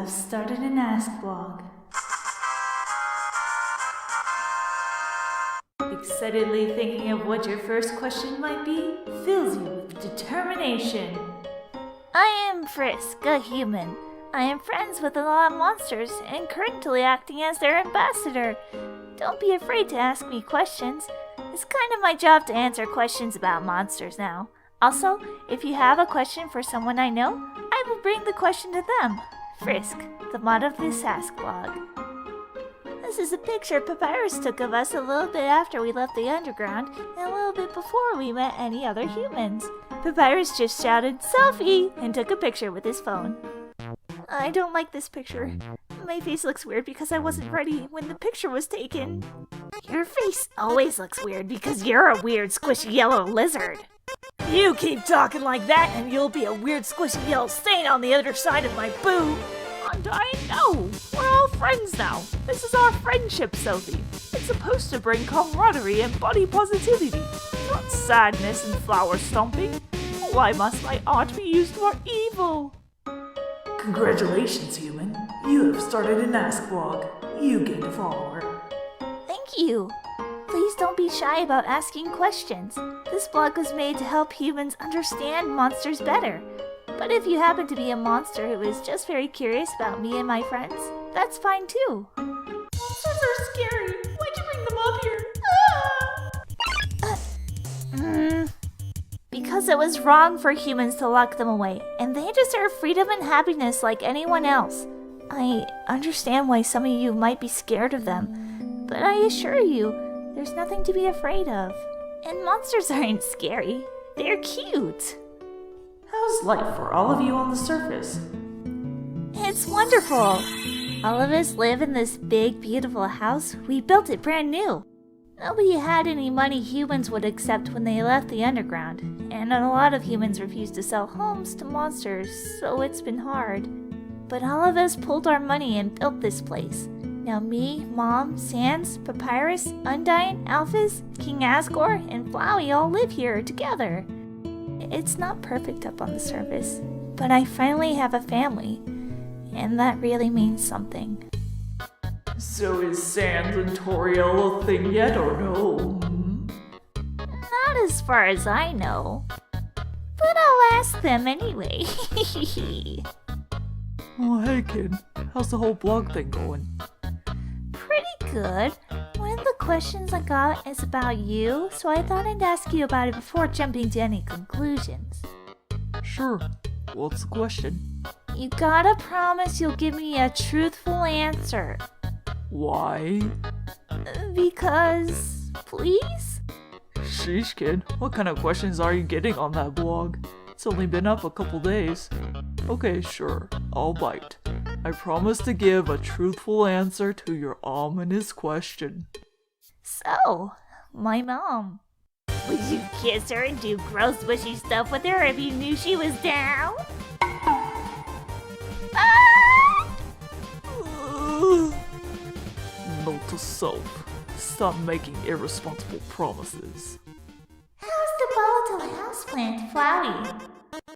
have started an Ask blog. Excitedly thinking of what your first question might be fills you with determination. I am Frisk, a human. I am friends with a lot of monsters and currently acting as their ambassador. Don't be afraid to ask me questions. It's kind of my job to answer questions about monsters now. Also, if you have a question for someone I know, I will bring the question to them. Frisk, the mod of this Ask blog. This is a picture Papyrus took of us a little bit after we left the underground and a little bit before we met any other humans. Papyrus just shouted, "Selfie!" and took a picture with his phone. I don't like this picture. My face looks weird because I wasn't ready when the picture was taken. Your face always looks weird because you're a weird squishy yellow lizard. You keep talking like that and you'll be a weird squishy yellow stain on the other side of my boob. Undyne, no! We're all friends now. This is our friendship, Sophie. It's supposed to bring camaraderie and body positivity, not sadness and flower stomping. Why must my art be used for evil? Congratulations, human. You have started an Ask blog. You get a follower. Thank you. Please don't be shy about asking questions. This blog was made to help humans understand monsters better. But if you happen to be a monster who is just very curious about me and my friends, that's fine too. Monsters are scary. Why'd you bring them up here? Because it was wrong for humans to lock them away, and they deserve freedom and happiness like anyone else. I understand why some of you might be scared of them, but I assure you, there's nothing to be afraid of. And monsters aren't scary. They're cute. How's life for all of you on the surface? It's wonderful. All of us live in this big, beautiful house. We built it brand new. Nobody had any money humans would accept when they left the underground, and a lot of humans refused to sell homes to monsters, so it's been hard. But all of us pulled our money and built this place. Now me, Mom, Sans, Papyrus, Undyne, Alphys, King Asgore, and Flowey all live here together. It's not perfect up on the surface, but I finally have a family, and that really means something. So is Sans and Toriel a thing yet or no? Not as far as I know, but I'll ask them anyway. Oh, hey kid, how's the whole blog thing going? Pretty good. One of the questions I got is about you, so I thought I'd ask you about it before jumping to any conclusions. Sure. What's the question? You gotta promise you'll give me a truthful answer. Why? Because, please? Sheesh, kid. What kind of questions are you getting on that blog? It's only been up a couple days. Okay, sure. I'll bite. I promise to give a truthful answer to your ominous question. So, my mom. Would you kiss her and do gross wishy stuff with her if you knew she was down? Note to self. Stop making irresponsible promises. How's the volatile houseplant, Flowey?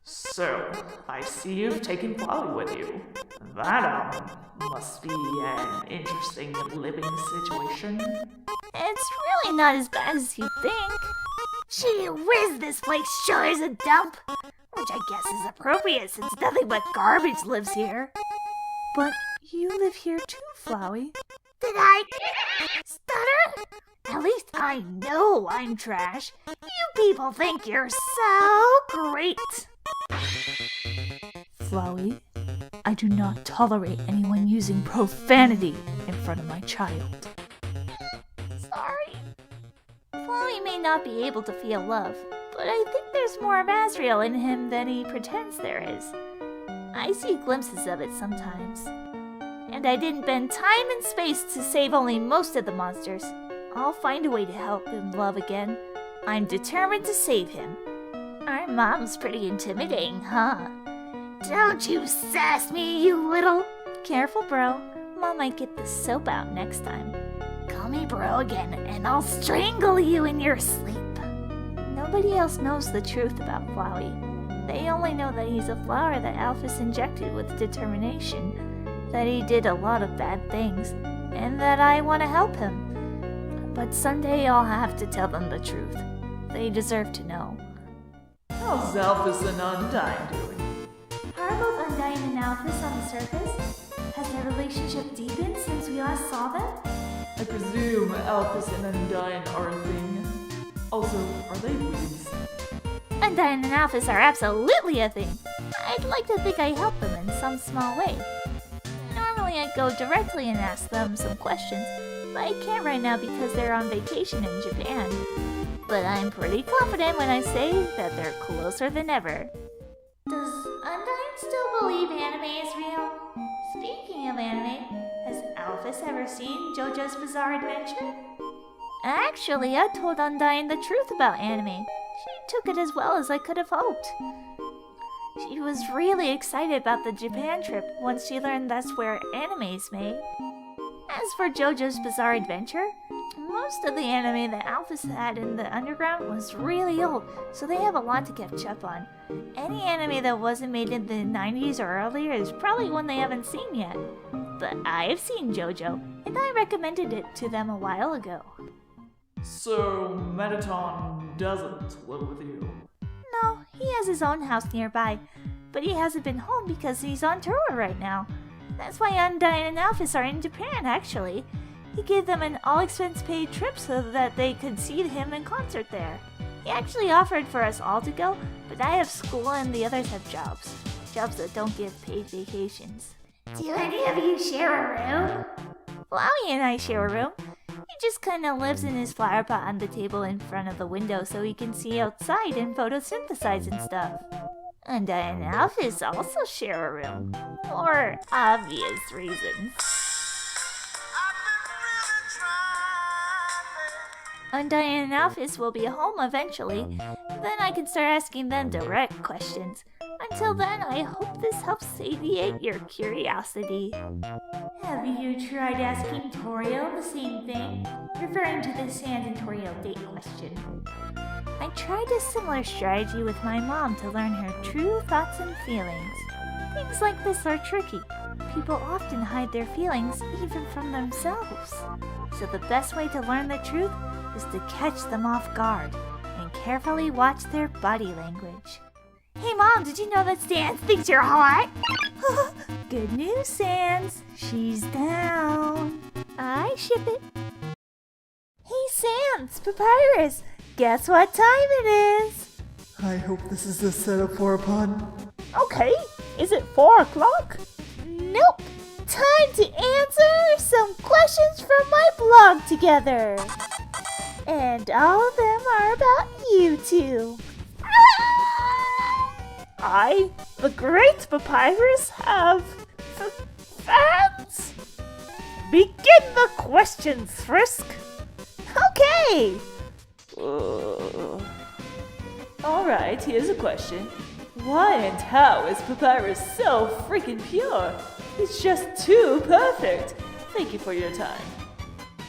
So, I see you've taken Polly with you. That, must be an interesting living situation. It's really not as bad as you think. Gee whiz, this place sure is a dump. Which I guess is appropriate since nothing but garbage lives here. But you live here too, Flowey. Did I stutter? At least I know I'm trash. You people think you're so great. Flowey, I do not tolerate anyone using profanity in front of my child. Sorry. Flowey may not be able to feel love, but I think there's more of Asriel in him than he pretends there is. I see glimpses of it sometimes. And I didn't bend time and space to save only most of the monsters. I'll find a way to help him love again. I'm determined to save him. Our mom's pretty intimidating, huh? Don't you sass me, you little... Careful, bro. Mom might get the soap out next time. Call me bro again, and I'll strangle you in your sleep. Nobody else knows the truth about Flowey. They only know that he's a flower that Alphys injected with determination. that he did a lot of bad things, and that I want to help him. But someday I'll have to tell them the truth. They deserve to know. How's Alphys and Undyne doing? Are both Undyne and Alphys on the surface? Has their relationship deepened since we last saw them? I presume Alphys and Undyne are a thing. Also, are they weeds? Undyne and Alphys are absolutely a thing. I'd like to think I help them in some small way. Normally I go directly and ask them some questions, but I can't right now because they're on vacation in Japan. But I'm pretty confident when I say that they're closer than ever. Does Undyne still believe anime is real? Speaking of anime, has Alphys ever seen JoJo's Bizarre Adventure? Actually, I told Undyne the truth about anime. She took it as well as I could have hoped. She was really excited about the Japan trip once she learned that's where anime is made. As for JoJo's Bizarre Adventure, most of the anime that Alphys had in the underground was really old, so they have a lot to catch up on. Any anime that wasn't made in the 90s or earlier is probably one they haven't seen yet. But I've seen JoJo, and I recommended it to them a while ago. So, Metaton doesn't live with you? No, he has his own house nearby, but he hasn't been home because he's on tour right now. That's why Undyne and Alphys are in Japan, actually. He gave them an all-expense-paid trip so that they could see him in concert there. He actually offered for us all to go, but I have school and the others have jobs. Jobs that don't give paid vacations. Do any of you share a room? Flowey and I share a room. He just kinda lives in his flower pot on the table in front of the window so he can see outside and photosynthesize and stuff. Undyne and Alphys also share a room. For obvious reasons. Undyne and Alphys will be home eventually. Then I can start asking them direct questions. Until then, I hope this helps satiate your curiosity. Have you tried asking Toriel the same thing? Referring to the Sans and Toriel date question. I tried a similar strategy with my mom to learn her true thoughts and feelings. Things like this are tricky. People often hide their feelings even from themselves. So the best way to learn the truth is to catch them off guard and carefully watch their body language. Hey Mom, did you know that Sans thinks you're hot? Good news, Sans. She's down. I ship it. Hey Sans, Papyrus, guess what time it is? I hope this is a setup for a pun. Okay, is it 4 o'clock? Nope. Time to answer some questions from my blog together. And all of them are about you two. I, the great Papyrus, have fans? Begin the questions, Frisk. Okay. Alright, here's a question. Why and how is Papyrus so freaking pure? It's just too perfect. Thank you for your time.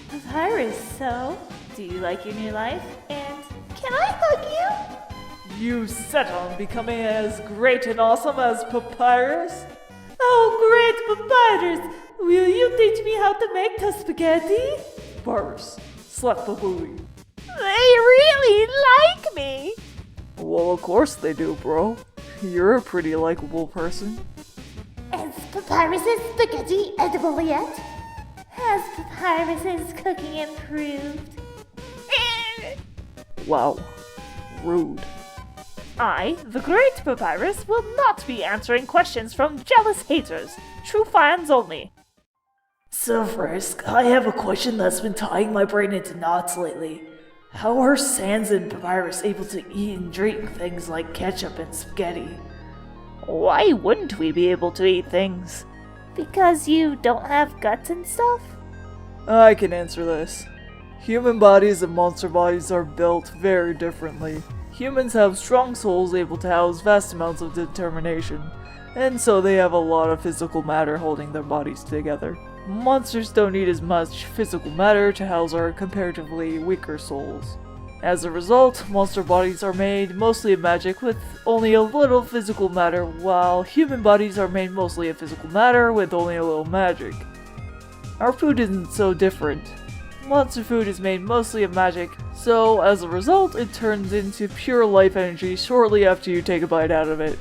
Papyrus, so, do you like your new life? And can I hug you? You set on becoming as great and awesome as Papyrus? Oh, great Papyrus! Will you teach me how to make the spaghetti? Papyrus, slap the buoy. They really like me! Well, of course they do, bro. You're a pretty likable person. Is Papyrus's spaghetti edible yet? Has Papyrus's cooking improved? Wow, rude. I, the great Papyrus, will not be answering questions from jealous haters. True fans only. So, Frisk, I have a question that's been tying my brain into knots lately. How are Sans and Papyrus able to eat and drink things like ketchup and spaghetti? Why wouldn't we be able to eat things? Because you don't have guts and stuff? I can answer this. Human bodies and monster bodies are built very differently. Humans have strong souls able to house vast amounts of determination, and so they have a lot of physical matter holding their bodies together. Monsters don't need as much physical matter to house our comparatively weaker souls. As a result, monster bodies are made mostly of magic with only a little physical matter, while human bodies are made mostly of physical matter with only a little magic. Our food isn't so different. Monster food is made mostly of magic, so as a result, it turns into pure life energy shortly after you take a bite out of it.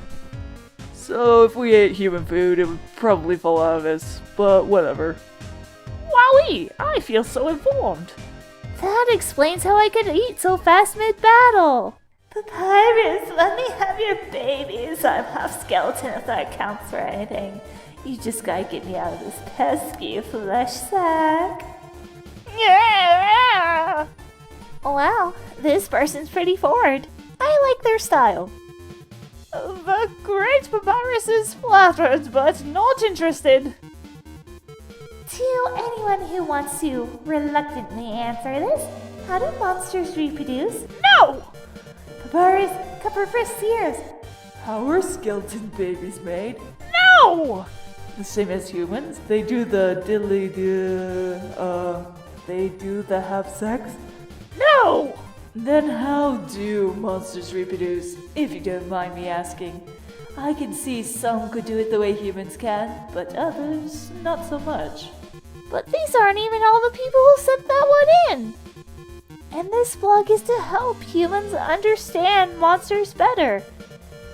So if we ate human food, it would probably fall out of us, but whatever. Wowee! I feel so informed. That explains how I could eat so fast mid-battle. Papyrus, let me have your babies. I'm half skeleton if that counts for anything. You just gotta get me out of this pesky flesh sack. Yeah! Wow, this person's pretty forward. I like their style. The great Papyrus is flattered, but not interested. To anyone who wants to reluctantly answer this, how do monsters reproduce? No! Papyrus, cover Frisk's ears. How are skeleton babies made? No! The same as humans? They do the they do the have sex? No! Then how do monsters reproduce, if you don't mind me asking? I can see some could do it the way humans can, but others not so much. But these aren't even all the people who sent that one in. And this blog is to help humans understand monsters better.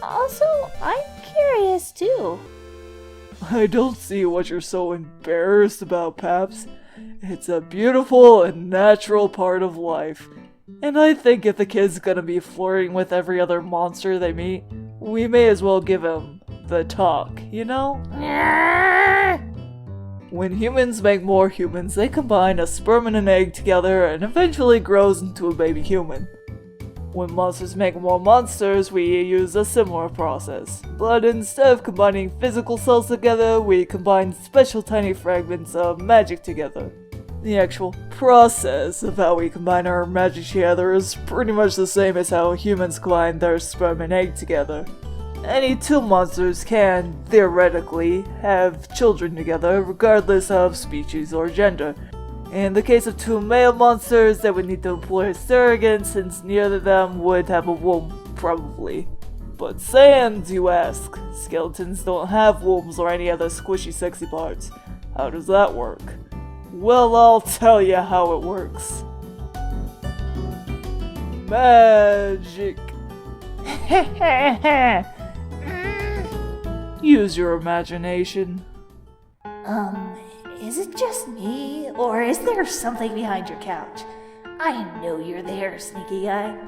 Also, I'm curious too. I don't see what you're so embarrassed about, Paps. It's a beautiful and natural part of life. And I think if the kid's gonna be flirting with every other monster they meet, we may as well give him the talk, you know? When humans make more humans, they combine a sperm and an egg together and eventually grows into a baby human. When monsters make more monsters, we use a similar process. But instead of combining physical cells together, we combine special tiny fragments of magic together. The actual process of how we combine our magic together is pretty much the same as how humans combine their sperm and egg together. Any two monsters can, theoretically, have children together regardless of species or gender. In the case of two male monsters, they would need to employ a surrogate since neither of them would have a womb, probably. But sans, you ask? Skeletons don't have wombs or any other squishy sexy parts. How does that work? Well, I'll tell you how it works. Magic. Use your imagination. Is it just me, or is there something behind your couch? I know you're there, sneaky guy.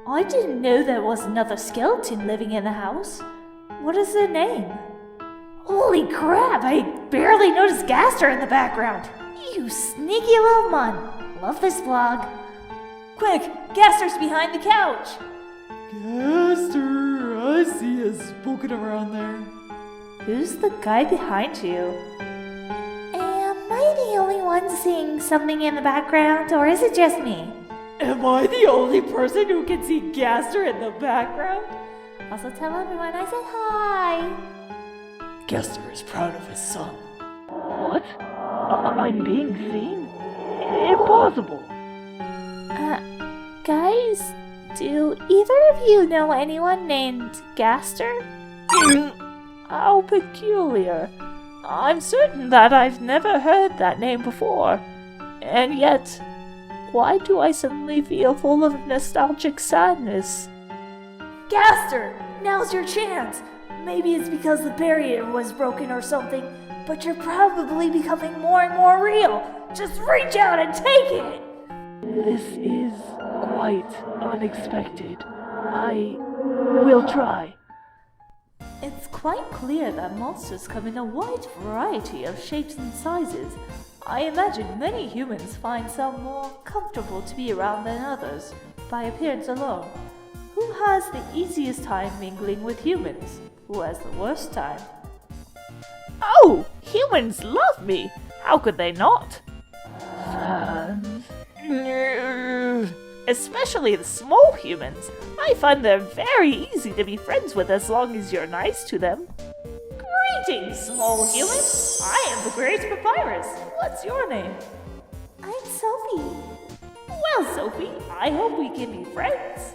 I didn't know there was another skeleton living in the house. What is their name? Holy crap, I barely noticed Gaster in the background. You sneaky little mun. Love this vlog. Quick, Gaster's behind the couch. Gaster, I see us poking around there. Who's the guy behind you? Am I the only one seeing something in the background, or is it just me? Am I the only person who can see Gaster in the background? Also tell everyone I said hi. Gaster is proud of his son. What? I'm being seen? Impossible! Guys, do either of you know anyone named Gaster? How peculiar. I'm certain that I've never heard that name before. And yet, why do I suddenly feel full of nostalgic sadness? Gaster, now's your chance. Maybe it's because the barrier was broken or something, but you're probably becoming more and more real. Just reach out and take it! This is quite unexpected. I will try. It's quite clear that monsters come in a wide variety of shapes and sizes. I imagine many humans find some more comfortable to be around than others, by appearance alone. Who has the easiest time mingling with humans? Who has the worst time? Oh, humans love me. How could they not? Fans. Especially the small humans. I find they're very easy to be friends with as long as you're nice to them. Greetings, small human. I am the Great Papyrus. What's your name? I'm Sophie. Well, Sophie, I hope we can be friends.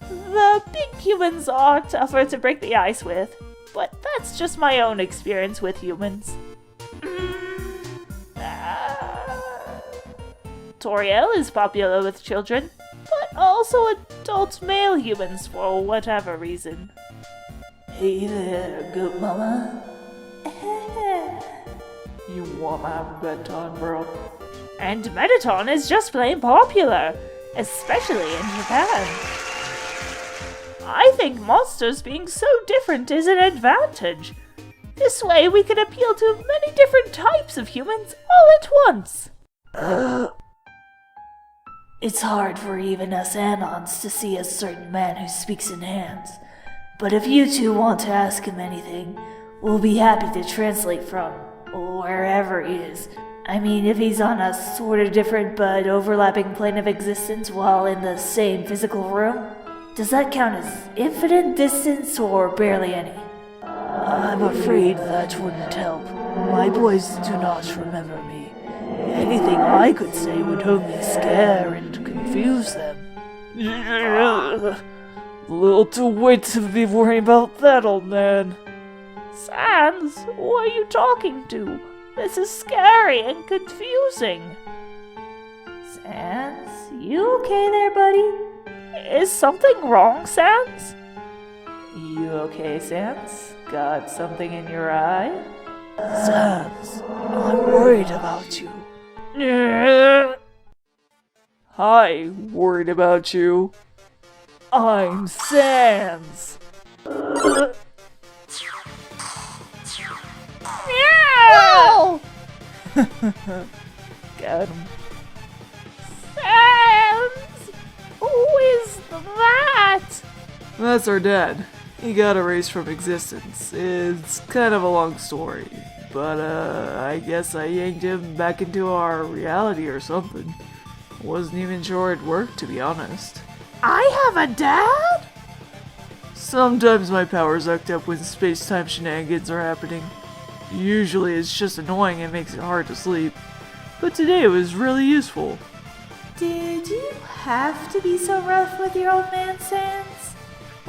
The big humans are tougher to break the ice with, but that's just my own experience with humans. Toriel is popular with children, but also adult male humans for whatever reason. Hey there, good mama. You wanna have bedtime, bro? And Megaton is just plain popular, especially in Japan. I think monsters being so different is an advantage. This way we can appeal to many different types of humans all at once. It's hard for even us Anons to see a certain man who speaks in hands. But if you two want to ask him anything, we'll be happy to translate from wherever he is. I mean, if he's on a sort of different but overlapping plane of existence while in the same physical room, does that count as infinite distance or barely any? I'm afraid that wouldn't help. My boys do not remember me. Anything I could say would only scare and confuse them. A little too late to be worrying about that, old man. Sans, who are you talking to? This is scary and confusing. Sans, you okay there, buddy? Is something wrong, Sans? You okay, Sans? Got something in your eye? Sans, I'm worried about you. Hi, worried about you. I'm Sans. No! Got him. Sans! Who is that? That's our dad. He got erased from existence. It's kind of a long story, but I guess I yanked him back into our reality or something. Wasn't even sure it worked, to be honest. I have a dad? Sometimes my powers act up when space-time shenanigans are happening. Usually it's just annoying and makes it hard to sleep, but today it was really useful. Did you have to be so rough with your old man, Sans?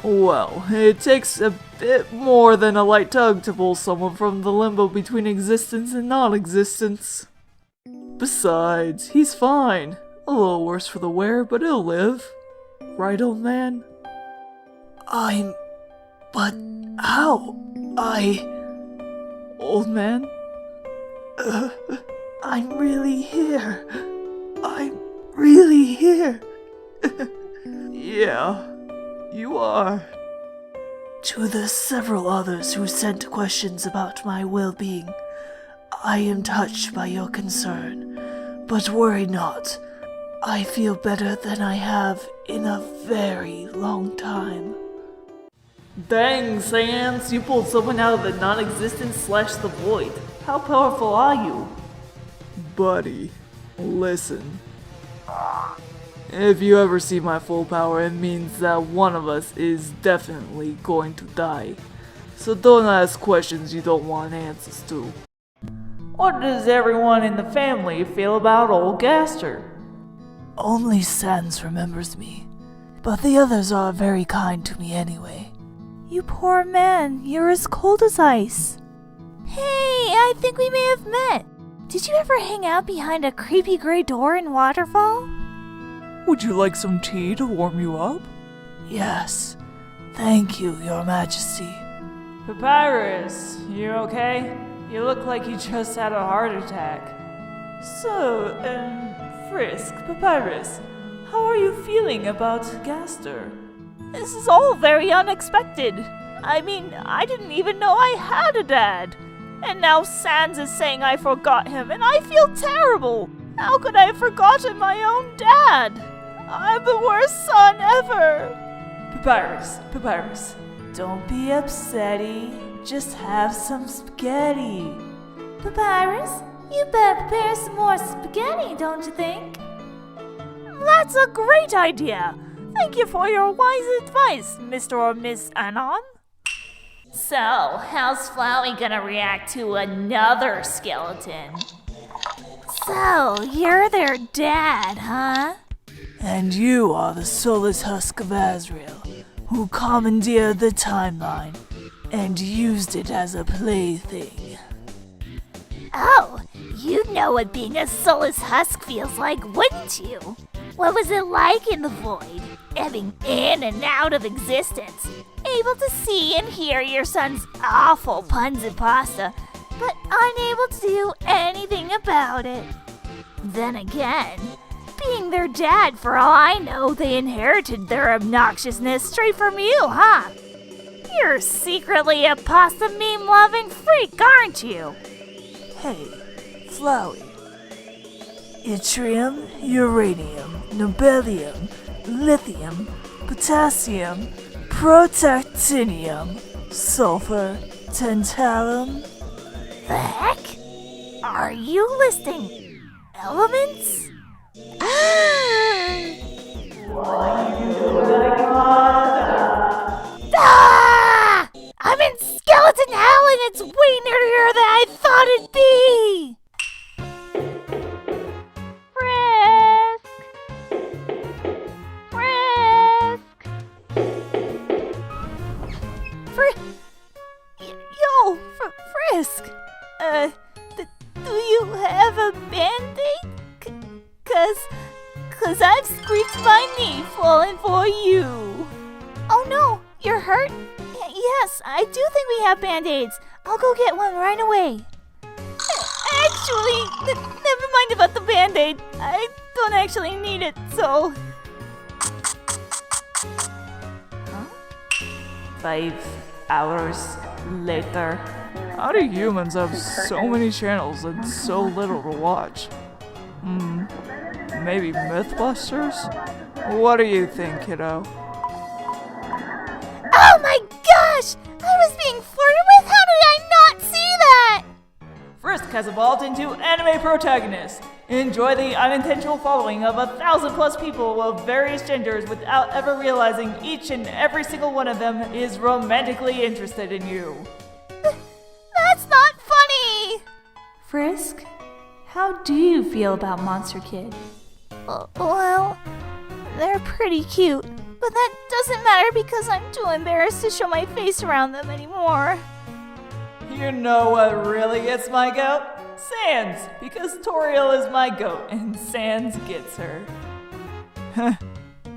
Well, it takes a bit more than a light tug to pull someone from the limbo between existence and non-existence. Besides, he's fine. A little worse for the wear, but he'll live. Right, old man? But how? Old man? I'm really here. I'm really here. Yeah, you are. To the several others who sent questions about my well-being, I am touched by your concern, but worry not. I feel better than I have in a very long time. Dang, Sans, you pulled someone out of the non-existence / the void. How powerful are you? Buddy, listen. If you ever see my full power, it means that one of us is definitely going to die. So don't ask questions you don't want answers to. What does everyone in the family feel about old Gaster? Only Sans remembers me, but the others are very kind to me anyway. You poor man, you're as cold as ice. Hey, I think we may have met. Did you ever hang out behind a creepy gray door in Waterfall? Would you like some tea to warm you up? Yes, thank you, Your Majesty. Papyrus, you okay? You look like you just had a heart attack. So, Frisk, Papyrus, how are you feeling about Gaster? This is all very unexpected. I mean, I didn't even know I had a dad. And now Sans is saying I forgot him, and I feel terrible. How could I have forgotten my own dad? I'm the worst son ever. Papyrus, don't be upsetty. Just have some spaghetti. Papyrus, you better prepare some more spaghetti, don't you think? That's a great idea. Thank you for your wise advice, Mr. or Miss Anon. So, how's Flowey gonna react to another skeleton? So, you're their dad, huh? And you are the soulless husk of Azrael, who commandeered the timeline and used it as a plaything. Oh, you know what being a soulless husk feels like, wouldn't you? What was it like in the void, ebbing in and out of existence, able to see and hear your son's awful puns and pasta, but unable to do anything about it? Then again, being their dad, for all I know, they inherited their obnoxiousness straight from you, huh? You're secretly a pasta meme-loving freak, aren't you? Hey, Flowey. Yttrium, uranium, nobelium, lithium, potassium, protactinium, sulfur, tantalum. The heck? Are you listing elements? Ah! I'm in skeleton hell and it's way nerdier than I thought it'd be! Frisk! Do you have a band-aid? Cause I've scraped my knee falling for you. Oh no, you're hurt? Yes, I do think we have band-aids. I'll go get one right away. Actually, never mind about the band-aid. I don't actually need it, so... 5 hours later. How do humans have so many channels and so little to watch? Maybe Mythbusters? What do you think, kiddo? Oh my gosh! I was being flirted with? How did I not see that? Frisk has evolved into anime protagonist. Enjoy the unintentional following of 1,000+ people of various genders without ever realizing each and every single one of them is romantically interested in you. That's not funny! Frisk, how do you feel about Monster Kid? Well, they're pretty cute, but that doesn't matter because I'm too embarrassed to show my face around them anymore. You know what really gets my goat? Sans, because Toriel is my goat and Sans gets her.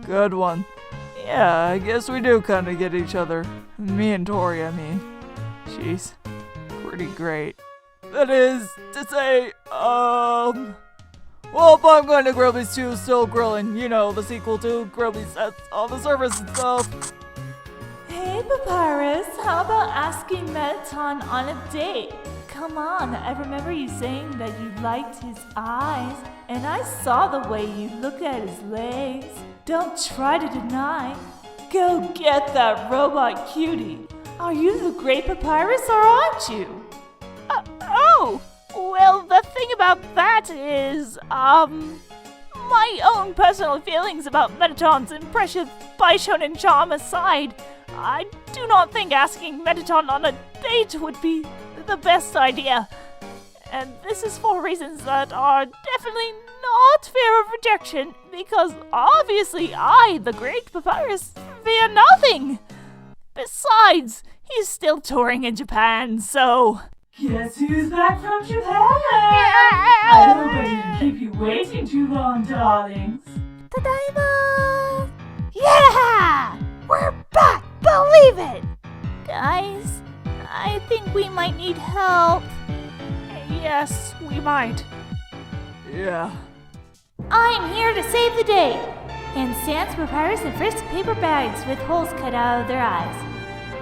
Good one. Yeah, I guess we do kind of get each other. Me and Tori, I mean. She's pretty great. That is to say, well, if I'm going to Grillby's 2, Still Grillin', you know, the sequel to Grillby's that's on the surface and stuff. Hey, Papyrus, how about asking Mettaton on a date? Come on, I remember you saying that you liked his eyes, and I saw the way you look at his legs. Don't try to deny. Go get that robot cutie. Are you the great Papyrus or aren't you? Oh, well, the thing about that is, my own personal feelings about Mettaton's impressive Bishonen charm aside, I do not think asking Mettaton on a date would be the best idea. And this is for reasons that are definitely not fear of rejection, because obviously I, the great Papyrus, fear nothing. Besides, he's still touring in Japan, so... Guess who's back from Japan? I hope I didn't keep you waiting too long, darlings. Tadaima! Yeah! We're back! Believe it! Guys, I think we might need help. Yes, we might. Yeah. I'm here to save the day. And Sans, Papyrus, and Frisk paper bags with holes cut out of their eyes.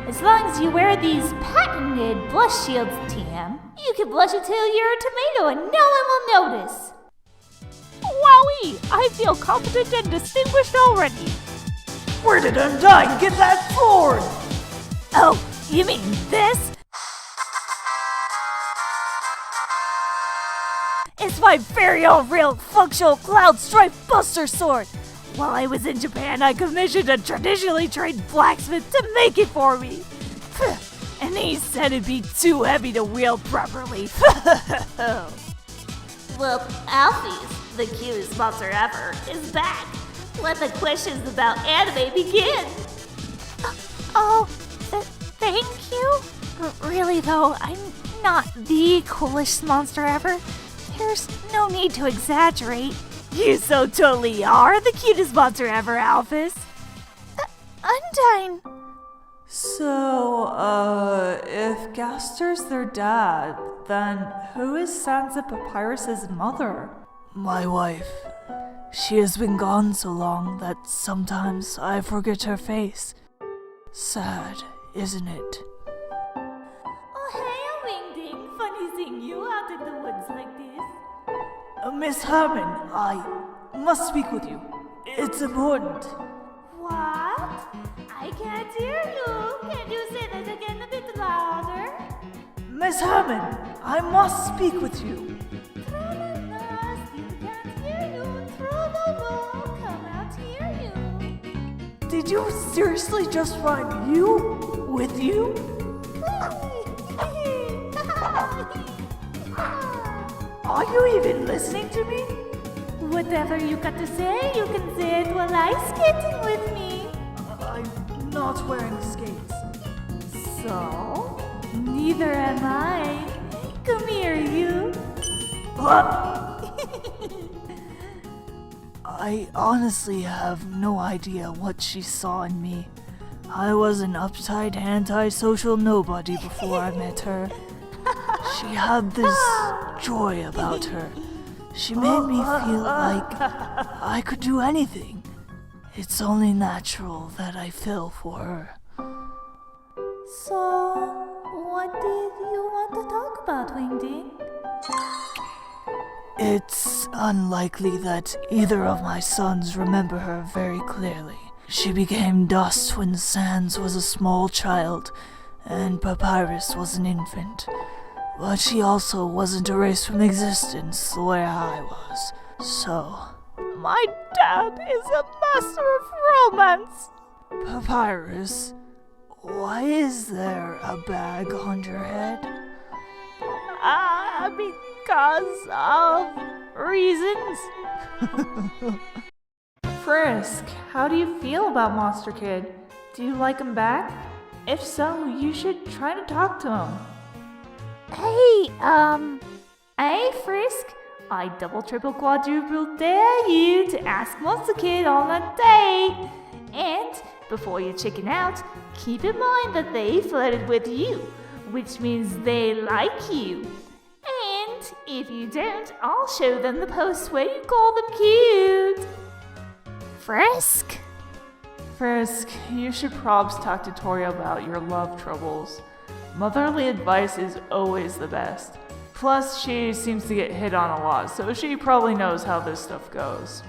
As long as you wear these patented blush shields, TM, you can blush until you're a tomato and no one will notice. Wowie! I feel confident and distinguished already. Where did Undyne get that sword? Oh, you mean this? It's my very own real functional Cloud Stripe Buster Sword. While I was in Japan, I commissioned a traditionally trained blacksmith to make it for me. And he said it'd be too heavy to wield properly. Well, Alfie's, the cutest monster ever, is back. Let the questions about anime begin! Thank you? Really though, I'm not the coolest monster ever. There's no need to exaggerate. You so totally are the cutest monster ever, Alphys! Undyne! So, if Gaster's their dad, then who is Sansa Papyrus's mother? My wife. She has been gone so long that sometimes I forget her face. Sad, isn't it? Oh, hey, Wingding. Funny seeing you out in the woods like this. Miss Herman, I must speak with you. It's important. What? I can't hear you. Can you say that again a bit louder? Miss Herman, I must speak with you. Tra-la-la, still can't hear you. Tra-la-la, come out hear you. Did you seriously just rhyme you with you? Are you even listening to me? Whatever you got to say, you can say it while I'm skating with me. I'm not wearing skates. So? Neither am I. Come here, you. I honestly have no idea what she saw in me. I was an uptight, anti-social nobody before I met her. She had this joy about her. She made me feel like I could do anything. It's only natural that I fell for her. So, what did you want to talk about, Wingding? It's unlikely that either of my sons remember her very clearly. She became dust when Sans was a small child, and Papyrus was an infant. But she also wasn't erased from existence the way I was. So, My dad is a master of romance. Papyrus, why is there a bag on your head? Because of reasons. Frisk, how do you feel about Monster Kid? Do you like him back? If so, you should try to talk to him. Hey, Frisk. I double, triple, quadruple dare you to ask Monster Kid on a date. And before you chicken out, keep in mind that they flirted with you, which means they like you. And if you don't, I'll show them the post where you call them cute. Frisk? Frisk, you should probs talk to Tori about your love troubles. Motherly advice is always the best. Plus, she seems to get hit on a lot, so she probably knows how this stuff goes.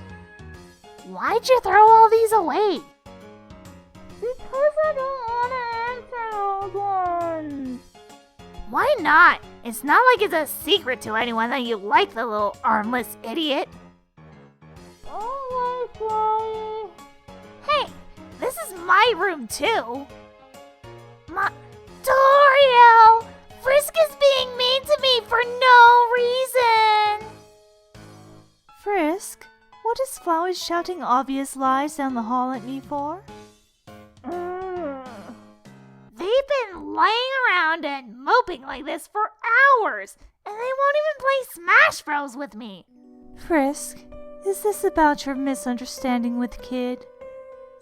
Why'd you throw all these away? Because I don't want to answer those ones. Why not? It's not like it's a secret to anyone that you like the little armless idiot. Oh, my God. Hey, this is my room too. Toriel! Frisk is being mean to me for no reason! Frisk, what is Flowers shouting obvious lies down the hall at me for? They've been laying around and moping like this for hours, and they won't even play Smash Bros with me. Frisk, is this about your misunderstanding with Kid?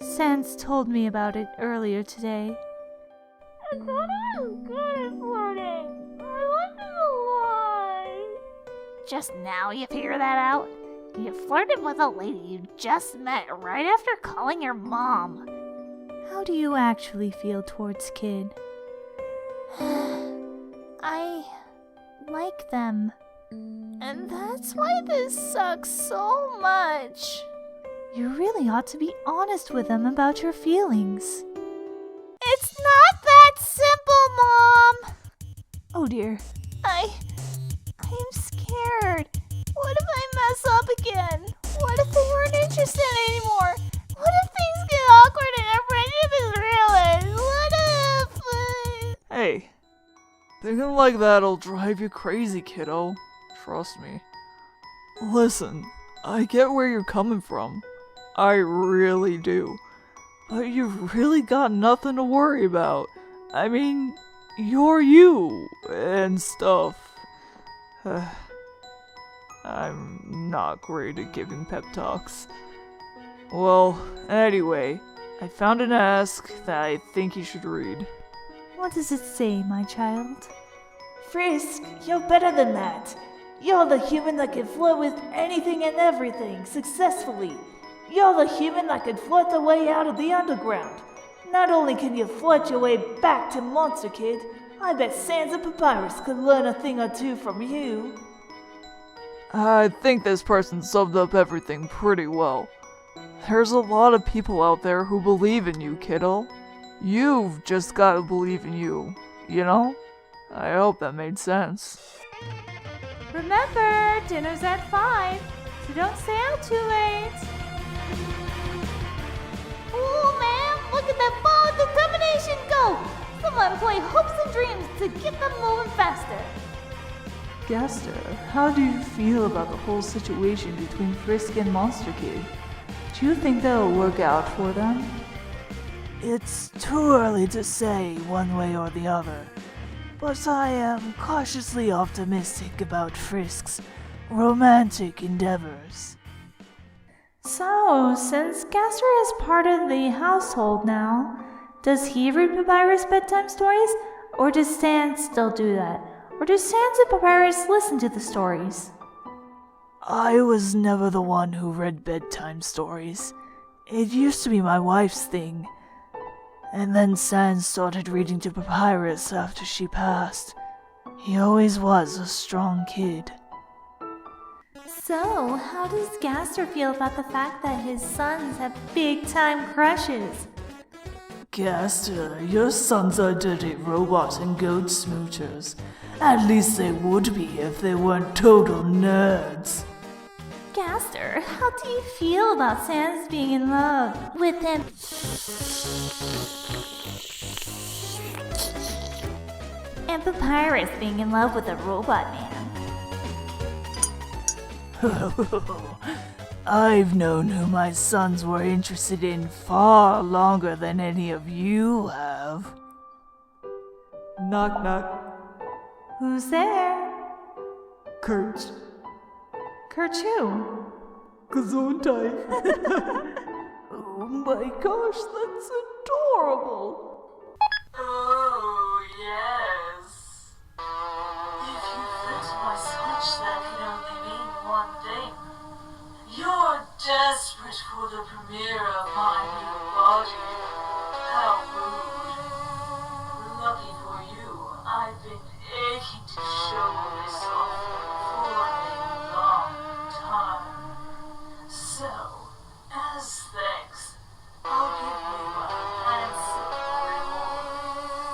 Sans told me about it earlier today. I thought I was good at flirting. I wasn't alive. Just now you figure that out? You flirted with a lady you just met right after calling your mom. How do you actually feel towards Kid? I like them. And that's why this sucks so much. You really ought to be honest with them about your feelings. It's not that simple, Mom! Oh dear. I'm scared. What if I mess up again? What if they weren't interested anymore? What if things get awkward and our friendship is ruined? What if... Hey, thinking like that'll drive you crazy, kiddo. Trust me. Listen, I get where you're coming from. I really do. But you've really got nothing to worry about. I mean, you're you and stuff. I'm not great at giving pep talks. Well, anyway, I found an ask that I think you should read. What does it say, my child? Frisk, you're better than that. You're the human that can flirt with anything and everything successfully. You're the human that can flirt the way out of the underground. Not only can you flirt your way back to Monster Kid, I bet Sans and Papyrus could learn a thing or two from you. I think this person summed up everything pretty well. There's a lot of people out there who believe in you, kiddo. You've just gotta believe in you, you know? I hope that made sense. Remember, dinner's at 5, so don't stay out too late. Ooh, man, look at that ball of determination go! Someone play hopes and dreams to get them moving faster. Gaster, how do you feel about the whole situation between Frisk and Monster Kid? Do you think that'll work out for them? It's too early to say one way or the other, but I am cautiously optimistic about Frisk's romantic endeavors. So, since Gaster is part of the household now, does he read Papyrus bedtime stories? Or does Sans still do that? Or do Sans and Papyrus listen to the stories? I was never the one who read bedtime stories. It used to be my wife's thing. And then Sans started reading to Papyrus after she passed. He always was a strong kid. So, how does Gaster feel about the fact that his sons have big-time crushes? Gaster, your sons are dirty robots and goat smoochers. At least they would be if they weren't total nerds. Gaster, how do you feel about Sans being in love with him? And Papyrus being in love with a robot man? I've known who my sons were interested in far longer than any of you have. Knock knock. Who's there? Kurt. Kurt who? Gesundheit. Oh my gosh, that's adorable. Oh, yes. If you flip my switch, that can only mean one thing. You're desperate for the premiere of my new body. How rude. Lucky for you, I've been aching to show this off for a long time. So, as thanks, I'll give you a handsome reward.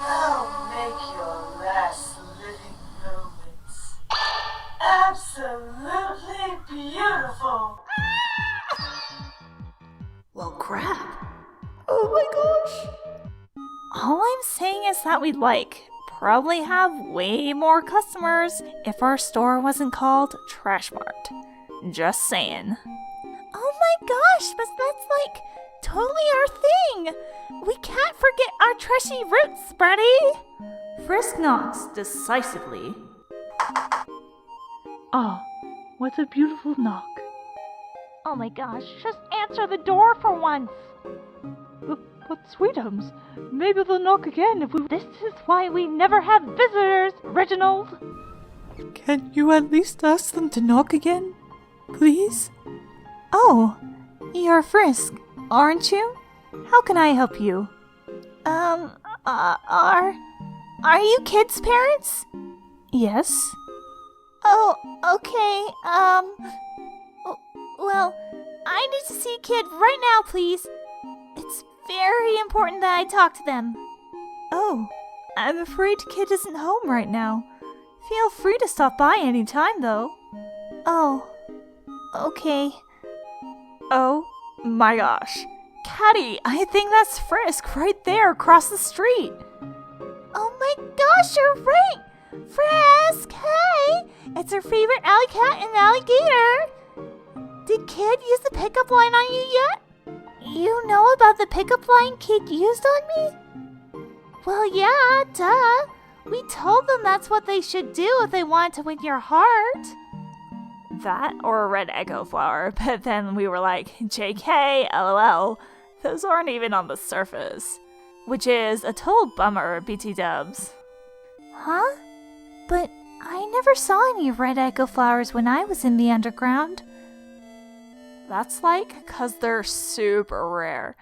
I'll make your last living moments absolutely beautiful. Well, crap. Oh my gosh. All I'm saying is that we'd probably have way more customers if our store wasn't called Trash Mart. Just saying. Oh my gosh, but that's totally our thing. We can't forget our trashy roots, Brady. Frisk knocks decisively. Ah, what a beautiful knock. Oh my gosh, just answer the door for once. But sweetums, maybe they'll knock again if we... This is why we never have visitors, Reginald. Can you at least ask them to knock again? Please? Oh, you're Frisk, aren't you? How can I help you? Are you kids' parents? Yes. Oh, okay, well, I need to see Kid right now, please. It's very important that I talk to them. Oh, I'm afraid Kid isn't home right now. Feel free to stop by any time, though. Oh, okay. Oh my gosh. Caddy, I think that's Frisk right there across the street. Oh my gosh, you're right! Frisk, hey! It's our favorite alley cat and alligator! Did Kid use the pickup line on you yet? You know about the pickup line Kid used on me? Well, yeah, duh. We told them that's what they should do if they want to win your heart. That or a red echo flower, but then we were like, JK, LOL. Those aren't even on the surface. Which is a total bummer, BT dubs. Huh? But I never saw any red echo flowers when I was in the underground. That's like 'cause they're super rare.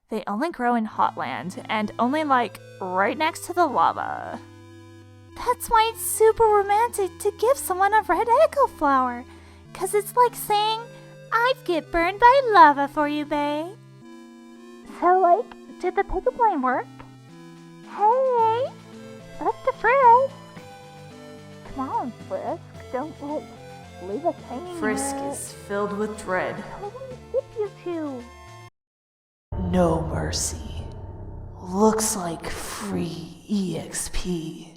They only grow in Hotland and only like right next to the lava. That's why it's super romantic to give someone a red echo flower. 'Cause it's like saying, I'd get burned by lava for you, bae. So, like, did the pickup line work? Hey, up to Frisk. Come on, Frisk. Don't, like, leave us hanging. Frisk is filled with dread. Totally skip you two. No mercy. Looks like free EXP.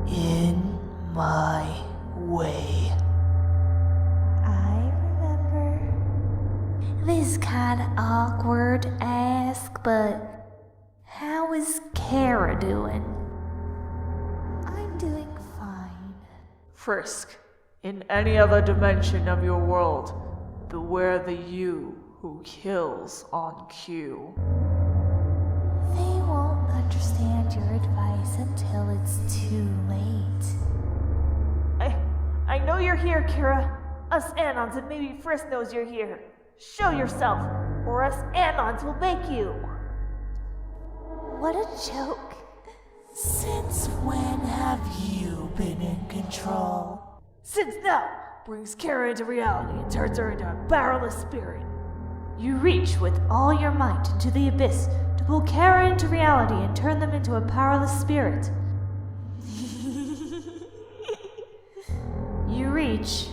In my way. I remember. This kinda awkward ask, but how is Kara doing? I'm doing fine. Frisk, in any other dimension of your world, beware the you who kills on cue. They won't understand your advice until it's too late. I know you're here, Kira. Us Anons and maybe Frisk knows you're here. Show yourself, or us Anons will make you. What a joke. Since when have you been in control? Since now brings Kara into reality and turns her into a powerless spirit. You reach with all your might into the abyss to pull Kara into reality and turn them into a powerless spirit. You reach,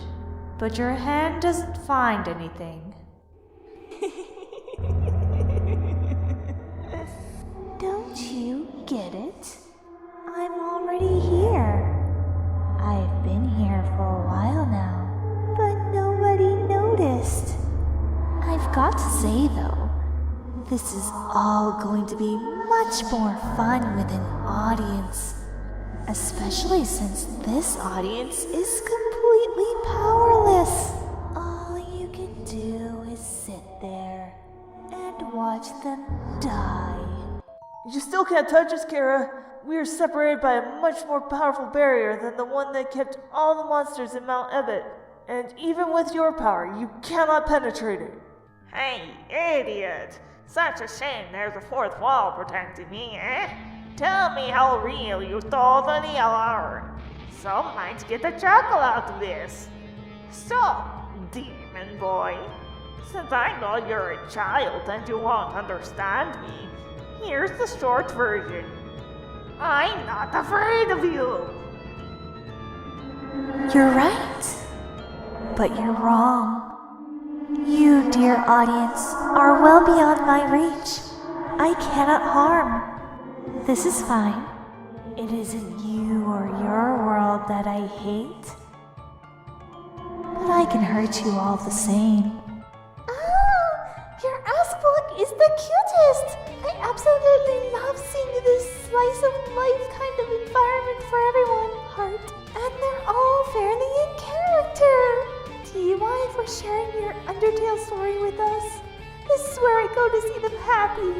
but your hand doesn't find anything. Don't you get it? I'm already here. I've been here for a while now, but nobody noticed. I've got to say though, this is all going to be much more fun with an audience. Especially since this audience is completely powerless. All you can do is sit there and watch them die. You still can't touch us, Kara. We are separated by a much more powerful barrier than the one that kept all the monsters in Mount Ebbet. And even with your power, you cannot penetrate it. Hey, idiot! Such a shame there's a fourth wall protecting me, eh? Tell me how real you thought they are. Some might get a chuckle out of this. So, demon boy, since I know you're a child and you won't understand me, here's the short version. I'm not afraid of you. You're right, but you're wrong. You, dear audience, are well beyond my reach. I cannot harm. This is fine. It isn't you or your world that I hate, but I can hurt you all the same. Oh, your Ask book is the cutest! I absolutely love seeing this slice of life kind of environment for everyone, Heart. And they're all fairly in character. Do you mind for sharing your Undertale story with us? This is where I go to see them happy.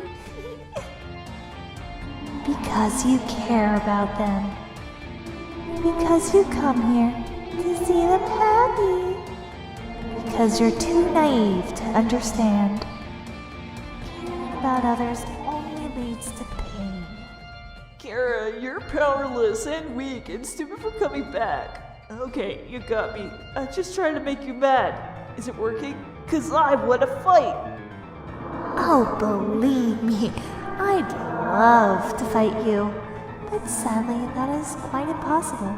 Because you care about them. Because you come here to see them happy. Because you're too naive to understand. Caring about others only leads to pain. Kara, you're powerless and weak and stupid for coming back. Okay, you got me. I'm just trying to make you mad. Is it working? 'Cause I want to fight. Oh, believe me, I'd love to fight you. But sadly, that is quite impossible.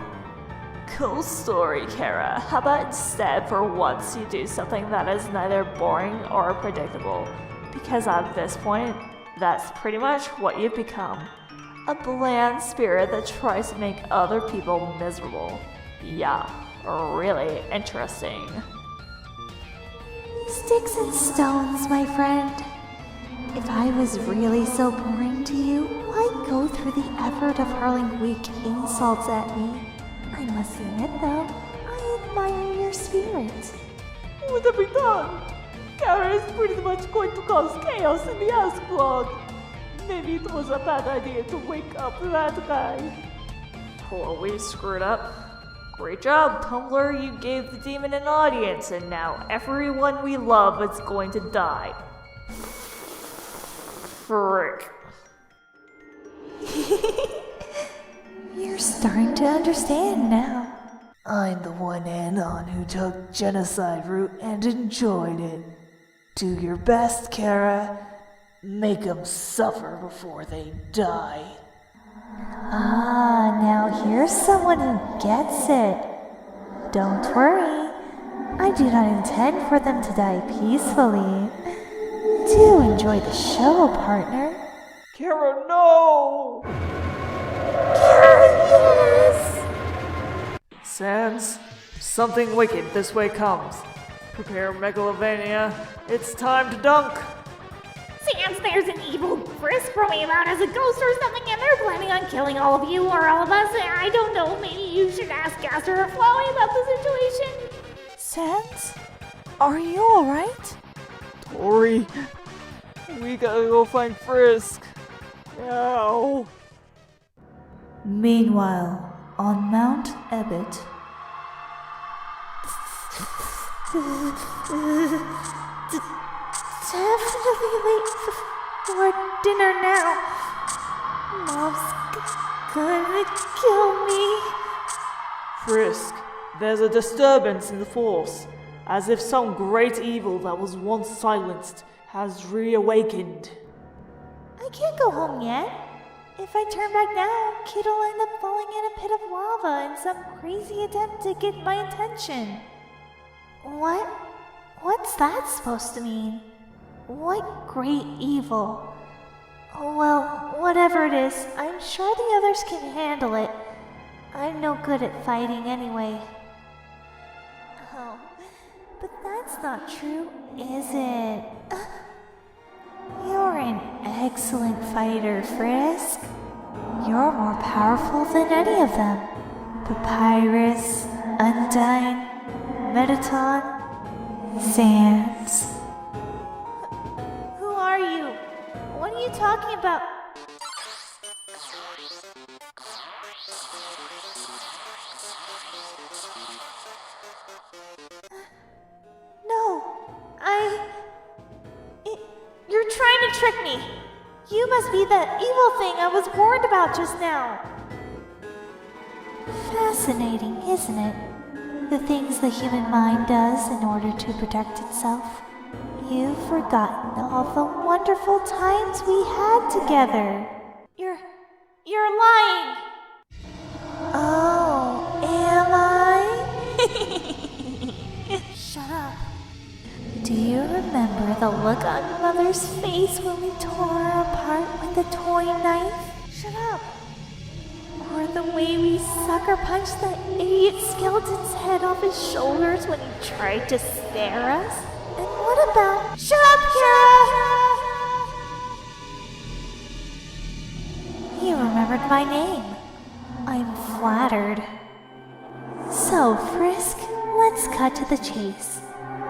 Cool story, Kara. How about instead for once you do something that is neither boring or predictable? Because at this point, that's pretty much what you've become. A bland spirit that tries to make other people miserable. Yeah, really interesting. Sticks and stones, my friend. If I was really so boring to you, why go through the effort of hurling weak insults at me? I must admit, though, I admire your spirit. Would it be done? Kara is pretty much going to cause chaos in the Ask blog. Maybe it was a bad idea to wake up that guy. Well, we screwed up. Great job, Tumblr. You gave the demon an audience, and now everyone we love is going to die. Frick. You're starting to understand now. I'm the one Anon who took genocide route and enjoyed it. Do your best, Kara. Make them suffer before they die. Ah, now here's someone who gets it. Don't worry. I do not intend for them to die peacefully. Do enjoy the show, partner. Kara, no! Yes! Sans, something wicked this way comes. Prepare Megalovania. It's time to dunk. Sans, there's an evil Frisk roaming about as a ghost or something, and they're planning on killing all of you or all of us. I don't know, maybe you should ask Gaster or Flowey about the situation. Sans? Are you alright? Tori, we gotta go find Frisk. Now. Meanwhile, on Mount Ebbet, Definitely late for dinner now. Mom's gonna kill me. Frisk, there's a disturbance in the Force, as if some great evil that was once silenced has reawakened. I can't go home yet. If I turn back now, Kid will end up falling in a pit of lava in some crazy attempt to get my attention. What's that supposed to mean? What great evil? Oh, well, whatever it is, I'm sure the others can handle it. I'm no good at fighting anyway. Oh, but that's not true, is it? You're an excellent fighter, Frisk. You're more powerful than any of them. Papyrus, Undyne, Metaton, Sans. Who are you? What are you talking about? No, you're trying to trick me. You must be the evil thing I was warned about just now. Fascinating, isn't it? The things the human mind does in order to protect itself. You've forgotten all the wonderful times we had together. You're lying. Oh, am I? Shut up. Do you remember the look on Mother's face when we tore her apart with the toy knife? Shut up. Or the way we sucker punched that idiot skeleton's head off his shoulders when he tried to scare us? And what about... Shut up, Kara! You remembered my name. I'm flattered. So, Frisk, let's cut to the chase.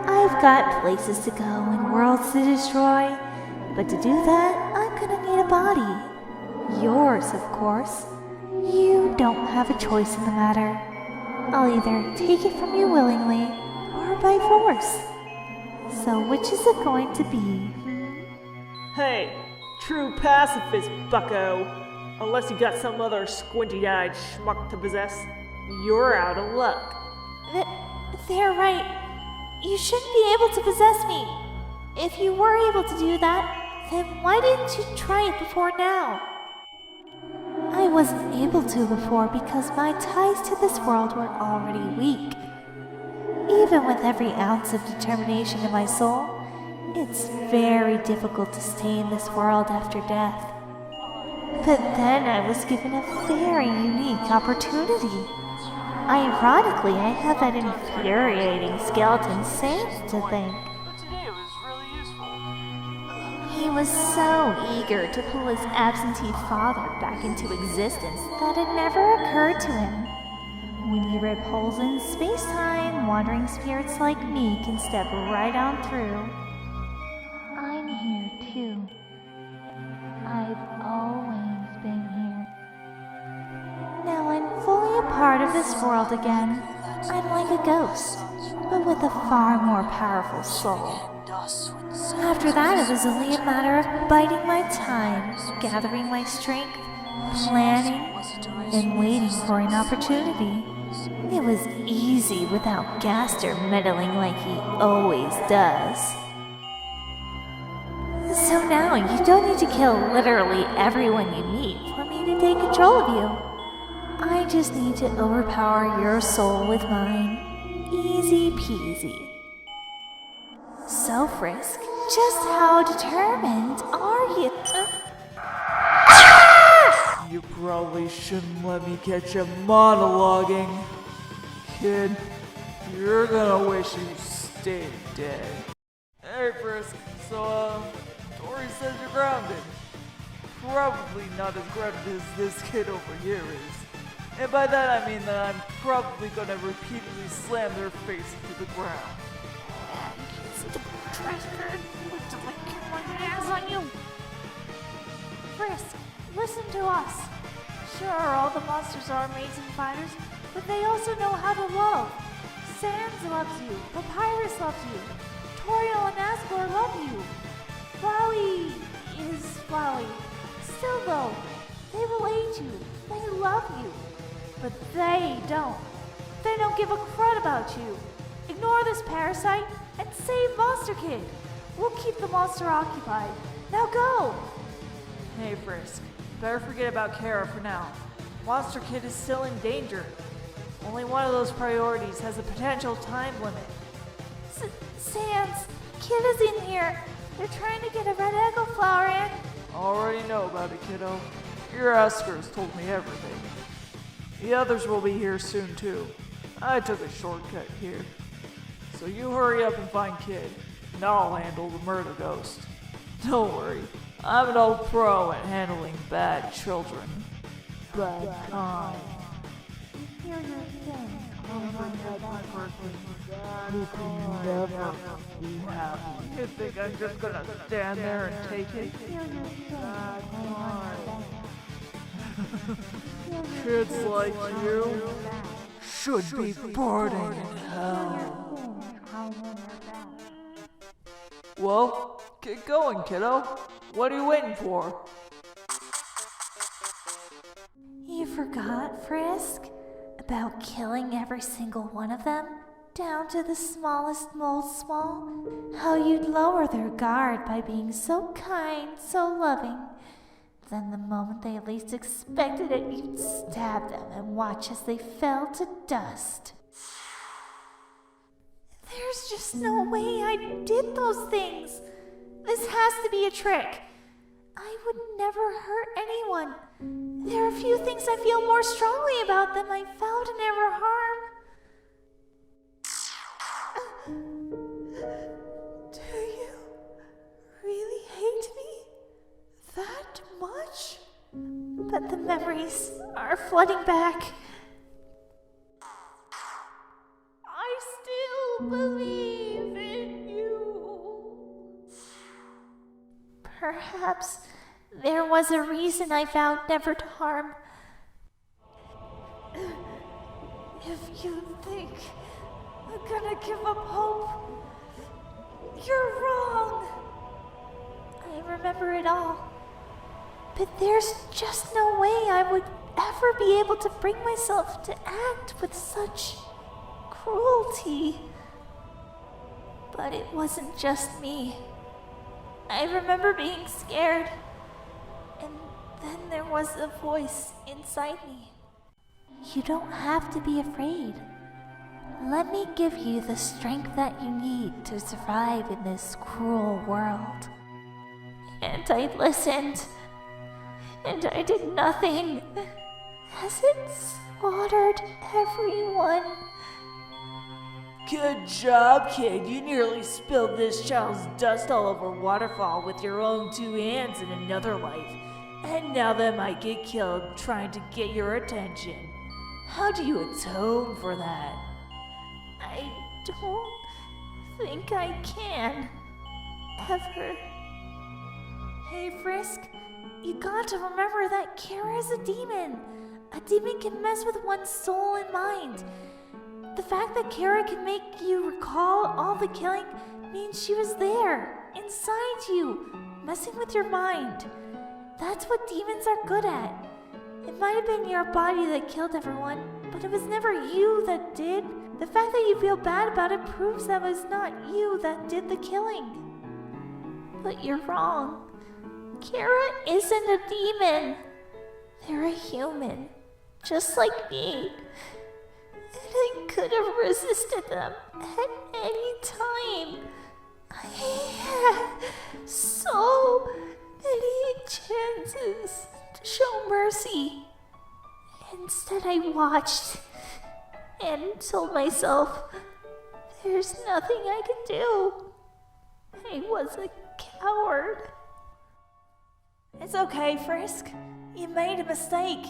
I've got places to go and worlds to destroy, but to do that, I'm gonna need a body. Yours, of course. You don't have a choice in the matter. I'll either take it from you willingly, or by force. So which is it going to be? Hey, true pacifist, bucko. Unless you got some other squinty-eyed schmuck to possess, you're out of luck. They're right. You shouldn't be able to possess me. If you were able to do that, then why didn't you try it before now? I wasn't able to before because my ties to this world were already weak. Even with every ounce of determination in my soul, it's very difficult to stay in this world after death. But then I was given a very unique opportunity. Ironically, I had that infuriating skeleton Sans to thank. But today it was really useful. He was so eager to pull his absentee father back into existence that it never occurred to him. When you rip holes in space-time, wandering spirits like me can step right on through. I'm here too. I've always been here. Now I'm fully a part of this world again. I'm like a ghost, but with a far more powerful soul. After that, it was only a matter of biding my time, gathering my strength, planning, and waiting for an opportunity. It was easy without Gaster meddling like he always does. So now you don't need to kill literally everyone you meet for me to take control of you. I just need to overpower your soul with mine. Easy peasy. So, Frisk, just how determined are you? You probably shouldn't let me catch you monologuing. Kid, you're gonna wish you stayed dead. Hey, Frisk, so, Tori says you're grounded. Probably not as grounded as this kid over here is. And by that I mean that I'm probably gonna repeatedly slam their face into the ground. Wait till I get my hands on you! Frisk, listen to us. Sure, all the monsters are amazing fighters, but they also know how to love. Sans loves you. Papyrus loves you. Toriel and Asgore love you. Flowey is Flowey. Still though, they will aid you. They love you. But they don't. They don't give a crud about you. Ignore this parasite and save Monster Kid. We'll keep the monster occupied. Now go! Hey, Frisk. Better forget about Kara for now. Monster Kid is still in danger. Only one of those priorities has a potential time limit. Sans, Kid is in here. They're trying to get a red echo flower in. Already know about it, kiddo. Your Oscar's told me everything. The others will be here soon, too. I took a shortcut here. So you hurry up and find Kid, and I'll handle the murder ghost. Don't worry, I'm an old pro at handling bad children. Bad kind. Hear your thing. You can never be happy. You think I'm just gonna stand there and take it? Kids like you should be burning in hell. Well, get going, kiddo. What are you waiting for? You forgot, Frisk? About killing every single one of them? Down to the smallest most small? How you'd lower their guard by being so kind, so loving. Then the moment they least expected it, you'd stab them and watch as they fell to dust. There's just no way I did those things. This has to be a trick. I would never hurt anyone. There are a few things I feel more strongly about than my vow to never harm. Do you really hate me that much? But the memories are flooding back. I still believe in you. Perhaps there was a reason I vowed never to harm. If you think I'm gonna give up hope, you're wrong. I remember it all. But there's just no way I would ever be able to bring myself to act with such cruelty. But it wasn't just me. I remember being scared. And then there was a voice inside me. You don't have to be afraid. Let me give you the strength that you need to survive in this cruel world. And I listened. And I did nothing. As it slaughtered everyone. Good job, kid. You nearly spilled this child's dust all over Waterfall with your own 2 hands in another life. And now they might get killed trying to get your attention. How do you atone for that? I don't think I can. Ever. Hey, Frisk, you got to remember that Kara is a demon. A demon can mess with one's soul and mind. The fact that Kara can make you recall all the killing means she was there, inside you, messing with your mind. That's what demons are good at. It might have been your body that killed everyone, but it was never you that did. The fact that you feel bad about it proves that it was not you that did the killing. But you're wrong. Kara isn't a demon. They're a human, just like me. And I could have resisted them at any time. I had so many chances to show mercy. Instead, I watched and told myself, there's nothing I can do. I was a coward. It's okay, Frisk. You made a mistake.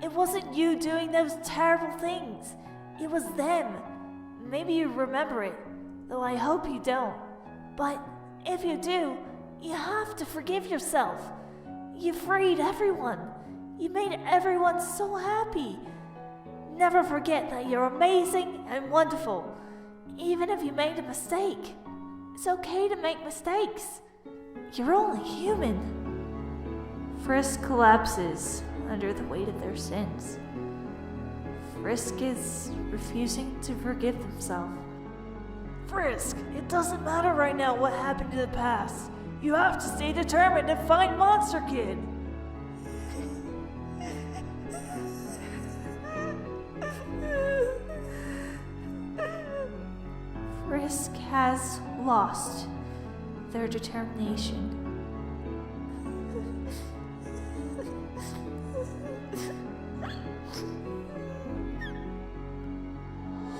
It wasn't you doing those terrible things. It was them. Maybe you remember it, though I hope you don't. But if you do, you have to forgive yourself. You freed everyone. You made everyone so happy. Never forget that you're amazing and wonderful, even if you made a mistake. It's okay to make mistakes. You're only human. Frisk collapses under the weight of their sins. Frisk is refusing to forgive himself. Frisk, it doesn't matter right now what happened in the past. You have to stay determined to find Monster Kid. Frisk has lost their determination.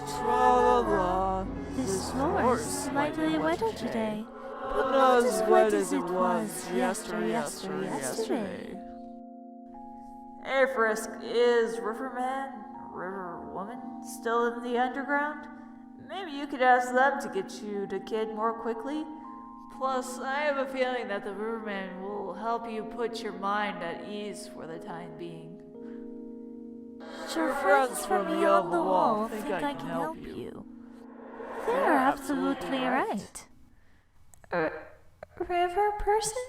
Tra-la-la. This floor is slightly wetter today, But not as wet as it was yesterday. Hey, Frisk, is Riverman, Riverwoman, still in the underground? Maybe you could ask them to get you to Kid more quickly. Plus, I have a feeling that the Riverman will help you put your mind at ease for the time being. Your friends from beyond the wall think I can help you. They're absolutely right. River person?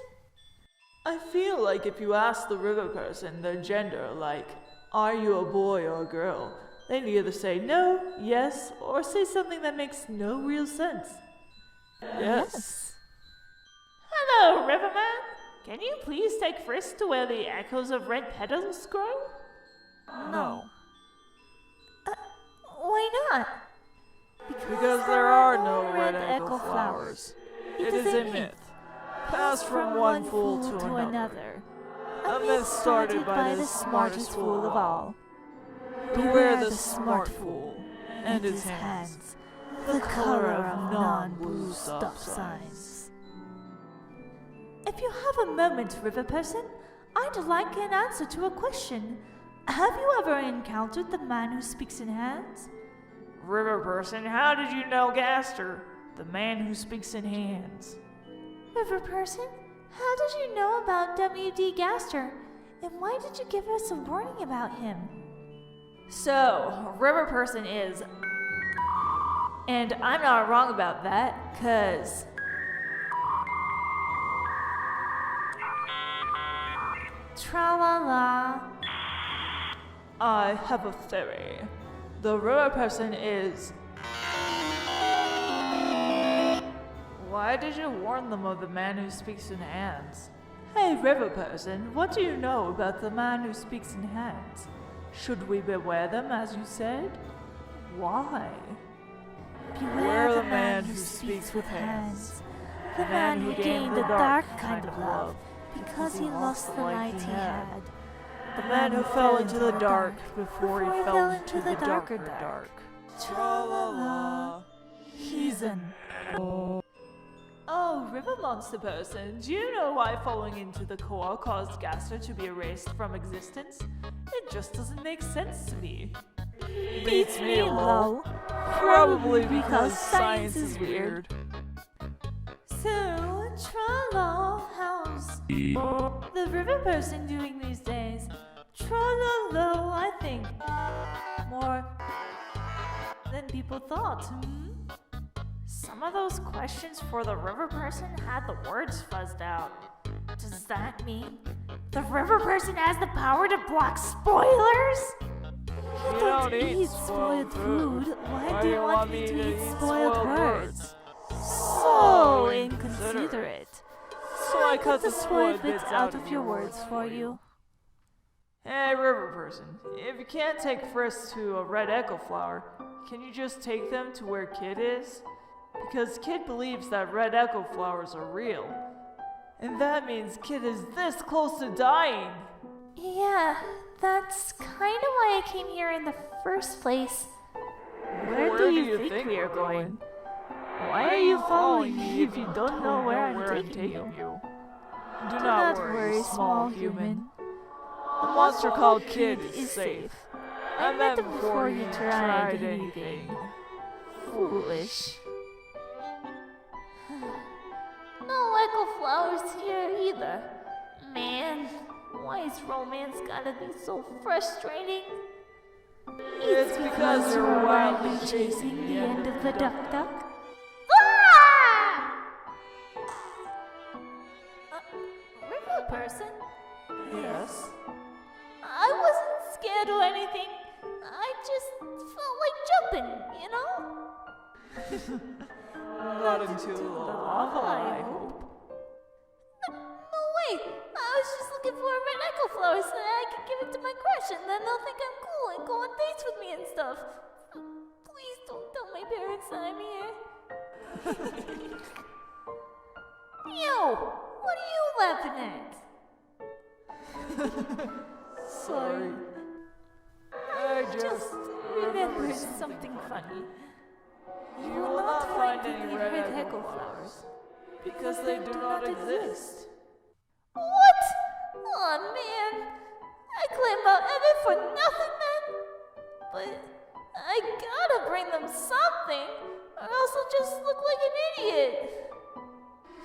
I feel like if you ask the river person their gender, like, are you a boy or a girl, they'd either say no, yes, or say something that makes no real sense. Yes. Hello, Riverman. Can you please take Frisk to where the echoes of red petals grow? No. Why not? Because there are no red echo flowers. It is a myth, passed from one fool to another. A myth started by the smartest fool of all. Beware the smart fool and his hands, the color of non-blue stop signs. If you have a moment, River person, I'd like an answer to a question. Have you ever encountered the man who speaks in hands? River person, how did you know Gaster, the man who speaks in hands? River person, how did you know about W.D. Gaster? And why did you give us a warning about him? So, River person is... And I'm not wrong about that, 'cause... Tra-la-la. I have a theory. The river person is... Why did you warn them of the man who speaks in hands? Hey, river person, what do you know about the man who speaks in hands? Should we beware them, as you said? Why? Beware the man who speaks with hands. The man who gained the dark kind of love because he lost the light he had. The man who fell into the dark before he fell into the darker dark. Tra-la-la. heathen. Oh, river monster person, do you know why falling into the core caused Gaster to be erased from existence? It just doesn't make sense to me. Beats me, lol. Probably because science is weird. So, Trollo, how's the river person doing these days? Trollo, I think. More than people thought, Some of those questions for the river person had the words fuzzed out. Does that mean the river person has the power to block spoilers? You don't eat spoiled food. Why do you want me to eat spoiled words? So inconsiderate. So I cut the spoiled bits out of your words for you. Hey, river person, if you can't take Frisk to a red echo flower, can you just take them to where Kid is? Because Kid believes that red echo flowers are real. And that means Kid is this close to dying. Yeah, that's kind of why I came here in the first place. Where do you think we are going? Why are you following me if you don't know where I'm taking you? Do not worry, small human. The monster called Kid is safe. I met him before you tried anything foolish. No echo flowers here either. Man, why is romance gotta be so frustrating? It's because you're wildly chasing the end of the duck. River person? Yes? I wasn't scared or anything. I just felt like jumping, you know? Not into the lava, I hope. No way! I was just looking for a red echo flower so that I could give it to my crush and then they'll think I'm cool and go on dates with me and stuff. Please don't tell my parents that I'm here. Yo! What are you laughing at? Sorry. I just remembered something funny. You will not find any red echo flowers because they do not exist. What? Oh man, I claim Mount Evan for nothing then? But I gotta bring them something, or else I'll just look like an idiot.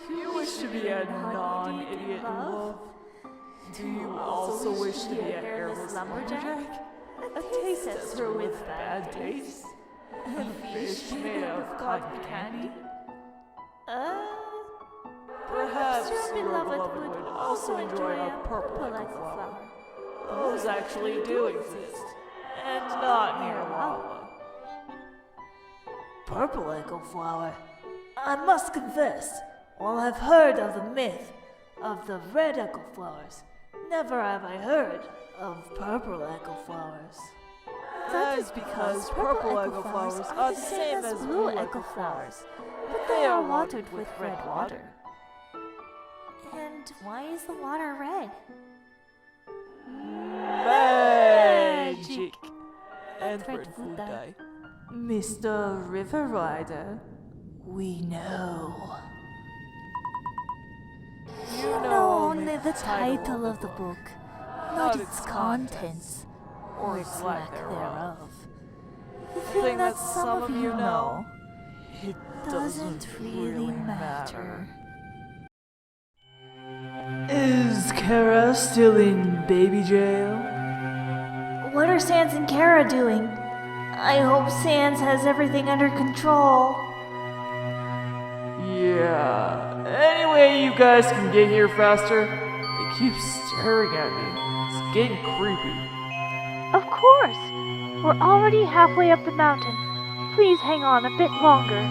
You wish to be a non-idiot in love? Do you also wish to be a hairless lumberjack? A taste tester with bad taste? A fish made of cotton candy? Perhaps your beloved would also enjoy a purple echo flower. Those actually do exist, and not near lava. Purple echo flower? I must confess, while I've heard of the myth of the red echo flowers, never have I heard of purple echo flowers. That is because purple echo flowers are the same as blue echo flowers, but they are watered with red water. And why is the water red? Magic! And red food dye. Mr. River Rider, we know. You know only the title of the book, not its contents, or its lack thereof. The thing that some of you know, it doesn't really matter. Is Kara still in baby jail? What are Sans and Kara doing? I hope Sans has everything under control. Yeah. Anyway, you guys can get here faster. They keep staring at me. It's getting creepy. Of course. We're already halfway up the mountain. Please hang on a bit longer.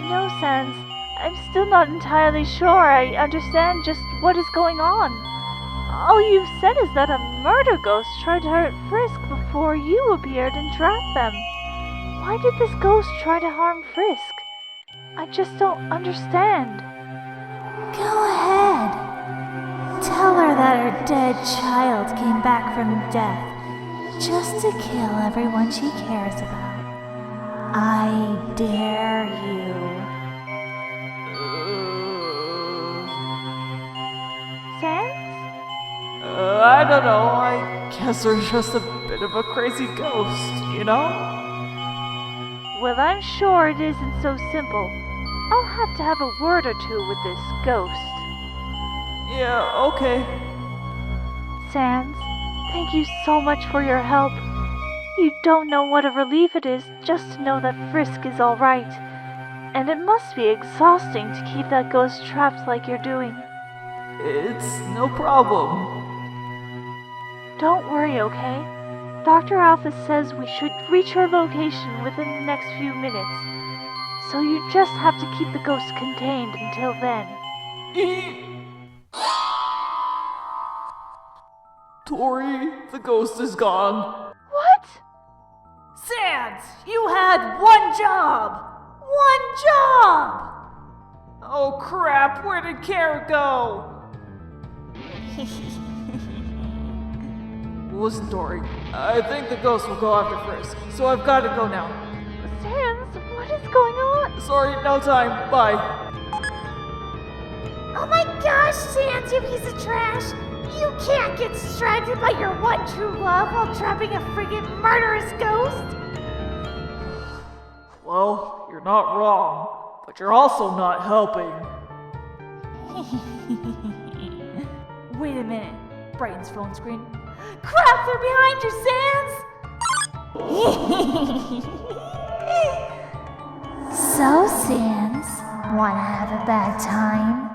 No, Sans. I'm still not entirely sure I understand just what is going on. All you've said is that a murder ghost tried to hurt Frisk before you appeared and trapped them. Why did this ghost try to harm Frisk? I just don't understand. Go ahead. Tell her that her dead child came back from death just to kill everyone she cares about. I dare you. Sans? I don't know. I guess there's just a bit of a crazy ghost, you know? Well, I'm sure it isn't so simple. I'll have to have a word or two with this ghost. Yeah, okay. Sans, thank you so much for your help. You don't know what a relief it is just to know that Frisk is alright. And it must be exhausting to keep that ghost trapped like you're doing. It's no problem. Don't worry, okay? Dr. Alpha says we should reach your location within the next few minutes. So you just have to keep the ghost contained until then. Tori, the ghost is gone. What? Sans, you had one job! One job! Oh crap, where did Kara go? Listen, Tori, I think the ghost will go after Frisk, so I've got to go now. Sans, what is going on? Sorry, no time, bye. Oh my gosh, Sans, you piece of trash! You can't get distracted by your one true love while trapping a friggin' murderous ghost! Well, you're not wrong, but you're also not helping. Wait a minute. Brighton's phone screen. Crap, they're behind you, Sans! So, Sans, wanna have a bad time?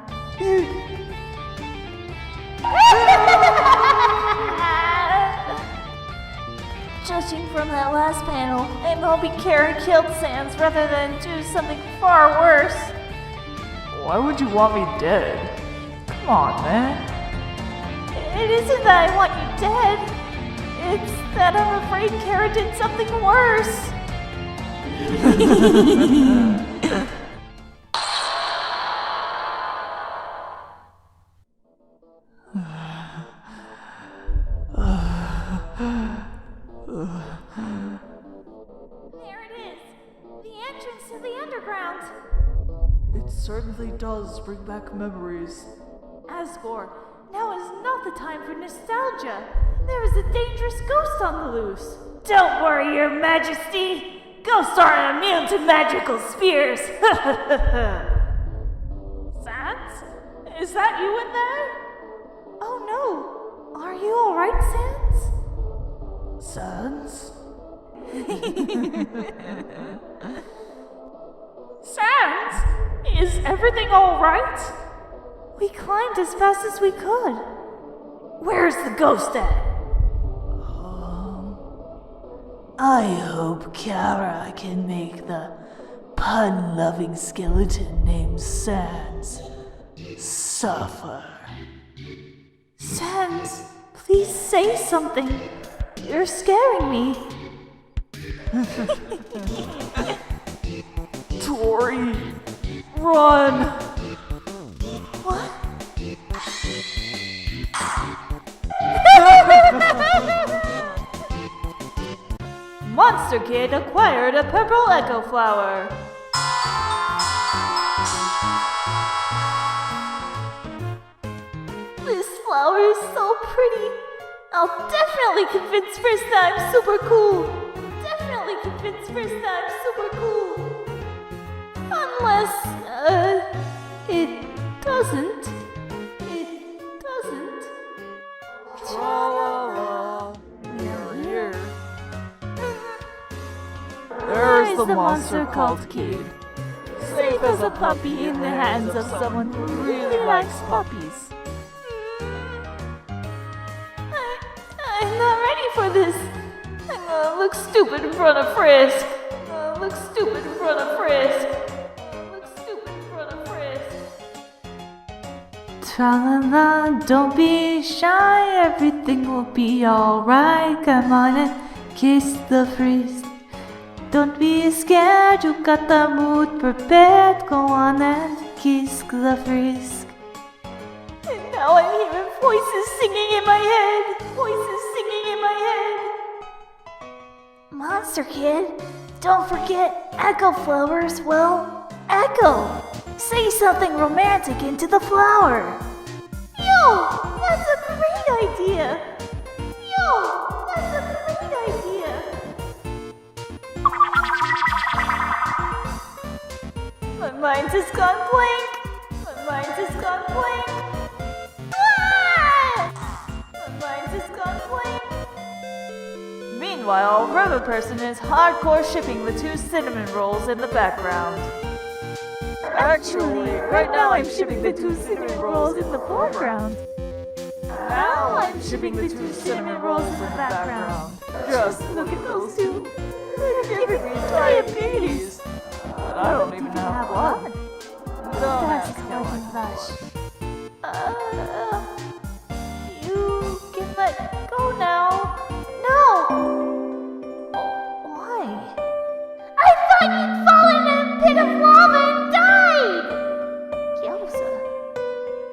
Judging from that last panel, I'm hoping Kara killed Sans rather than do something far worse. Why would you want me dead? Come on, man. It isn't that I want you dead. It's that I'm afraid Kara did something worse. There it is. The entrance to the underground. It certainly does bring back memories. Asgore, now is not the time for nostalgia. There is a dangerous ghost on the loose. Don't worry, Your Majesty. Ghosts aren't immune to magical spears. Sans? Is that you in there? Oh no. Are you alright, Sans? Sans? Sans? Is everything alright? We climbed as fast as we could. Where's the ghost at? I hope Kara can make the pun-loving skeleton named Sans suffer. Sans, please say something. You're scaring me. Tori, run! What? Monster Kid acquired a purple echo flower. This flower is so pretty. I'll definitely convince Frisk that I'm super cool. Definitely convince Frisk that I'm super cool. Unless, it doesn't. It doesn't. Tra-la-la, we're here. There's the monster called Kid. Safe as a puppy in the hands of someone who really likes puppies. I'm not ready for this. I'm gonna look stupid in front of Frisk. Look stupid in front of Frisk. Look stupid in front of Frisk. Tra-la-la, don't be shy. Everything will be alright. Come on and kiss the Frisk. Don't be scared, you got the mood prepared. Go on and kiss the Frisk. And now I'm hearing voices singing in my head. Voices singing in my head. Monster Kid, don't forget echo flowers will echo. Say something romantic into the flower. Yo, that's a great idea. Yo, that's a great idea. My mind has gone blank. My mind has gone blank. My mind has gone blank. Meanwhile, River Person is hardcore shipping the 2 cinnamon rolls in the background. Actually, right now I'm shipping the 2 cinnamon rolls in the foreground. Now I'm shipping the 2 cinnamon rolls in the background. Just look at those 2. They're giving me diabetes. But I don't even have blood. Don't ask how I blush. You can let go now. No! Why? I thought you'd fallen in a pit of lava and died! Gyoza.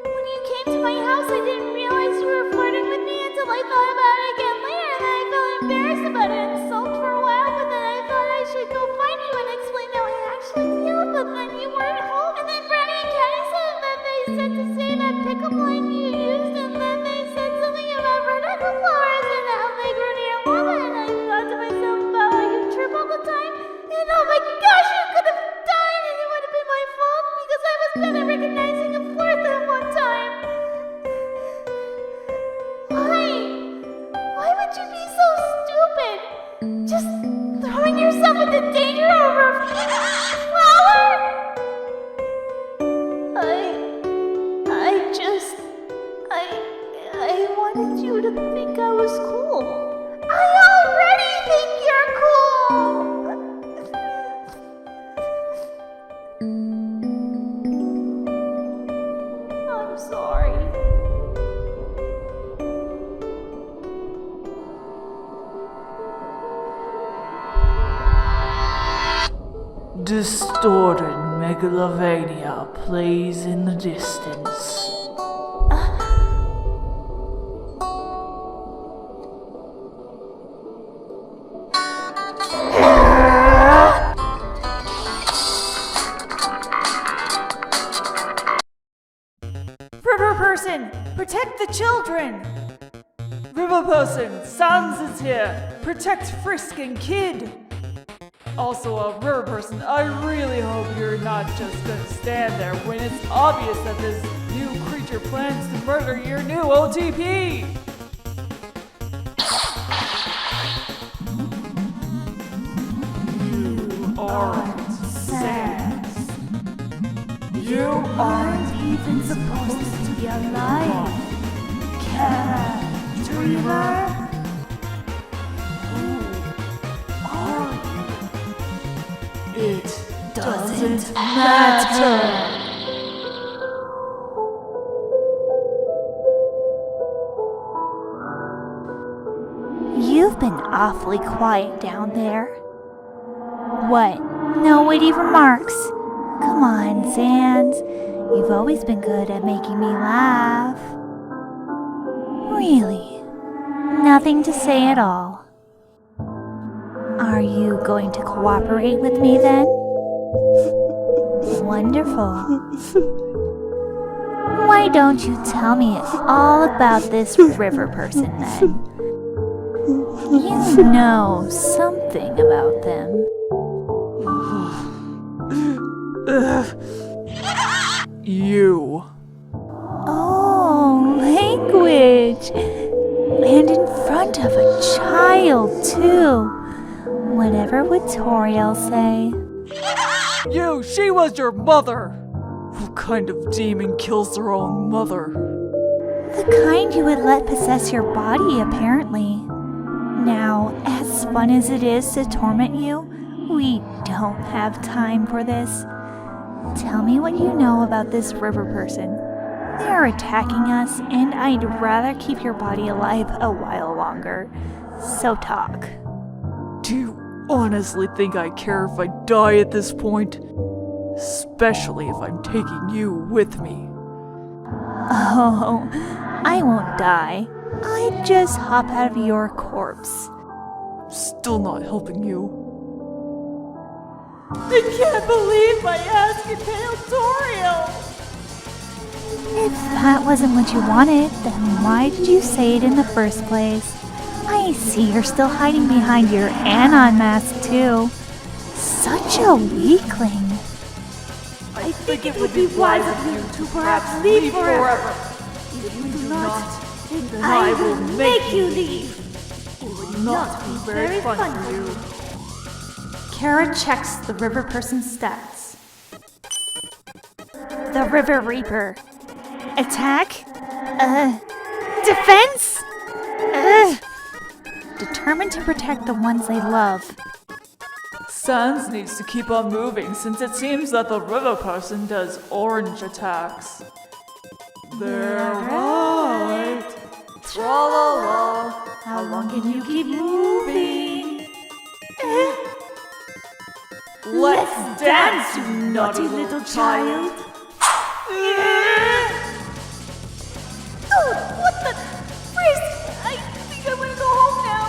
When you came to my house, I didn't realize you were flirting with me until I thought about it again later, and then I felt embarrassed about it and sulked for a while, but then I thought I should go find you and explain how I actually feel, but then you weren't home, and then Brandy and Caddy said that they said to say that pickup line you used, and then they said something about red echo flowers and how they grew near lava, and I thought to myself about how you trip all the time, and oh my gosh, you could have died, and it would have been my fault because I was bad at recognizing a flirt that one time. Why would you be so stupid? Just throwing yourself into danger over a flower? I wanted you to think I was cool. I already think you're cool! I'm sorry. Distorted Megalovania plays in the distance. River Person, protect the children! River Person, Sans is here. Protect Frisk and Kid. Also, River Person, I really hope you're not just gonna stand there when it's obvious that this new creature plans to murder your new OTP! You aren't Sans. You aren't Even supposed to be alive. Cat Dreamer. It doesn't matter. You've been awfully quiet down there. What? No witty remarks? Come on, Sans. You've always been good at making me laugh. Really? Nothing to say at all. Are you going to cooperate with me then? Wonderful. Why don't you tell me all about this river person then? You know something about them. You. Oh, language! And in front of a child, too. Whatever would Toriel say? You! She was your mother! What kind of demon kills their own mother? The kind you would let possess your body, apparently. Now, as fun as it is to torment you, we don't have time for this. Tell me what you know about this river person. They are attacking us, and I'd rather keep your body alive a while longer. So talk. Do you honestly think I care if I die at this point? Especially if I'm taking you with me. Oh, I won't die. I'd just hop out of your corpse. Still not helping you. I can't believe my ass can fail Toriel! If that wasn't what you wanted, then why did you say it in the first place? I see you're still hiding behind your Anon mask, too. Such a weakling. I think it would be wise of you to perhaps leave forever. If you do not, then I will make you leave. It would not be very fun for you. Kara checks the river person's stats. The River Reaper. Attack? Defense? Determined to protect the ones they love. Sans needs to keep on moving since it seems that the river person does orange attacks. They're right. Tra-la-la. How long can you keep moving? Let's dance, you naughty little child. Oh, what the? Frisk! I think I want to go home now.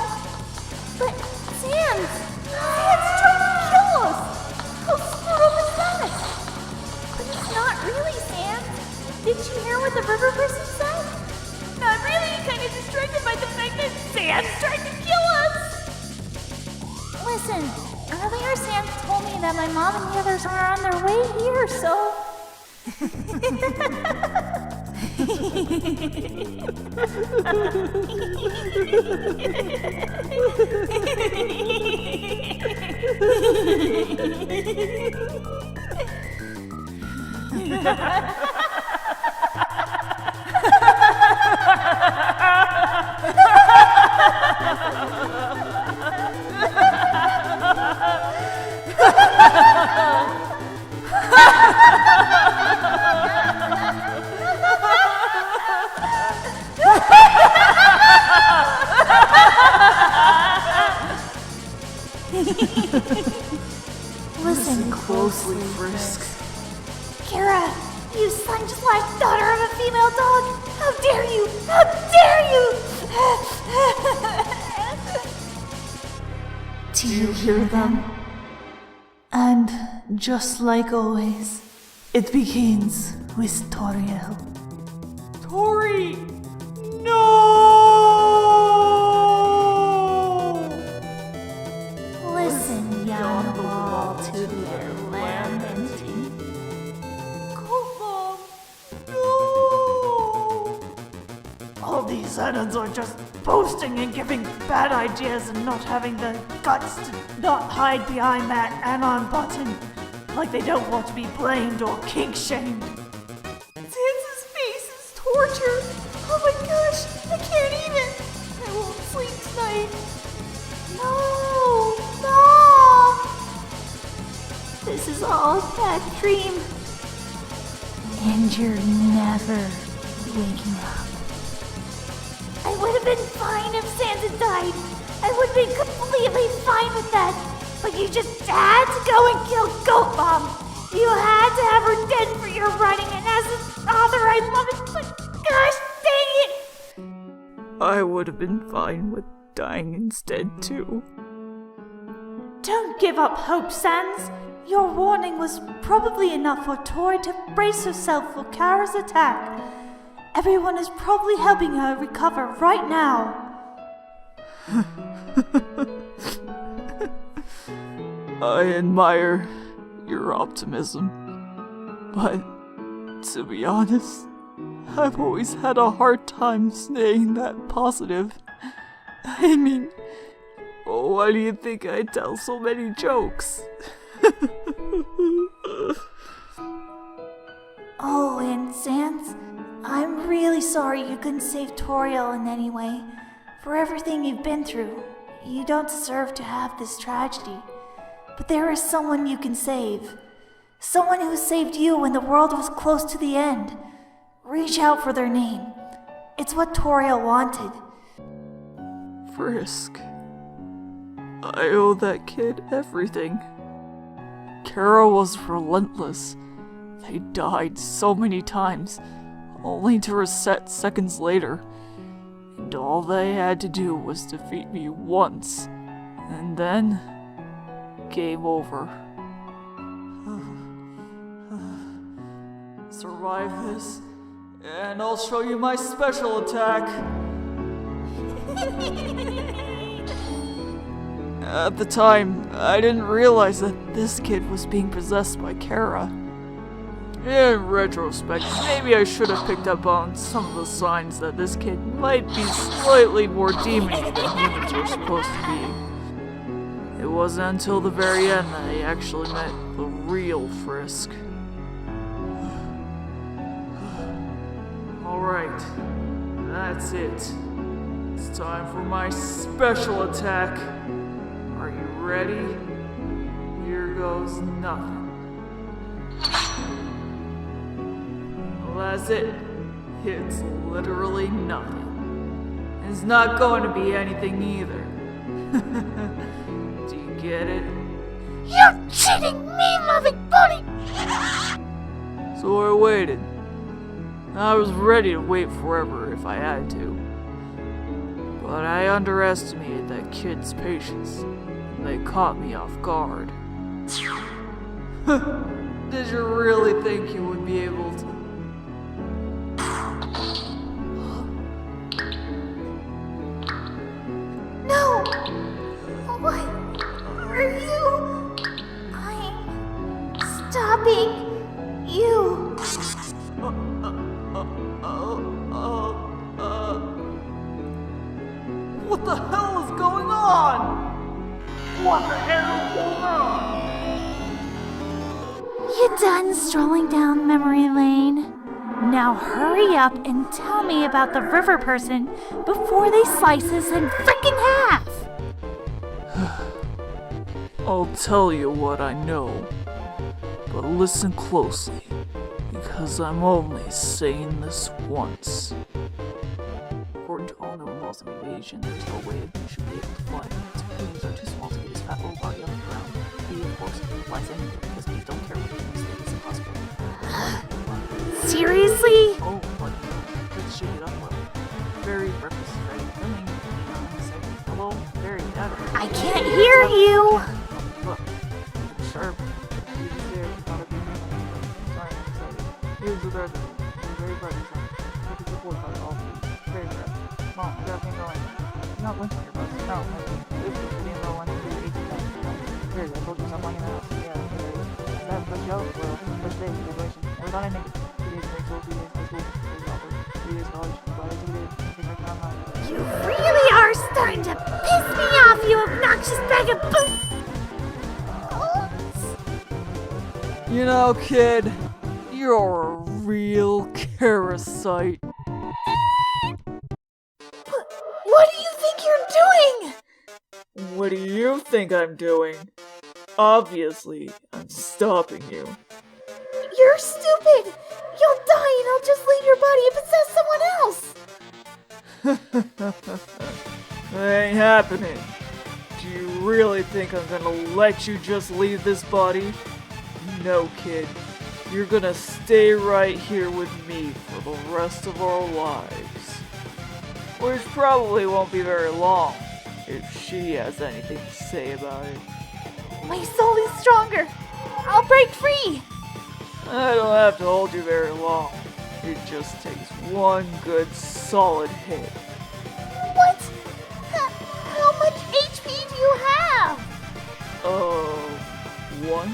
But Sans trying to kill us. How screwed up is that? But it's not really Sans. Did you hear what the river person said? Not really. Kind of distracted by the fact that Sans tried to kill us. Listen, earlier Sam told me that my mom and the others are on their way here, so... Listen closely, Frisk. Kara, you sun-just-like daughter of a female dog! How dare you! How dare you! Do you hear them? And just like always, it begins with Toriel. Tori! No! Listen, young wall to their lamenting. Mom! No! All these Anons are just boasting and giving bad ideas and not having the guts to not hide behind that Anon button. Like they don't want to be blamed or kink-shamed. Sans's face is torture! Oh my gosh, I can't even! I won't sleep tonight. No! Mom! This is all a bad dream. And you're never waking up. I would have been fine if Sans had died. I would have been completely fine with that. But you just had to go and kill Goat Mom. You had to have her dead for your writing, and as a author, I love it, but gosh dang it! I would have been fine with dying instead, too. Don't give up hope, Sans. Your warning was probably enough for Tori to brace herself for Kara's attack. Everyone is probably helping her recover right now. I admire your optimism, but to be honest, I've always had a hard time staying that positive. I mean, why do you think I tell so many jokes? Oh, and Sans, I'm really sorry you couldn't save Toriel in any way. For everything you've been through, you don't deserve to have this tragedy. But there is someone you can save. Someone who saved you when the world was close to the end. Reach out for their name. It's what Toriel wanted. Frisk. I owe that kid everything. Kara was relentless. They died so many times, only to reset seconds later. And all they had to do was defeat me once, and then game over. survive this, and I'll show you my special attack. At the time, I didn't realize that this kid was being possessed by Kara. In retrospect, maybe I should have picked up on some of the signs that this kid might be slightly more demony than humans were supposed to be. It wasn't until the very end that I actually met the real Frisk. Alright, that's it. It's time for my special attack. Are you ready? Here goes nothing. Well, that's it. It's literally nothing. It's not going to be anything either. Do you get it? You're cheating me, loving buddy! So I waited. I was ready to wait forever if I had to. But I underestimated that kid's patience. They caught me off guard. Did you really think you would be able to? No! What are you? I'm stopping you. What the hell is going on? What the hell is going on? You done strolling down memory lane? Now hurry up and tell me about the river person before they slice us in frickin' half! I'll tell you what I know, but listen closely, because I'm only saying this once. According to all known laws of aviation, there's no way that you should be able to fly. Its wings are too small to get his fat little body off the ground. He, of course, flies anywhere because we don't care what things think is impossible. Seriously? Oh, but let's shake it up a little. Very breakfast ready. Filming. Hello, very data. I can't hear you! Look, sharp. He's there. You gotta be sorry, I'm excited. Here's the third. Very bright. Look at the board card. All very bright. Come on, I got me going. Not winch on your bus. No, I think this is the low one. Here, I told you something in the house. Yeah, is that the joke? Well, first day, graduation. We're not ending. 2 days grade school, 2 days high school, 2 days offer, 3 days college, Friday 2 days, nothing like online. You really are starting to piss me off, you obnoxious bag of boot! You know, kid, you're a real parasite. What do you think you're doing? What do you think I'm doing? Obviously, I'm stopping you. You're stupid! You'll die and I'll just leave your body and possess someone else! That ain't happening. Do you really think I'm gonna let you just leave this body? No, kid. You're gonna stay right here with me for the rest of our lives. Which probably won't be very long, if she has anything to say about it. My soul is stronger! I'll break free! I don't have to hold you very long. It just takes one good solid hit. What? How much HP do you have? One?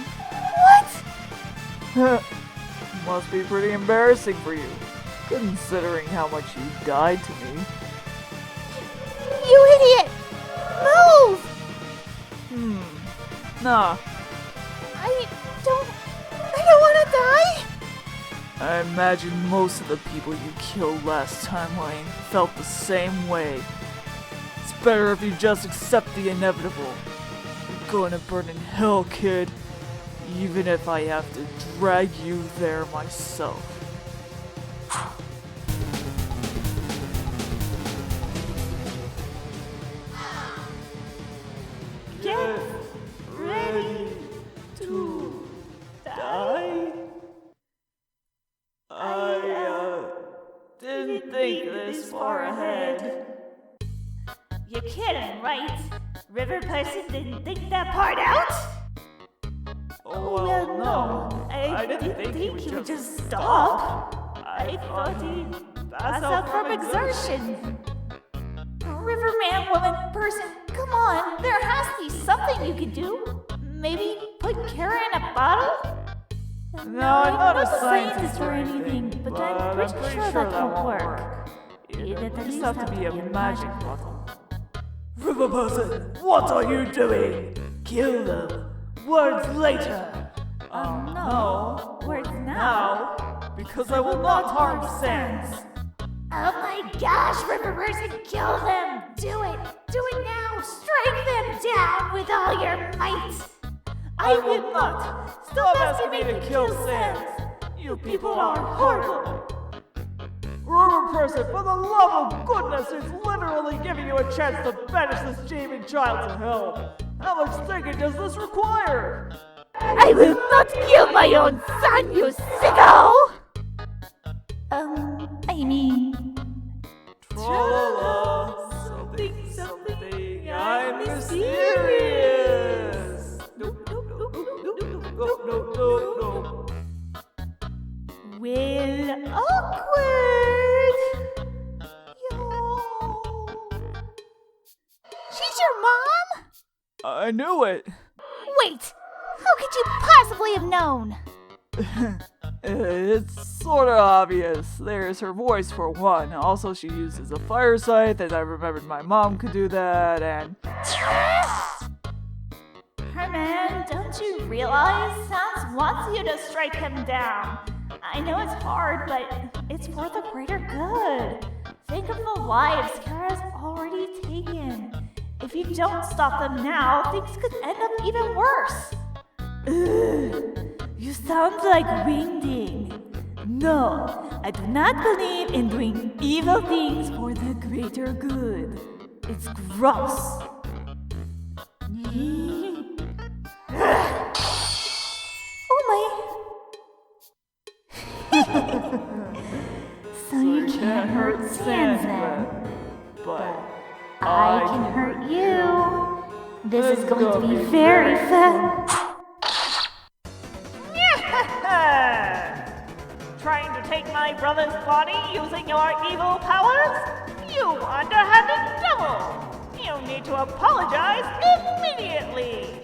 What? Must be pretty embarrassing for you, considering how much you died to me. You idiot! Move! Nah. I don't want to die! I imagine most of the people you killed last time, Lane, felt the same way. It's better if you just accept the inevitable. You're going to burn in hell, kid. Even if I have to drag you there myself. Get ready to die. I didn't think this far ahead. You're kidding, right? River person didn't think that part out? Oh, well, no. I I didn't think he would just stop. I thought he'd pass out from exertion. Riverman, woman, person, come on. There has to be something you can do. Maybe put Kara in a bottle? No, I'm not a scientist scientist or anything, but I'm pretty sure that won't work. It just have to be a magic bottle. River person, what are you doing? Kill them. Words later. No. Words now. Because I will not harm Sans. Oh my gosh, River Person, kill them! Do it! Do it now! Strike them down with all your might! I will not. Stop asking me to kill Sans. You people are horrible. River Person, for the love of goodness, is literally giving you a chance to banish this demon child to hell. How much thinking does this require? I will not kill my own son, you sicko! I mean... Tra-la-la, something, I'm mysterious! No. Well, awkward. She's your mom? I knew it! Wait! How could you possibly have known? It's sort of obvious. There's her voice for one. Also, she uses a fire scythe, and I remembered my mom could do that, and... Herman, don't you realize Sans wants you to strike him down? I know it's hard, but it's for the greater good. Think of the lives Kara's already taken. If you don't stop them now, things could end up even worse. You sound like Wingding. No, I do not believe in doing evil things for the greater good. It's gross. Oh my... So you can't hurt Sans then. But I can hurt you. This is going to be very fun. Trying to take my brother's body using your evil powers? You underhanded devil! You need to apologize immediately!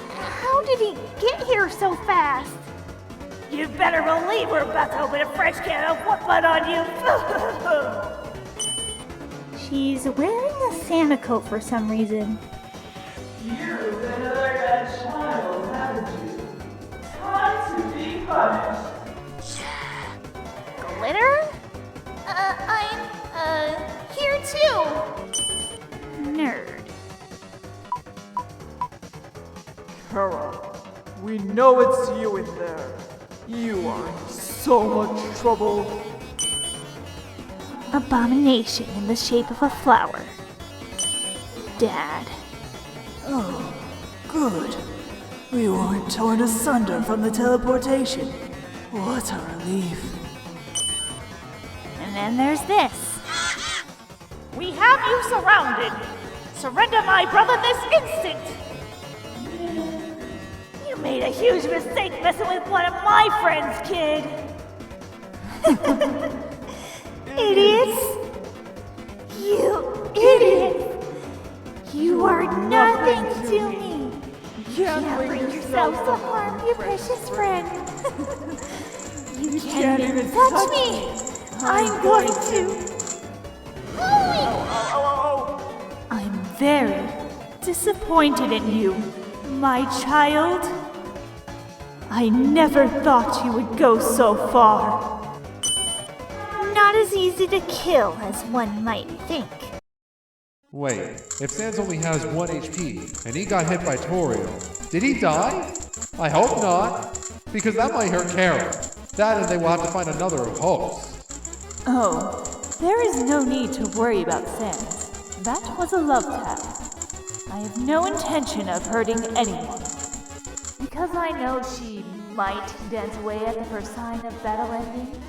How did he get here so fast? You better believe we're about to open a fresh can of whoop-butt on you! She's wearing a Santa coat for some reason. You've another bad child, haven't you? Time to be punished. Glitter? I'm here too. Nerd. Kara, we know it's you in there. You are in so much trouble. Abomination in the shape of a flower. Dad. Oh, good. We weren't torn asunder from the teleportation. What a relief. And then there's this. We have you surrounded! Surrender my brother this instant! You made a huge mistake messing with one of my friends, kid! Idiots! You idiot! You are nothing to me! You can't bring yourselves to harm your precious friend! You can't even touch me! I'm going to... I'm very disappointed in you, my child. I never thought you would go so far. Not as easy to kill as one might think. Wait, if Sans only has 1 HP, and he got hit by Toriel, did he die? I hope not, because that might hurt Kara. That and they will have to find another host. Oh, there is no need to worry about Sans. That was a love tap. I have no intention of hurting anyone. Because I know she might dance away at the first sign of battle ending,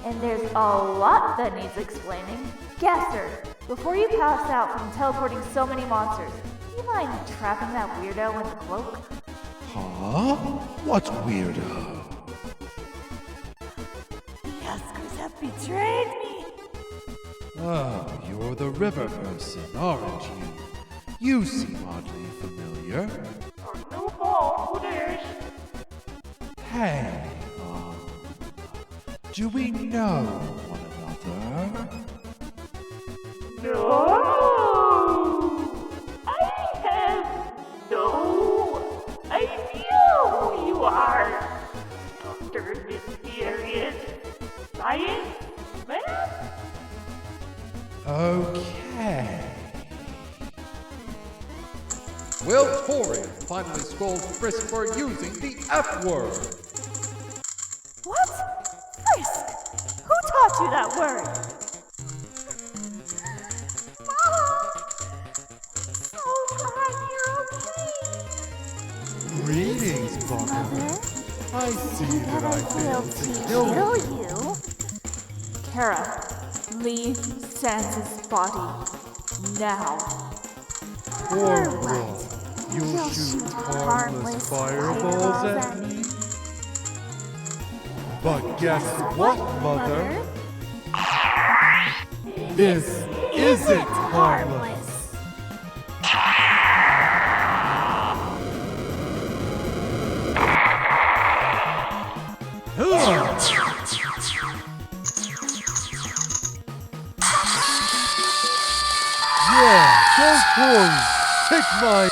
and there's a lot that needs explaining. Gaster, before you pass out from teleporting so many monsters, do you mind trapping that weirdo in the cloak? Huh? What weirdo? The Huskers have betrayed me. Oh, you're the river person, aren't you? You seem oddly familiar. Hey, do we know one another? No! I have no idea who you are. Dr. Mysterious Science Man? Okay. Will Torian finally scold Frisk for using the F word? What? Frisk! Who taught you that word? Greetings, Mother. I see that I've been to kill you. Kara, leave Sans' body now. Or what? You'll shoot harmless fireballs at me? But guess what, Mother? This isn't harmless. Yeah, go for it. Take my...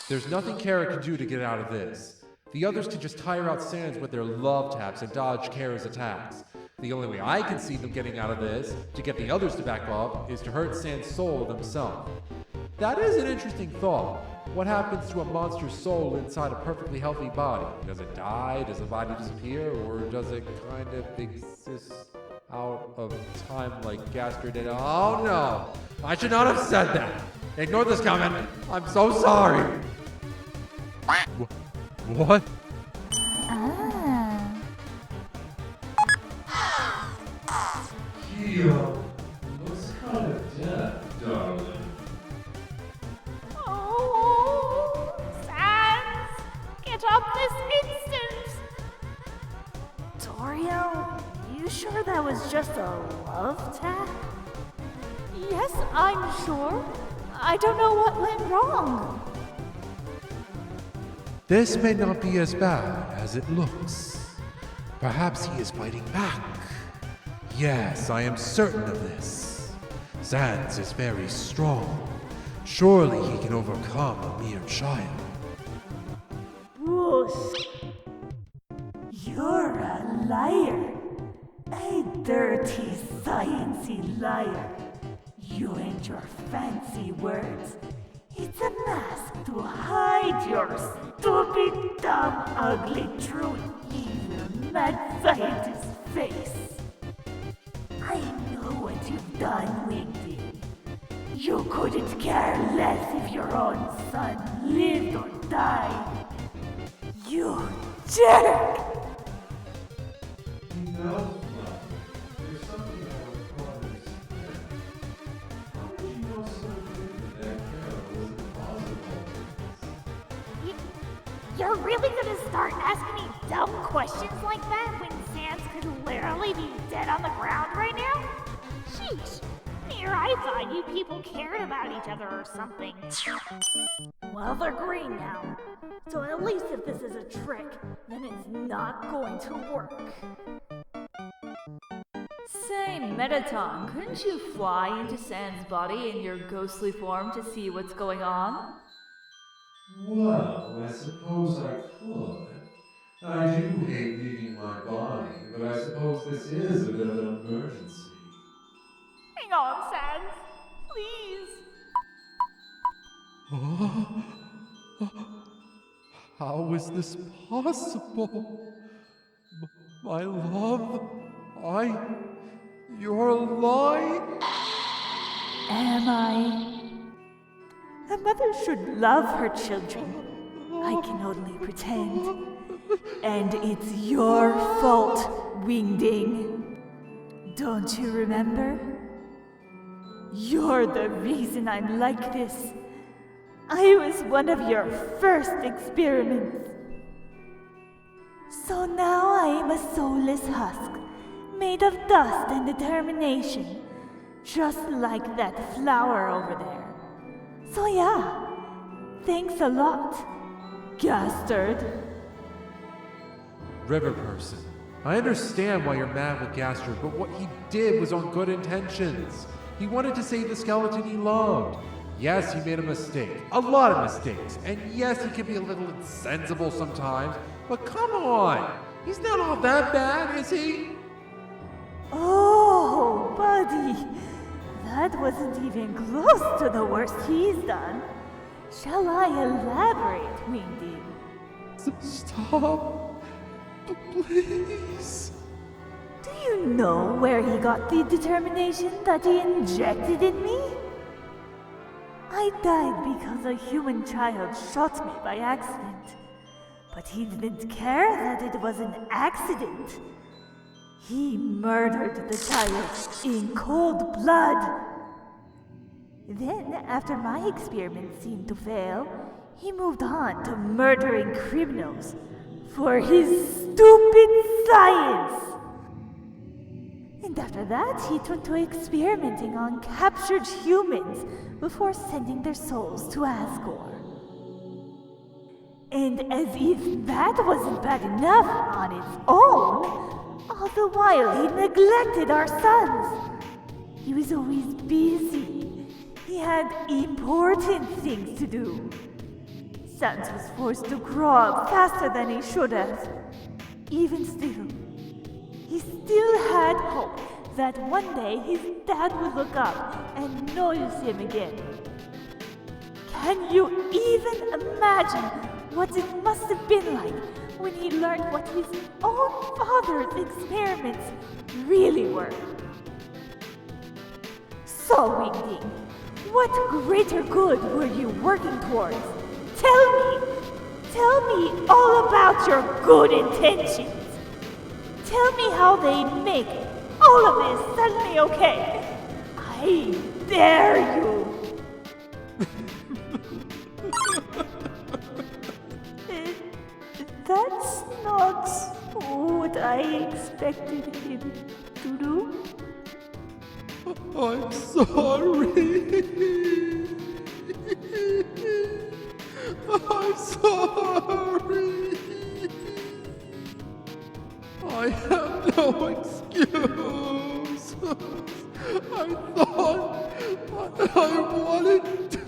There's nothing Kara can do to get out of this. The others can just tire out Sans with their love taps and dodge Kara's attacks. The only way I can see them getting out of this, to get the others to back off, is to hurt Sans' soul themselves. That is an interesting thought. What happens to a monster's soul inside a perfectly healthy body? Does it die? Does the body disappear? Or does it kind of exist out of time like Gaster did? Oh no! I should not have said that! Ignore this comment! I'm so sorry! What? Kyo, looks kind of dead, darling. Oh, Sans, get up this instant! Toriel, you sure that was just a love tap? Yes, I'm sure. I don't know what went wrong. This may not be as bad as it looks. Perhaps he is fighting back. Yes, I am certain of this. Sans is very strong. Surely he can overcome a mere child. Whoosh. You're a liar. A dirty, sciencey liar. You and your fancy words. It's a mask to hide your stupid, dumb, ugly, true, evil, mad scientist face. I know what you've done, Wiggy. You couldn't care less if your own son lived or died. You jerk! No, there's something I would quite understand. How did you know so quickly that Kara was the cause of all this? You're really gonna start asking me dumb questions like that when Sans could literally be dead on the ground right now? Sheesh. Here I thought you people cared about each other or something. Well, they're green now. So at least if this is a trick, then it's not going to work. Say, Metaton, couldn't you fly into Sans' body in your ghostly form to see what's going on? Well, I suppose I could. I do hate leaving my body, but I suppose this is a bit of an emergency. Hang on, Sans. Please. How is this possible? My love, you're lying? Am I? A mother should love her children. I can only pretend. And it's your fault, Wingding. Don't you remember? You're the reason I'm like this. I was one of your first experiments. So now I am a soulless husk, made of dust and determination, just like that flower over there. So yeah, thanks a lot, Gastard. River person, I understand why you're mad with Gaster, but what he did was on good intentions. He wanted to save the skeleton he loved. Yes, he made a mistake. A lot of mistakes. And yes, he can be a little insensible sometimes. But come on! He's not all that bad, is he? Oh, buddy. That wasn't even close to the worst he's done. Shall I elaborate, Windy? Stop. Please. Do you know where he got the determination that he injected in me? I died because a human child shot me by accident. But he didn't care that it was an accident. He murdered the child in cold blood. Then, after my experiment seemed to fail, he moved on to murdering criminals for his stupid science. And after that, he took to experimenting on captured humans before sending their souls to Asgore. And as if that wasn't bad enough on its own, all the while he neglected our sons. He was always busy. He had important things to do. Sans was forced to grow up faster than he should have. Even still, he still had hope that one day his dad would look up and notice him again. Can you even imagine what it must have been like when he learned what his own father's experiments really were? So, Wingding, what greater good were you working towards? Tell me all about your good intentions. Tell me how they make all of this suddenly okay. I dare you. That's not what I expected him to do. I'm sorry. I'm sorry. I have no excuse. I thought I wanted to.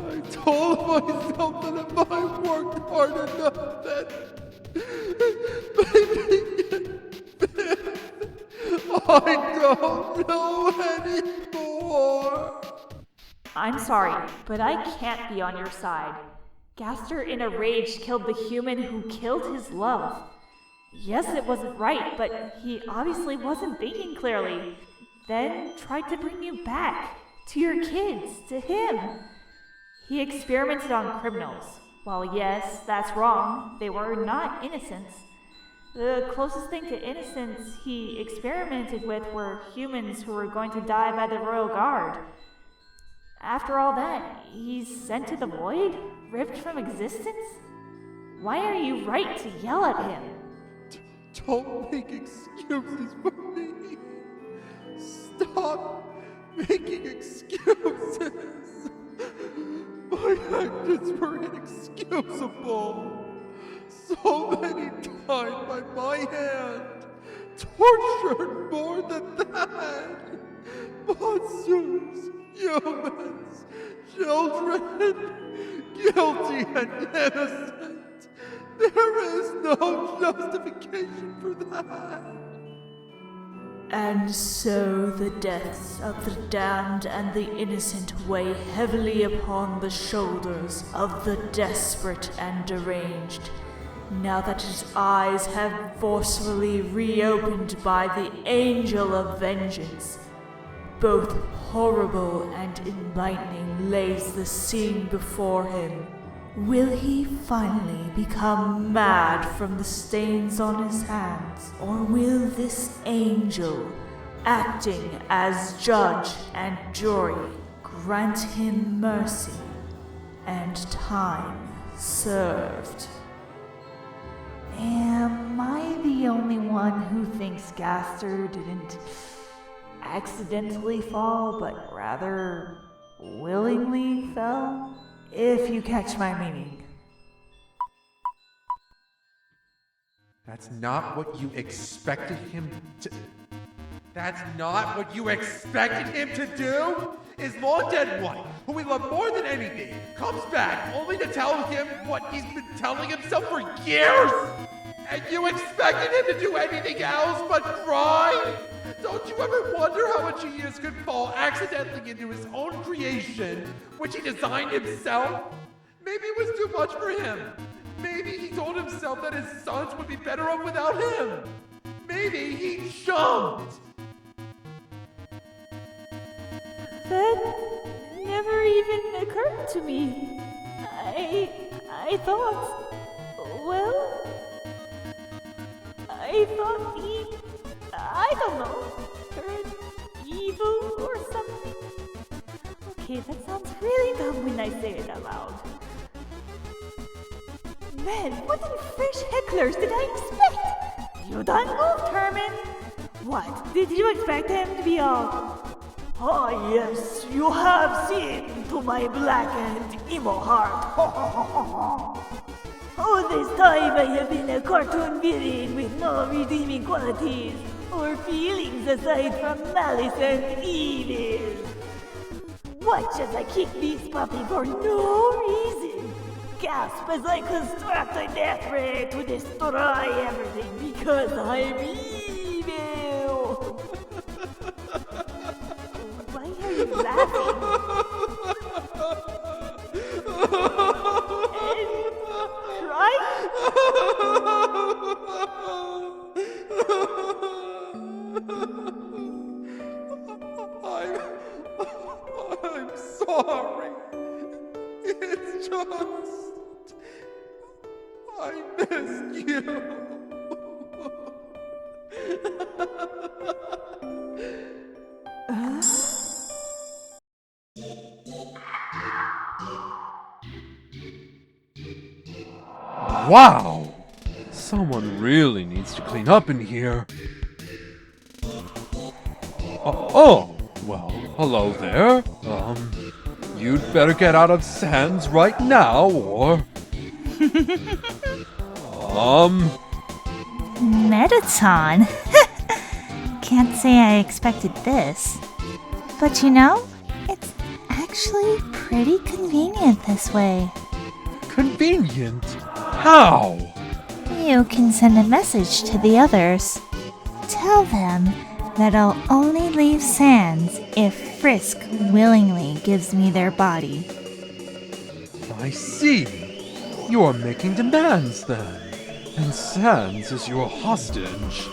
I told myself that if I worked hard enough, that maybe I don't know anymore. I'm sorry, but I can't be on your side. Gaster in a rage killed the human who killed his love. Yes, it wasn't right, but he obviously wasn't thinking clearly. Then tried to bring you back, to your kids, to him. He experimented on criminals. While yes, that's wrong, they were not innocents. The closest thing to innocence he experimented with were humans who were going to die by the Royal Guard. After all that, he's sent to the void? Ripped from existence? Why are you right to yell at him? Don't make excuses for me. Stop making excuses. My actions were inexcusable. So many died by my hand. Tortured more than that. Monsters, humans, children, guilty and innocent. There is no justification for that. And so the deaths of the damned and the innocent weigh heavily upon the shoulders of the desperate and deranged, now that his eyes have forcefully reopened by the angel of vengeance. Both horrible and enlightening lays the scene before him. Will he finally become mad from the stains on his hands, or will this angel, acting as judge and jury, grant him mercy? and time served. Am I the only one who thinks Gaster didn't accidentally fall, but rather willingly fell? If you catch my meaning. That's not what you expected him to... That's not what you expected him to do? His long-dead wife, who he loved more than anything, comes back only to tell him what he's been telling himself for years? And you expected him to do anything else but cry? Don't you ever wonder how a genius could fall accidentally into his own creation, which he designed himself? Maybe it was too much for him. Maybe he told himself that his sons would be better off without him. Maybe he jumped. That never even occurred to me. I thought, well, I thought he, I don't know, turned evil or something. Okay, that sounds really dumb when I say it out loud. Man, what in fresh hecklers did I expect? You done moved, Herman. What, did you expect him to be all... Oh yes, you have seen to my blackened emo heart. All this time I have been a cartoon villain with no redeeming qualities or feelings aside from malice and evil. Watch as I kick this puppy for no reason. Gasp as I construct a death ray to destroy everything because I'm evil. Why are you laughing? And crying? I'm sorry. It's just... I missed you. Wow! Someone really needs to clean up in here. Well, hello there. You'd better get out of Sans right now, or... Mettaton. Can't say I expected this. But you know, it's actually pretty convenient this way. Convenient? How? You can send a message to the others. Tell them that I'll only leave Sans if Frisk willingly gives me their body. I see. You're making demands then. And Sans is your hostage.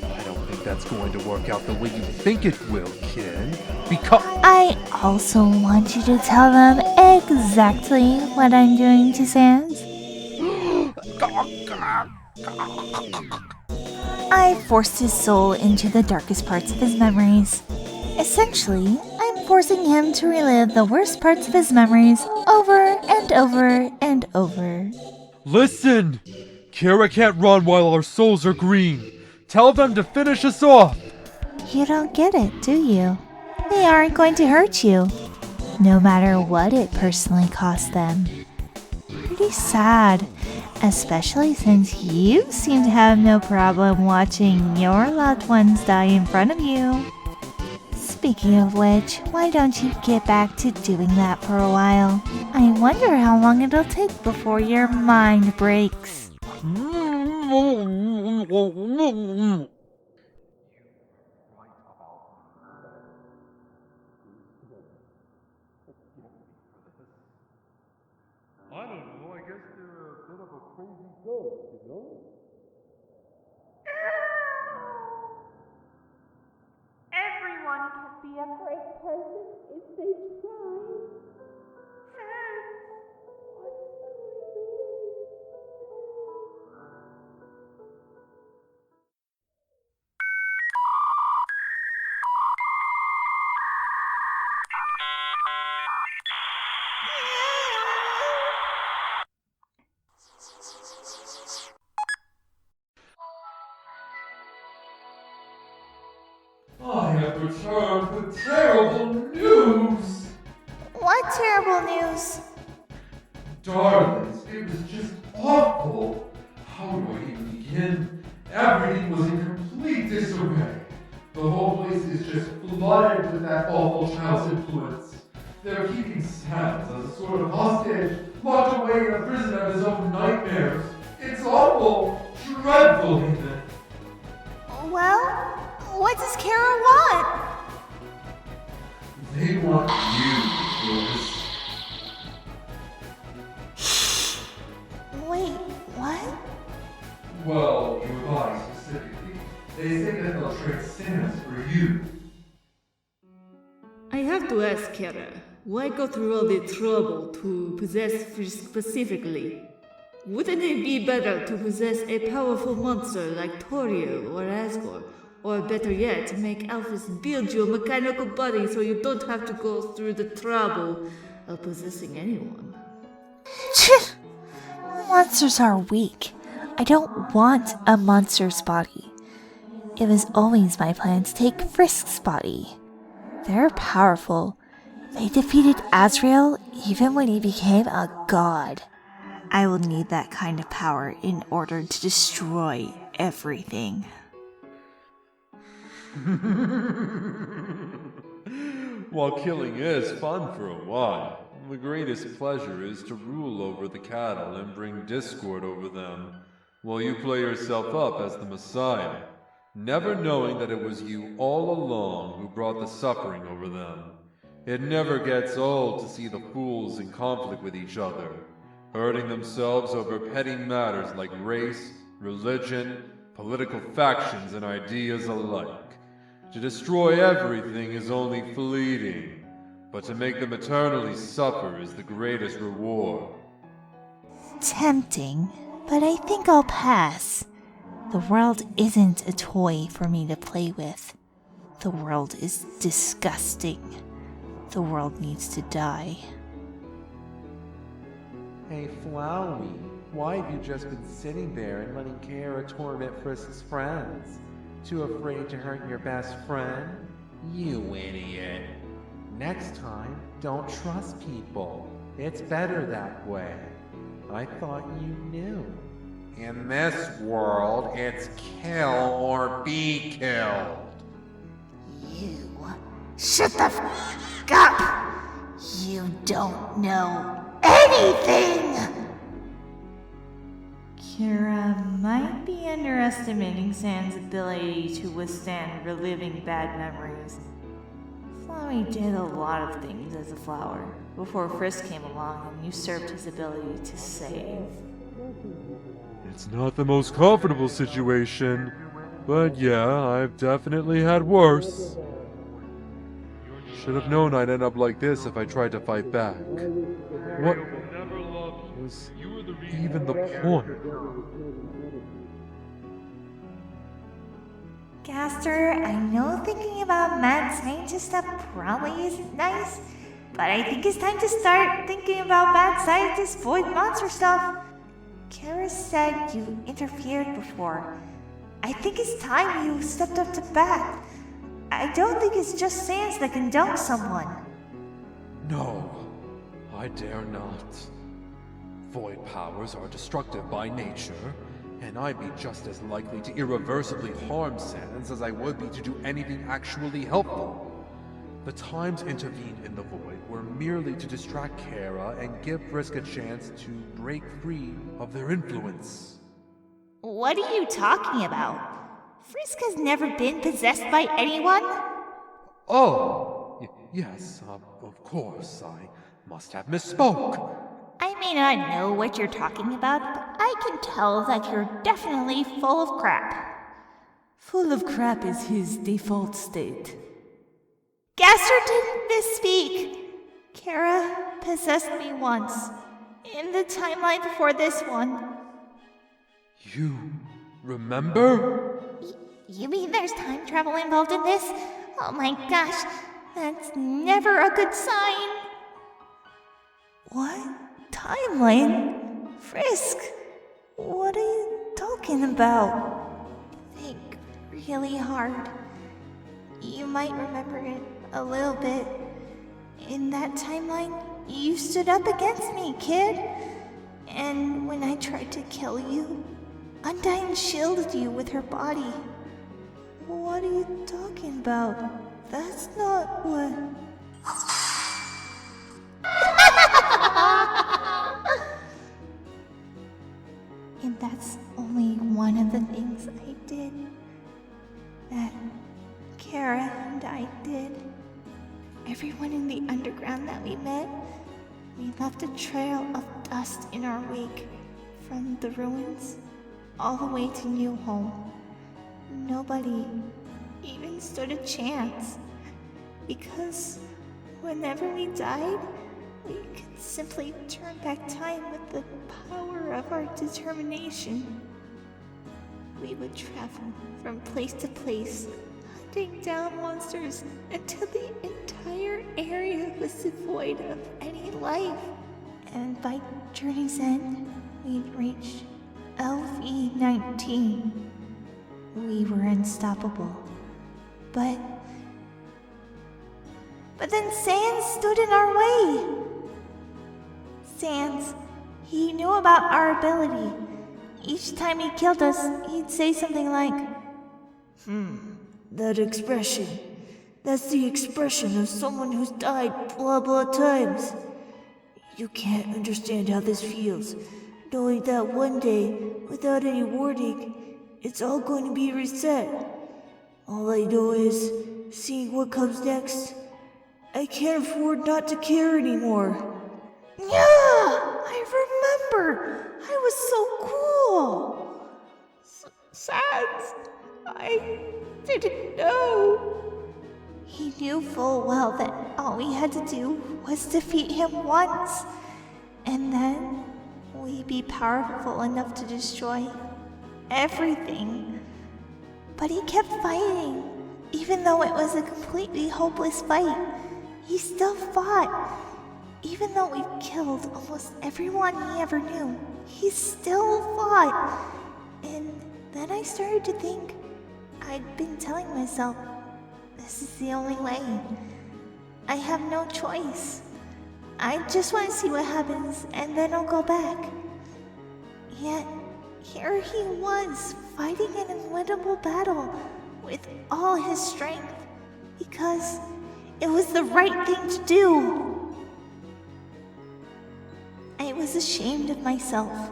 I don't think that's going to work out the way you think it will, kid. Because... I also want you to tell them exactly what I'm doing to Sans. I forced his soul into the darkest parts of his memories. Essentially, I'm forcing him to relive the worst parts of his memories over and over and over. Listen! Kira can't run while our souls are green. Tell them to finish us off. You don't get it, do you? They aren't going to hurt you, no matter what it personally costs them. Pretty sad, especially since you seem to have no problem watching your loved ones die in front of you. Speaking of which, why don't you get back to doing that for a while? I wonder how long it'll take before your mind breaks. I don't know, I guess they're a bit of a crazy ghost, you know? Everyone can be a great person if they try. I have returned with terrible news! What terrible news? Darlings, it was just awful! How do I even begin? Everything was in complete disarray. The whole place is just flooded with that awful child's influence. They're keeping Sans as a sort of hostage, locked away in a prison of his own nightmares. It's awful! Dreadful, even! Well, what does Kara want? They want you, Louis. Wait, what? Well, you and I specifically. They say that they'll trade Sans for you. I have to ask Kara, why go through all the trouble to possess Frisk specifically? Wouldn't it be better to possess a powerful monster like Torio or Asgore? Or better yet, make Alphys build you a mechanical body so you don't have to go through the trouble of possessing anyone? Monsters are weak. I don't want a monster's body. It was always my plan to take Frisk's body. They're powerful. They defeated Azrael even when he became a god. I will need that kind of power in order to destroy everything. While killing is fun for a while, the greatest pleasure is to rule over the cattle and bring discord over them, while you play yourself up as the Messiah, never knowing that it was you all along who brought the suffering over them. It never gets old to see the fools in conflict with each other, hurting themselves over petty matters like race, religion, political factions, and ideas alike. To destroy everything is only fleeting, but to make them eternally suffer is the greatest reward. Tempting, but I think I'll pass. The world isn't a toy for me to play with. The world is disgusting. The world needs to die. Hey, Flowey, why have you just been sitting there and letting Kara torment Frisk's friends? Too afraid to hurt your best friend? You idiot. Next time, don't trust people. It's better that way. I thought you knew. In this world, it's kill or be killed. You shut the f*** up! You don't know anything! Kara might be underestimating Sans' ability to withstand reliving bad memories. Flowey did a lot of things as a flower before Frisk came along and usurped his ability to save. It's not the most comfortable situation, but yeah, I've definitely had worse. Should have known I'd end up like this if I tried to fight back. What was even the point? Gaster, I know thinking about mad scientist stuff probably isn't nice, but I think it's time to start thinking about mad scientist void monster stuff. Kara said you interfered before. I think it's time you stepped up to bat. I don't think it's just Sans that can dunk someone. No, I dare not. Void powers are destructive by nature, and I'd be just as likely to irreversibly harm Sans as I would be to do anything actually helpful. The times intervened in the Void were merely to distract Kara and give Frisk a chance to break free of their influence. What are you talking about? Frisk has never been possessed by anyone? Oh, yes, of course, I must have misspoke. I may not know what you're talking about, but I can tell that you're definitely full of crap. Full of crap is his default state. Gaster didn't misspeak. Kara possessed me once, in the timeline before this one. You remember? You mean there's time travel involved in this? Oh my gosh, that's never a good sign. What? Timeline? Frisk? What are you talking about? Think really hard. You might remember it a little bit. In that timeline, you stood up against me, kid. And when I tried to kill you, Undyne shielded you with her body. What are you talking about? That's not what... And that's only one of the things I did. That Kara and I did. Everyone in the underground that we met, we left a trail of dust in our wake, from the ruins all the way to New Home. Nobody even stood a chance, because whenever we died, we could simply turn back time with the power of our determination. We would travel from place to place, hunting down monsters until the entire area was devoid of any life. And by journey's end, we'd reach LV-19. We were unstoppable. But then Sans stood in our way. Sans, he knew about our ability. Each time he killed us, he'd say something like, That expression. That's the expression of someone who's died blah blah times. You can't understand how this feels, knowing that one day, without any warning, it's all going to be reset. All I know is, seeing what comes next, I can't afford not to care anymore. Yeah, I remember. I was so cool. Sans, I didn't know. He knew full well that all we had to do was defeat him once, and then we'd be powerful enough to destroy everything. But he kept fighting, even though it was a completely hopeless fight. He still fought. Even though we've killed almost everyone he ever knew, he still fought. And then I started to think I'd been telling myself, this is the only way. I have no choice. I just want to see what happens, and then I'll go back. Yet, here he was, fighting an unwinnable battle with all his strength, because it was the right thing to do. I was ashamed of myself,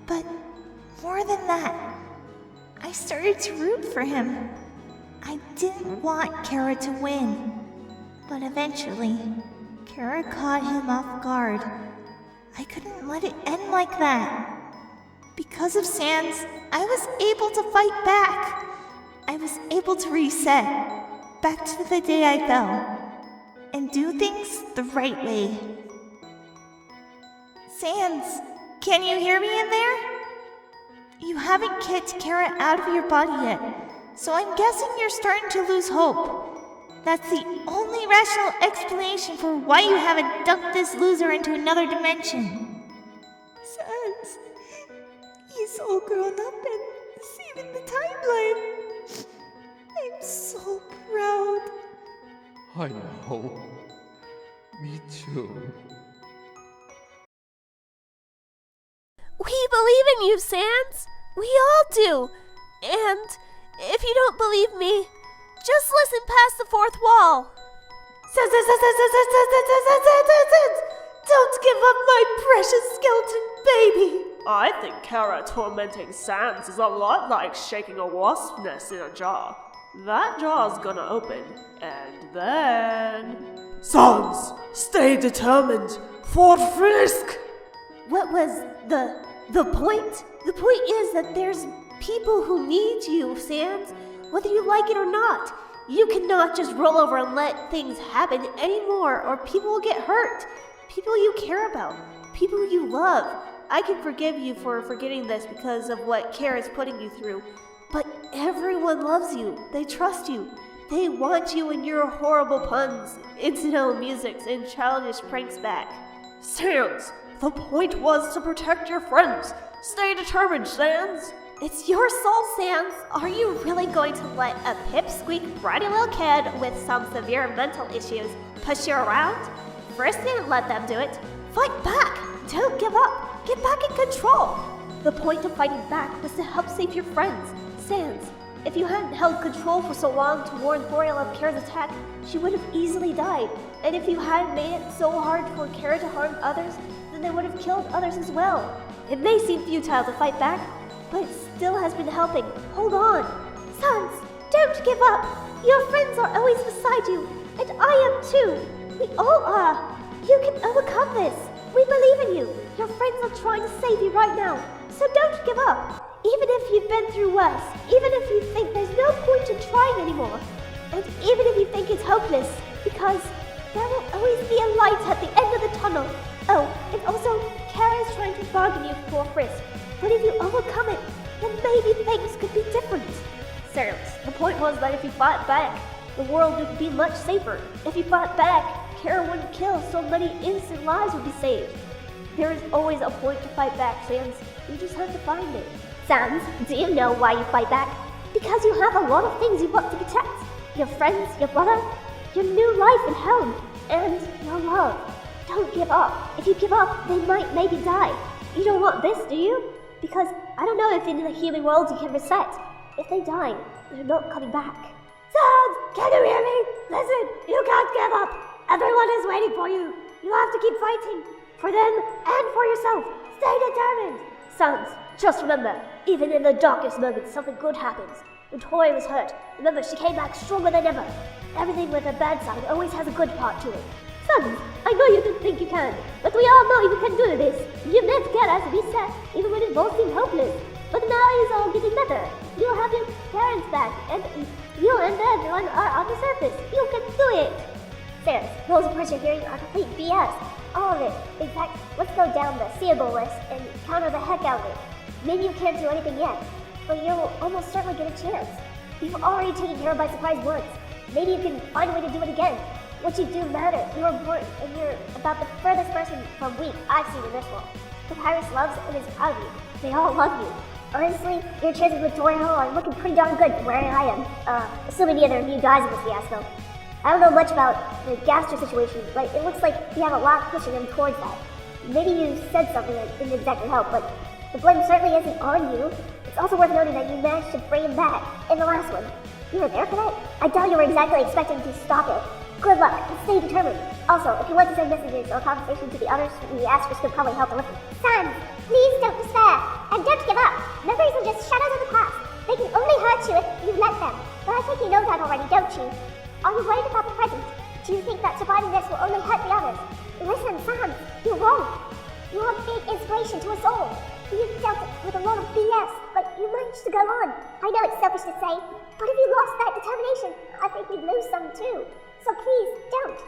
but more than that, I started to root for him. I didn't want Kara to win, but eventually, Kara caught him off guard. I couldn't let it end like that. Because of Sans, I was able to fight back. I was able to reset, back to the day I fell, and do things the right way. Sans, can you hear me in there? You haven't kicked Kara out of your body yet, so I'm guessing you're starting to lose hope. That's the only rational explanation for why you haven't dunked this loser into another dimension. Sans, he's all grown up and saving the timeline. I'm so proud. I know. Me too. We believe in you, Sans. We all do. And if you don't believe me, just listen past the fourth wall. Don't give up my precious skeleton baby. I think Kara tormenting Sans is a lot like shaking a wasp nest in a jar. That jar's gonna open, and then... Sans, stay determined. Fort Frisk! What was the point? The point is that there's people who need you, Sans, whether you like it or not. You cannot just roll over and let things happen anymore, or people will get hurt. People you care about. People you love. I can forgive you for forgetting this because of what Kara's putting you through. But everyone loves you. They trust you. They want you and your horrible puns, incidental musics, and childish pranks back. Sans, the point was to protect your friends. Stay determined, Sans. It's your soul, Sans. Are you really going to let a pipsqueak, bratty little kid with some severe mental issues push you around? Frisk didn't let them do it. Fight back! Don't give up! Get back in control! The point of fighting back was to help save your friends. Sans, if you hadn't held control for so long to warn Toriel of Kara's attack, she would have easily died. And if you hadn't made it so hard for Kara to harm others, then they would have killed others as well. It may seem futile to fight back, but it still has been helping. Hold on. Sans, don't give up. Your friends are always beside you, and I am too. We all are. You can overcome this. We believe in you. Your friends are trying to save you right now, so don't give up. Even if you've been through worse, even if you think there's no point in trying anymore, and even if you think it's hopeless, because there will always be a light at the end of the tunnel. Oh, and also, Kara is trying to bargain you for Frisk, but if you overcome it, then maybe things could be different. Sans, the point was that if you fought back, the world would be much safer. If you fought back, Kara wouldn't kill, so many innocent lives would be saved. There is always a point to fight back, Sans. You just have to find it. Sans, do you know why you fight back? Because you have a lot of things you want to protect. Your friends, your brother, your new life and home, and your love. Don't give up. If you give up, they might maybe die. You don't want this, do you? Because I don't know if in the healing world you can reset. If they die, they're not coming back. Sans, can you hear me? Listen, you can't give up. Everyone is waiting for you. You have to keep fighting. For them and for yourself. Stay determined. Sans, just remember, even in the darkest moments, something good happens. When Tori was hurt, remember she came back stronger than ever. Everything with a bad side always has a good part to it. Sans, I know you don't think you can, but we all know you can do this. You meant Kara to be set, even when it all seemed hopeless. But now it's all getting better. You'll have your parents back, and you and everyone are on the surface. You can do it. Sans, those words you're hearing are complete BS. All of it. In fact, let's go down the seeable list and counter the heck out of it. Maybe you can't do anything yet, but you'll almost certainly get a chance. You've already taken Kara by surprise once. Maybe you can find a way to do it again. What you do matters. You're important, and you're about the furthest person from weak I've seen in this world. Papyrus loves and is proud of you. They all love you. Honestly, your chances with Toriel are looking pretty darn good from where I am. Assuming the other new guys in this fiasco. I don't know much about the Gaster situation, but it looks like you have a lot pushing them towards that. Maybe you said something that didn't exactly help, but the blame certainly isn't on you. It's also worth noting that you managed to bring him back in the last one. You were there for that? I doubt you were exactly expecting to stop it. Good luck, and stay determined. Also, if you want to send messages or conversation to the others, the Ask Frisk could probably help deliver. Sans, please don't despair, and don't give up. Memories are just shadows of the past. They can only hurt you if you let them. But I think you know that already, don't you? Are you worried about the present? Do you think that surviving this will only hurt the others? Listen, Sans, you're wrong. You're a big inspiration to us all. You've dealt with a lot of BS, but you managed to go on. I know it's selfish to say, but if you lost that determination, I think you'd lose some too. So please, don't.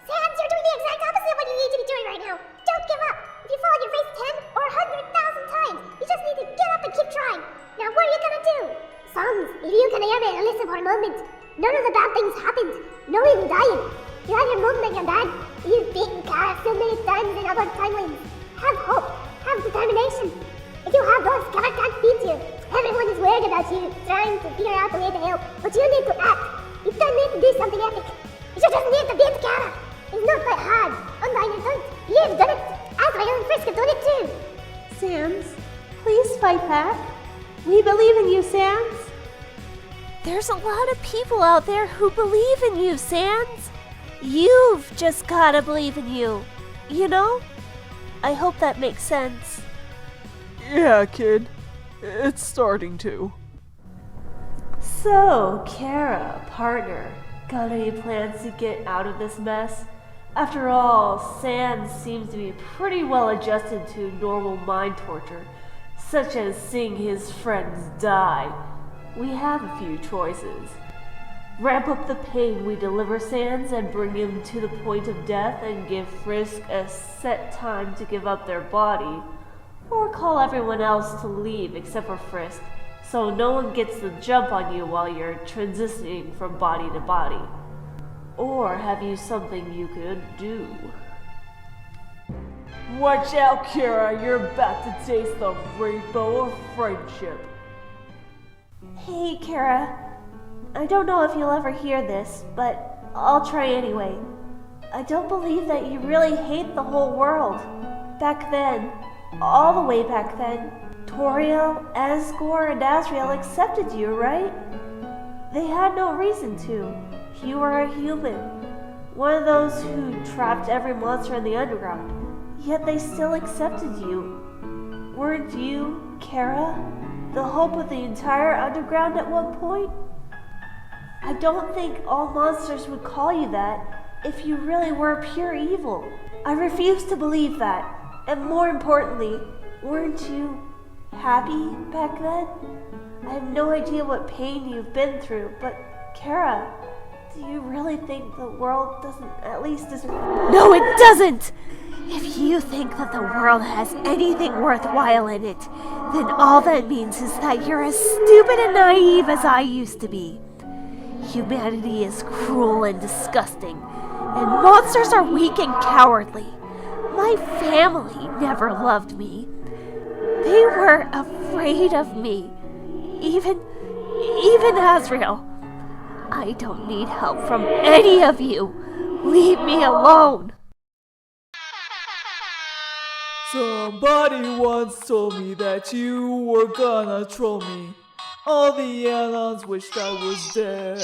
Sans, you're doing the exact opposite of what you need to be doing right now. Don't give up. If you fall, you've raced 10 or 100,000 times. You just need to get up and keep trying. Now what are you gonna do? Sans, if you can hear me and listen for a moment. None of the bad things happened. No one died. You have your movement, your dad. You've beaten Kara so many times in other timelines. Have hope. Have determination. If you have those, Kara can't beat you. Everyone is worried about you, trying to figure out a way to help. But you need to act. You don't need to do something epic. You just need to beat Kara. It's not that hard. Undyne has done it. You've done it. Azrael and Frisk have done it too. Sans, please fight back. We believe in you, Sans. There's a lot of people out there who believe in you, Sans. You've just gotta believe in you. You know? I hope that makes sense. Yeah, kid. It's starting to. So, Kara, partner, got any plans to get out of this mess? After all, Sans seems to be pretty well adjusted to normal mind torture, such as seeing his friends die. We have a few choices. Ramp up the pain we deliver Sans and bring him to the point of death and give Frisk a set time to give up their body, or call everyone else to leave except for Frisk, so no one gets the jump on you while you're transitioning from body to body. Or have you something you could do? Watch out, Kara, you're about to taste the rainbow of friendship. Hey, Kara. I don't know if you'll ever hear this, but I'll try anyway. I don't believe that you really hate the whole world. Back then, all the way back then, Toriel, Asgore, and Asriel accepted you, right? They had no reason to. You were a human. One of those who trapped every monster in the underground. Yet they still accepted you. Weren't you, Kara, the hope of the entire underground at one point? I don't think all monsters would call you that if you really were pure evil. I refuse to believe that. And more importantly, weren't you happy back then? I have no idea what pain you've been through, but Kara, do you really think the world doesn't at least deserve— No, it doesn't! If you think that the world has anything worthwhile in it, then all that means is that you're as stupid and naive as I used to be. Humanity is cruel and disgusting, and monsters are weak and cowardly. My family never loved me. They were afraid of me. Even Asriel. I don't need help from any of you. Leave me alone. Somebody once told me that you were gonna troll me. All the Anons wished I was dead.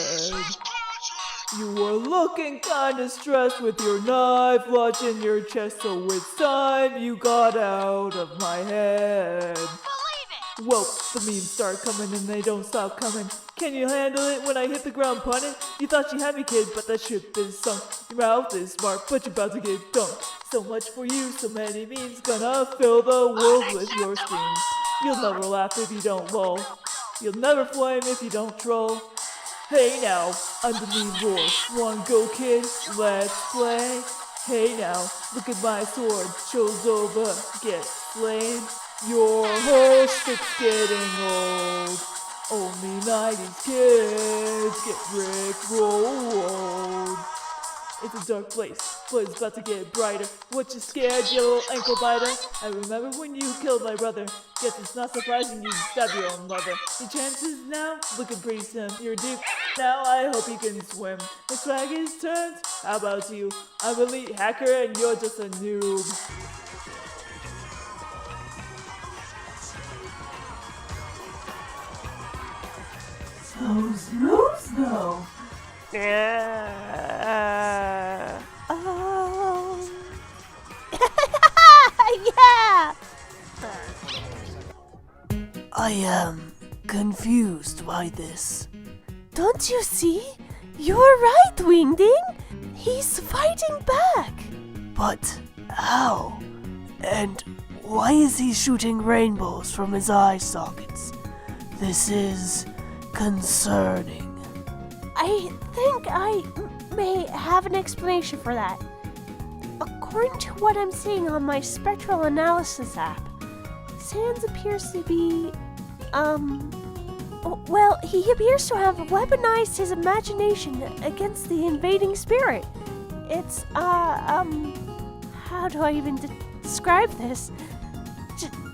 You were looking kinda stressed with your knife lodged in your chest, so it's time you got out of my head. Well, the memes start coming and they don't stop coming. Can you handle it when I hit the ground punting? You thought you had me, kid, but that ship is sunk. Your mouth is smart, but you're about to get dumped. So much for you, so many memes gonna fill the world with your screams. You'll never laugh if you don't lol. You'll never flame if you don't troll. Hey now, I'm the meme voice. Wanna go, kid? Let's play. Hey now, look at my sword. Show's over, get flamed. Your whole shtick's getting old. Only 90s kids get rickrolled. It's a dark place, but it's about to get brighter. What you scared, you little ankle biter? I remember when you killed my brother. Guess it's not surprising you stabbed your own mother. Your chances now looking pretty slim. You're deep now, I hope you can swim. The swag is turned. How about you? I'm an elite hacker and you're just a noob. Those moves, though. Yeah. I am confused by this. Don't you see? You're right, Wingding. He's fighting back. But how? And why is he shooting rainbows from his eye sockets? This is concerning. I think I may have an explanation for that. According to what I'm seeing on my spectral analysis app, Sans appears to be, well, he appears to have weaponized his imagination against the invading spirit. It's, how do I even describe this?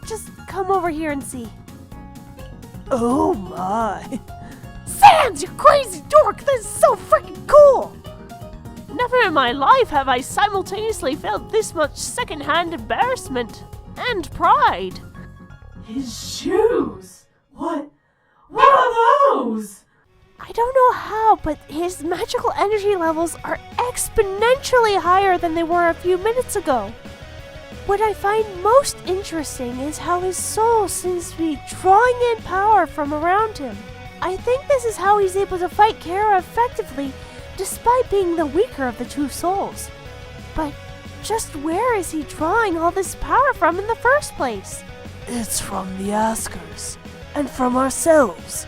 Just come over here and see. Oh my. Sans, you crazy dork! This is so freaking cool! Never in my life have I simultaneously felt this much secondhand embarrassment and pride. His shoes! What are those? I don't know how, but his magical energy levels are exponentially higher than they were a few minutes ago. What I find most interesting is how his soul seems to be drawing in power from around him. I think this is how he's able to fight Kara effectively, despite being the weaker of the two souls. But just where is he drawing all this power from in the first place? It's from the Askers, and from ourselves.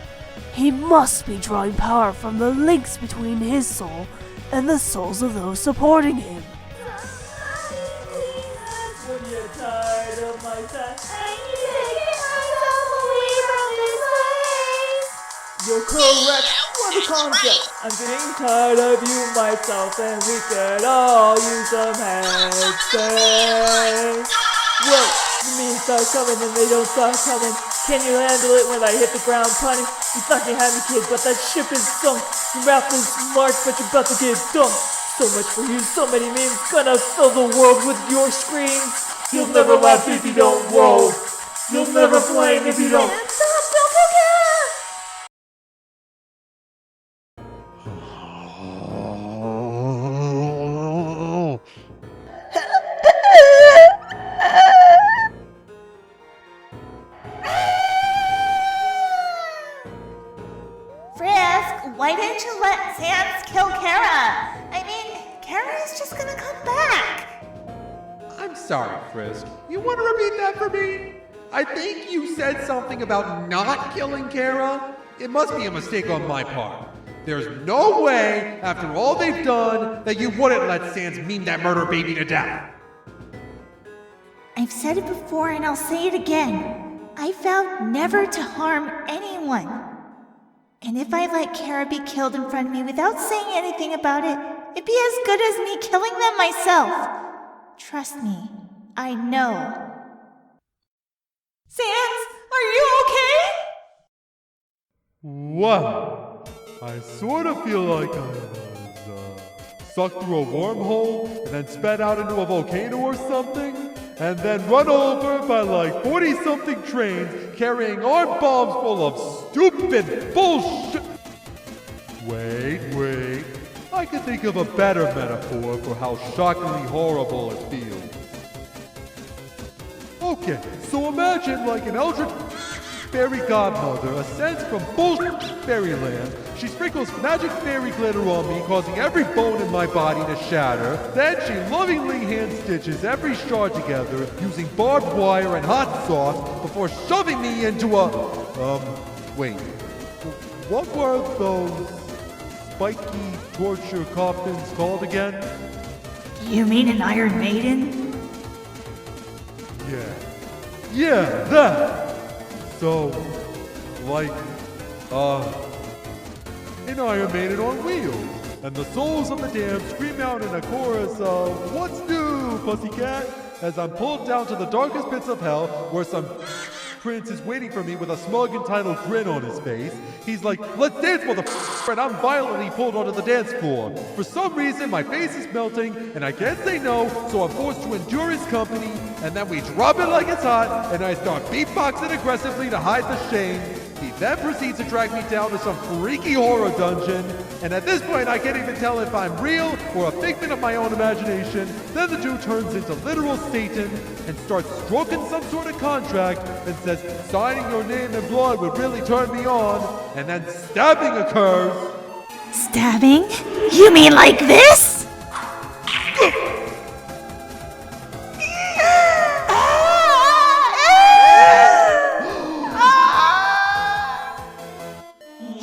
He must be drawing power from the links between his soul and the souls of those supporting him. When you're tired of my sex, you're correct. What a concept. I'm getting tired of you, myself, and we could all use some headspace. Whoa, the memes start coming and they don't stop coming. Can you handle it when I hit the ground, Punny? You thought you had me, kid, but that ship is sunk. Your mouth is smart, but you're about to get dumped. So much for you, so many memes, gonna fill the world with your screams. You'll never laugh if you don't roll. You'll never flame if you don't. Frisk, why didn't you let Sans kill Kara? I mean, Kara is just gonna come back. I'm sorry, Frisk. You want to repeat that for me? I think you said something about not killing Kara. It must be a mistake on my part. There's no way, after all they've done, that you wouldn't let Sans meme that murder baby to death. I've said it before and I'll say it again. I vowed never to harm anyone. And if I let Kara be killed in front of me without saying anything about it, it'd be as good as me killing them myself. Trust me, I know. Sans, are you okay? Wow. I sort of feel like I was sucked through a wormhole and then sped out into a volcano or something, and then run over by like 40-something trains carrying armed bombs full of stupid bullshit. Wait. I can think of a better metaphor for how shockingly horrible it feels. Okay, so imagine like an eldritch fairy godmother ascends from bullshit fairyland. She sprinkles magic fairy glitter on me, causing every bone in my body to shatter. Then she lovingly hand stitches every shard together using barbed wire and hot sauce before shoving me into a... wait. What were those spiky torture coffins called again? You mean an Iron Maiden? Yeah, that! So, like, an Iron Maiden on wheels. And the souls of the damned scream out in a chorus of, "What's new, pussycat?" As I'm pulled down to the darkest pits of hell, where some prince is waiting for me with a smug, entitled grin on his face. He's like, "Let's dance, motherfucker," and I'm violently pulled onto the dance floor. For some reason, my face is melting, and I can't say no, so I'm forced to endure his company, and then we drop it like it's hot, and I start beatboxing aggressively to hide the shame. He then proceeds to drag me down to some freaky horror dungeon, and at this point I can't even tell if I'm real or a figment of my own imagination. Then the dude turns into literal Satan and starts stroking some sort of contract and says signing your name in blood would really turn me on, and then stabbing occurs. Stabbing? You mean like this?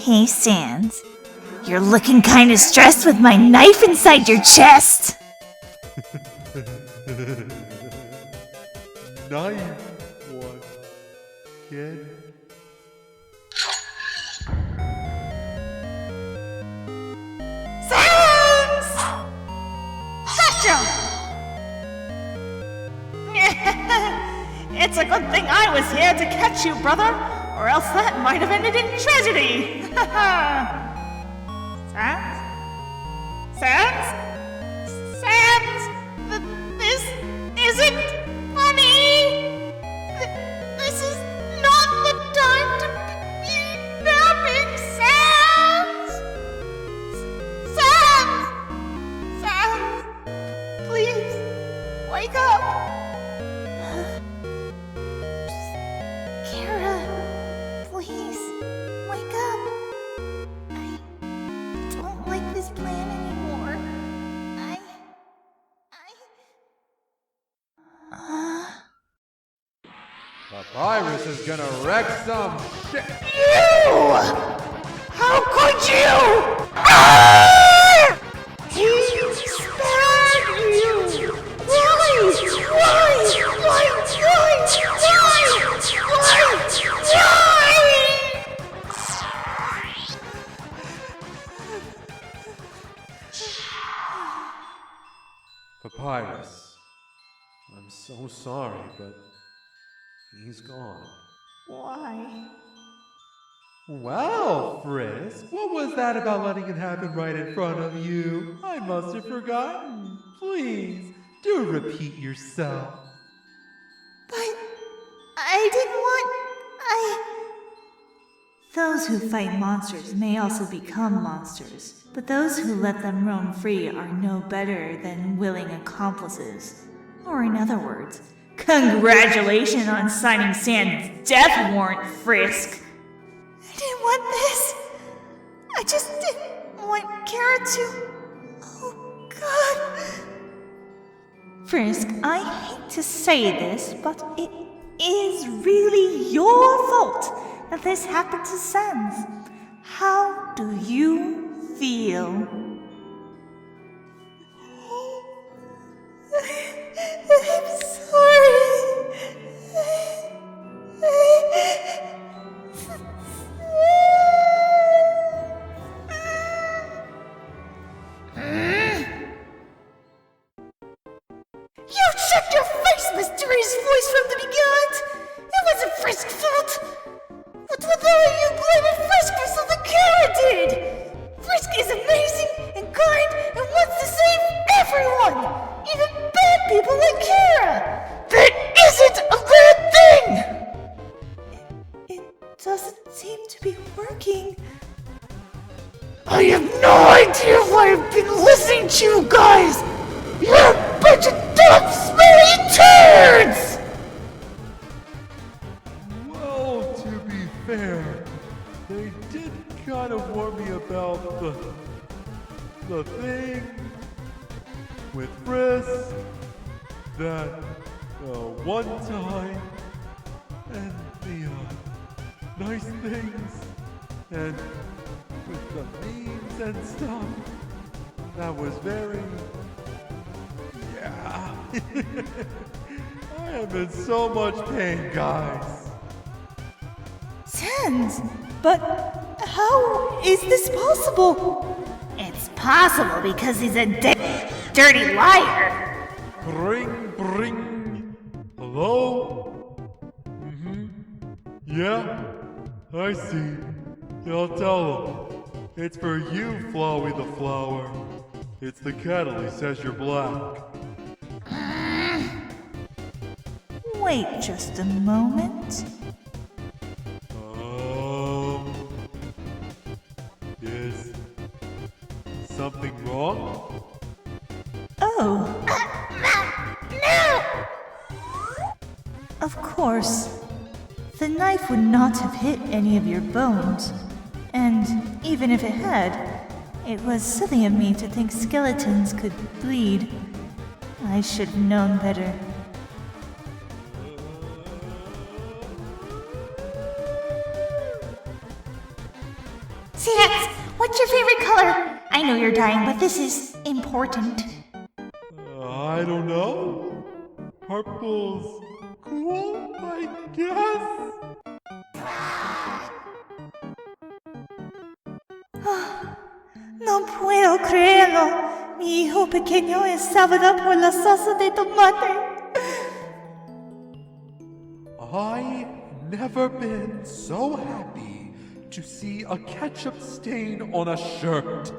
Hey, Sans. You're looking kinda stressed with my knife inside your chest. Knife one, kid. Sans! Gotcha! It's a good thing I was here to catch you, brother, or else that might have ended in tragedy. Sans? Sans? Sans? This isn't funny. This is not the time to be napping, Sans. Sans! Sans! Please, wake up. Kara, please, wake up. I don't like this plan anymore. Papyrus is gonna wreck some shit. You! How could you? Ah! He spared you! Why? Papyrus, I'm so sorry, but he's gone. Why? Wow, Frisk, what was that about letting it happen right in front of you? I must have forgotten. Please, do repeat yourself. But I didn't want... Those who fight monsters may also become monsters, but those who let them roam free are no better than willing accomplices. Or in other words, congratulations on signing Sand's death warrant, Frisk! I didn't want this. I just didn't want Kara to... Oh, God. Frisk, I hate to say this, but it is really your fault that this happened to Sans. How do you feel? I'm sorry. You checked your face, mysterious voice from the beyond! It wasn't Frisk's fault! What were you blaming Frisk for something Kara did? Frisk is amazing and kind and wants to save everyone! Even bad people like Kara! That isn't a bad thing! It doesn't seem to be working. I have no idea why I've been listening to you guys! You're a bunch of dumb, smelly turds! Well, to be fair, they did kind of warn me about the thing with Frisk that one time, and the nice things, and with the memes and stuff. That was very... yeah. I am in so much pain, guys. Sans, but how is this possible? It's possible because he's a dirty liar. Bring. Hello? Yeah, I see. I'll tell him. It's for you, Flowey the Flower. It's the kettle, he says you're black. Wait just a moment. Is something wrong? Oh. No! Of course. The knife would not have hit any of your bones. And even if it had, it was silly of me to think skeletons could bleed. I should have known better. Sans, what's your favorite color? I know you're dying, but this is important. I don't know. Purple's cool, I guess. No puedo creerlo. Mi hijo pequeño es salvado por la salsa de tomate. I've never been so happy to see a ketchup stain on a shirt.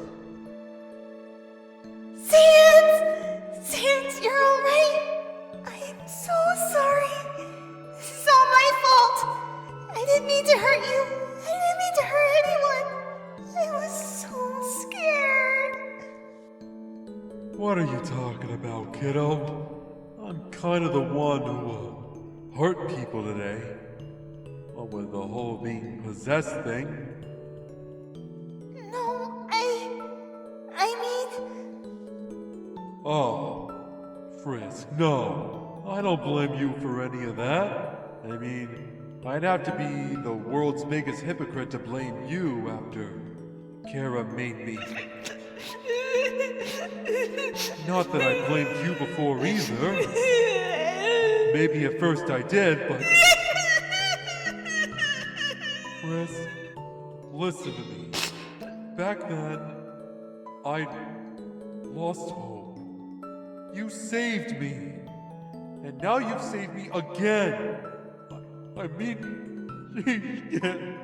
Sans, you're alright? I am so sorry. This is all my fault. I didn't mean to hurt you. I didn't mean to hurt anyone. I was so scared. What are you talking about, kiddo? I'm kind of the one who hurt people today. What with the whole being possessed thing. No, I mean... Oh, Frisk, no. I don't blame you for any of that. I mean, I'd have to be the world's biggest hypocrite to blame you after Kara made me. Not that I blamed you before either. Maybe at first I did, but... Frisk, listen to me. Back then, I lost hope. You saved me. And now you've saved me again. I mean, Jeez, kid.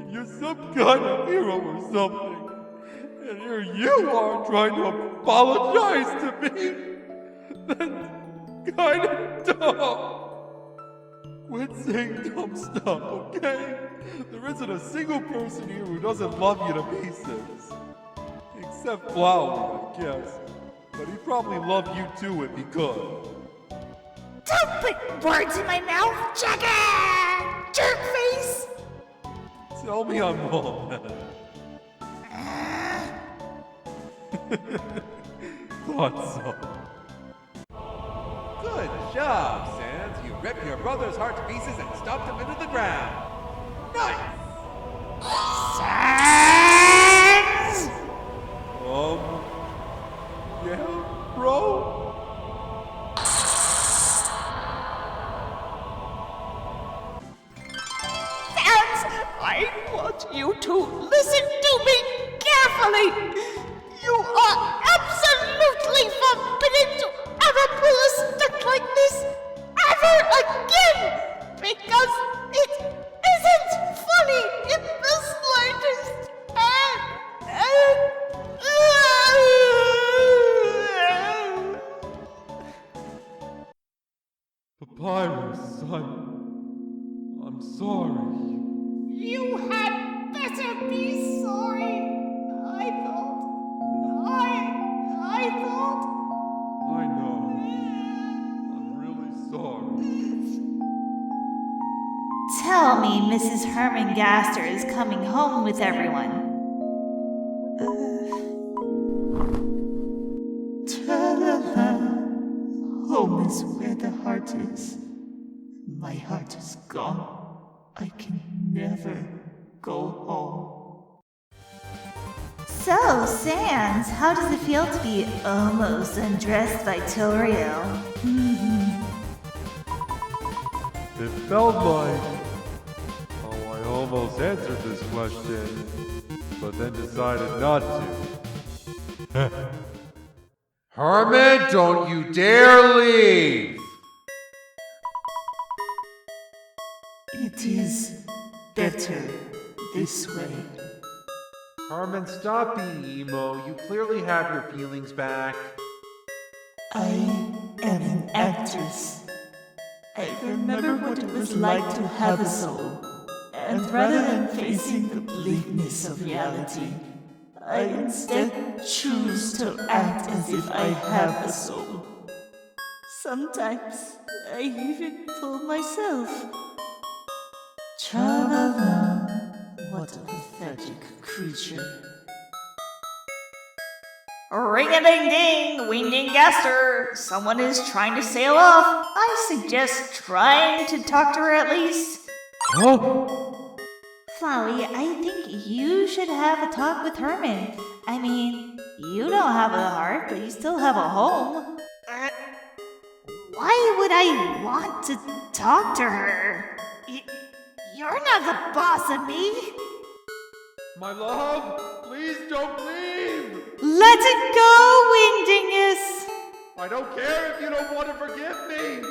You're some kind of hero or something. And here you are trying to apologize to me? That's kind of dumb. Quit saying dumb stuff, okay? There isn't a single person here who doesn't love you to pieces. Except Flower, I guess. But he'd probably love you too if he could. Don't put words in my mouth, Jagger! Jerk face! Tell me I'm wrong. Thought so. Good job, Sans. You ripped your brother's heart to pieces and stomped him into the ground. Nice! Sans! Yeah, bro? I want you to listen to me carefully. You are absolutely forbidden to ever pull a stunt like this ever again, because it isn't funny in the slightest. Papyrus, I'm sorry. You had better be sorry. I thought. I know. I'm really sorry. Tell me Mrs. Herman Gaster is coming home with everyone. Ta-la-la. Home is where the heart is. My heart is gone. I can never go home. So, Sans, how does it feel to be almost undressed by Torio? It felt like... Oh, I almost answered this question, but then decided not to. Herman, don't you dare leave! It is better this way. Herman, stop being emo. You clearly have your feelings back. I am an actress. I remember what it was like to have a soul. And rather than facing the bleakness of reality, I instead choose to act as if I have a soul. Sometimes I even fool myself. Tra-la-la, what a pathetic creature. Ring-a-ding-ding, Wingding Gaster. Someone is trying to sail off. I suggest trying to talk to her at least. Huh? Flowey, I think you should have a talk with Herman. I mean, you don't have a heart, but you still have a home. Why would I want to talk to her? You're not the boss of me. My love, please don't leave! Let it go, Wingdingus! I don't care if you don't want to forgive me!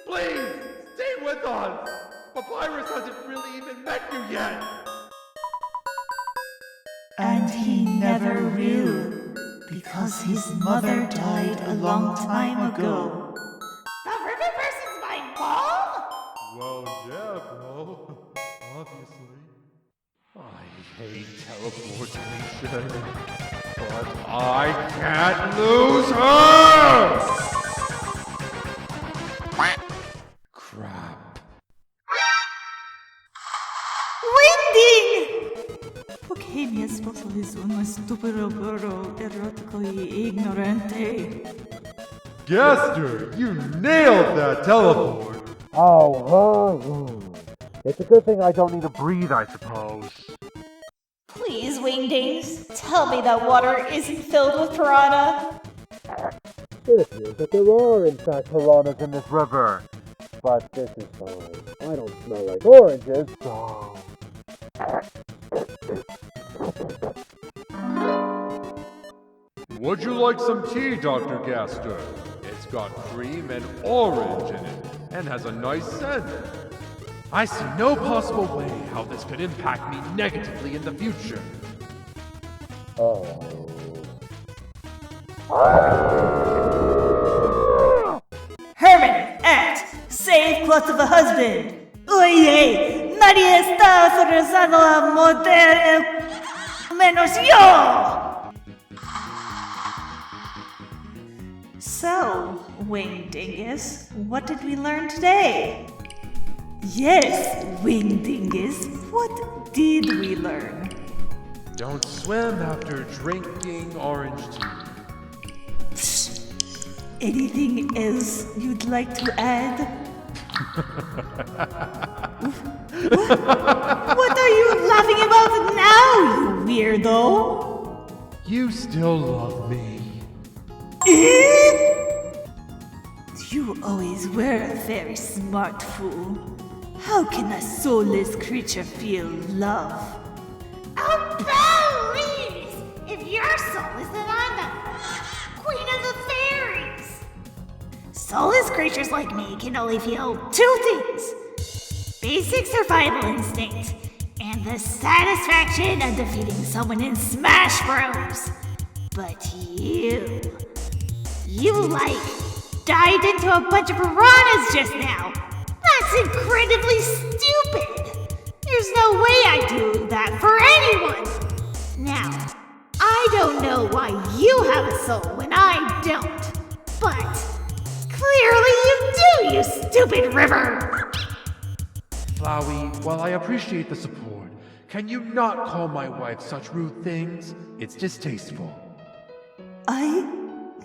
Please, stay with us! Papyrus hasn't really even met you yet! And he never will, because his mother died a long time ago. The river person's my mom? Well, yeah, bro. Obviously. I hate teleportation, but I can't lose her! Crap. Wingding! Porque mi esposo es un estúpido burro erótico y ignorante. Gaster, you nailed that teleport! It's a good thing I don't need to breathe, I suppose. Please, Wingdings, tell me that water isn't filled with piranha. It appears that there are, in fact, piranhas in this river. But this is fine. I don't smell like oranges, so... Would you like some tea, Dr. Gaster? It's got cream and orange in it, and has a nice scent. I see no possible way how this could impact me negatively in the future. Herman, act! Save Clutch of a husband! Oye, nadie está autorizado a morder menos yo! So, Wing Dingus, what did we learn today? Yes, Wing Dingus, what did we learn? Don't swim after drinking orange tea. Anything else you'd like to add? What are you laughing about now, you weirdo? You still love me. You always were a very smart fool. How can a soulless creature feel love? Oh, please! If you're soulless, then I'm the queen of the fairies! Soulless creatures like me can only feel two things. Basic survival instinct, and the satisfaction of defeating someone in Smash Bros. But you dived into a bunch of piranhas just now. That's incredibly stupid. There's no way I'd do that for anyone. Now, I don't know why you have a soul when I don't, but clearly you do, you stupid river. Flowey, while I appreciate the support, can you not call my wife such rude things? It's distasteful. I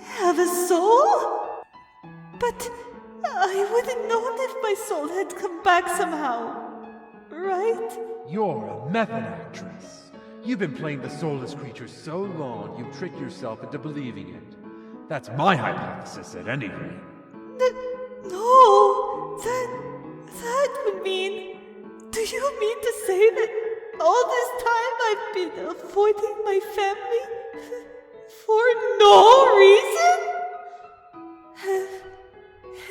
have a soul? But I would have known if my soul had come back somehow, right? You're a method actress. You've been playing the soulless creature so long, you've tricked yourself into believing it. That's my hypothesis, at any rate. No, that would mean... Do you mean to say that all this time I've been avoiding my family for no reason?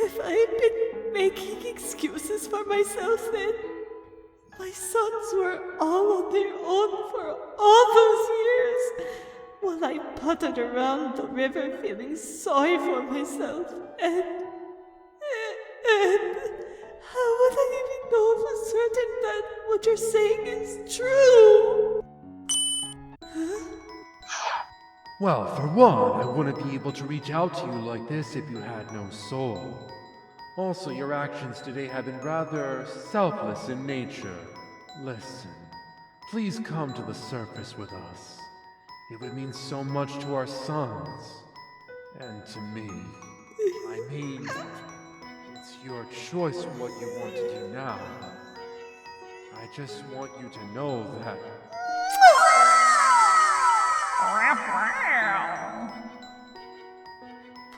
Have I been making excuses for myself then? My sons were all on their own for all those years, while I puttered around the river feeling sorry for myself, and how would I even know for certain that what you're saying is true? Well, for one, I wouldn't be able to reach out to you like this if you had no soul. Also, your actions today have been rather selfless in nature. Listen, please come to the surface with us. It would mean so much to our sons. And to me. I mean, it's your choice what you want to do now. I just want you to know that...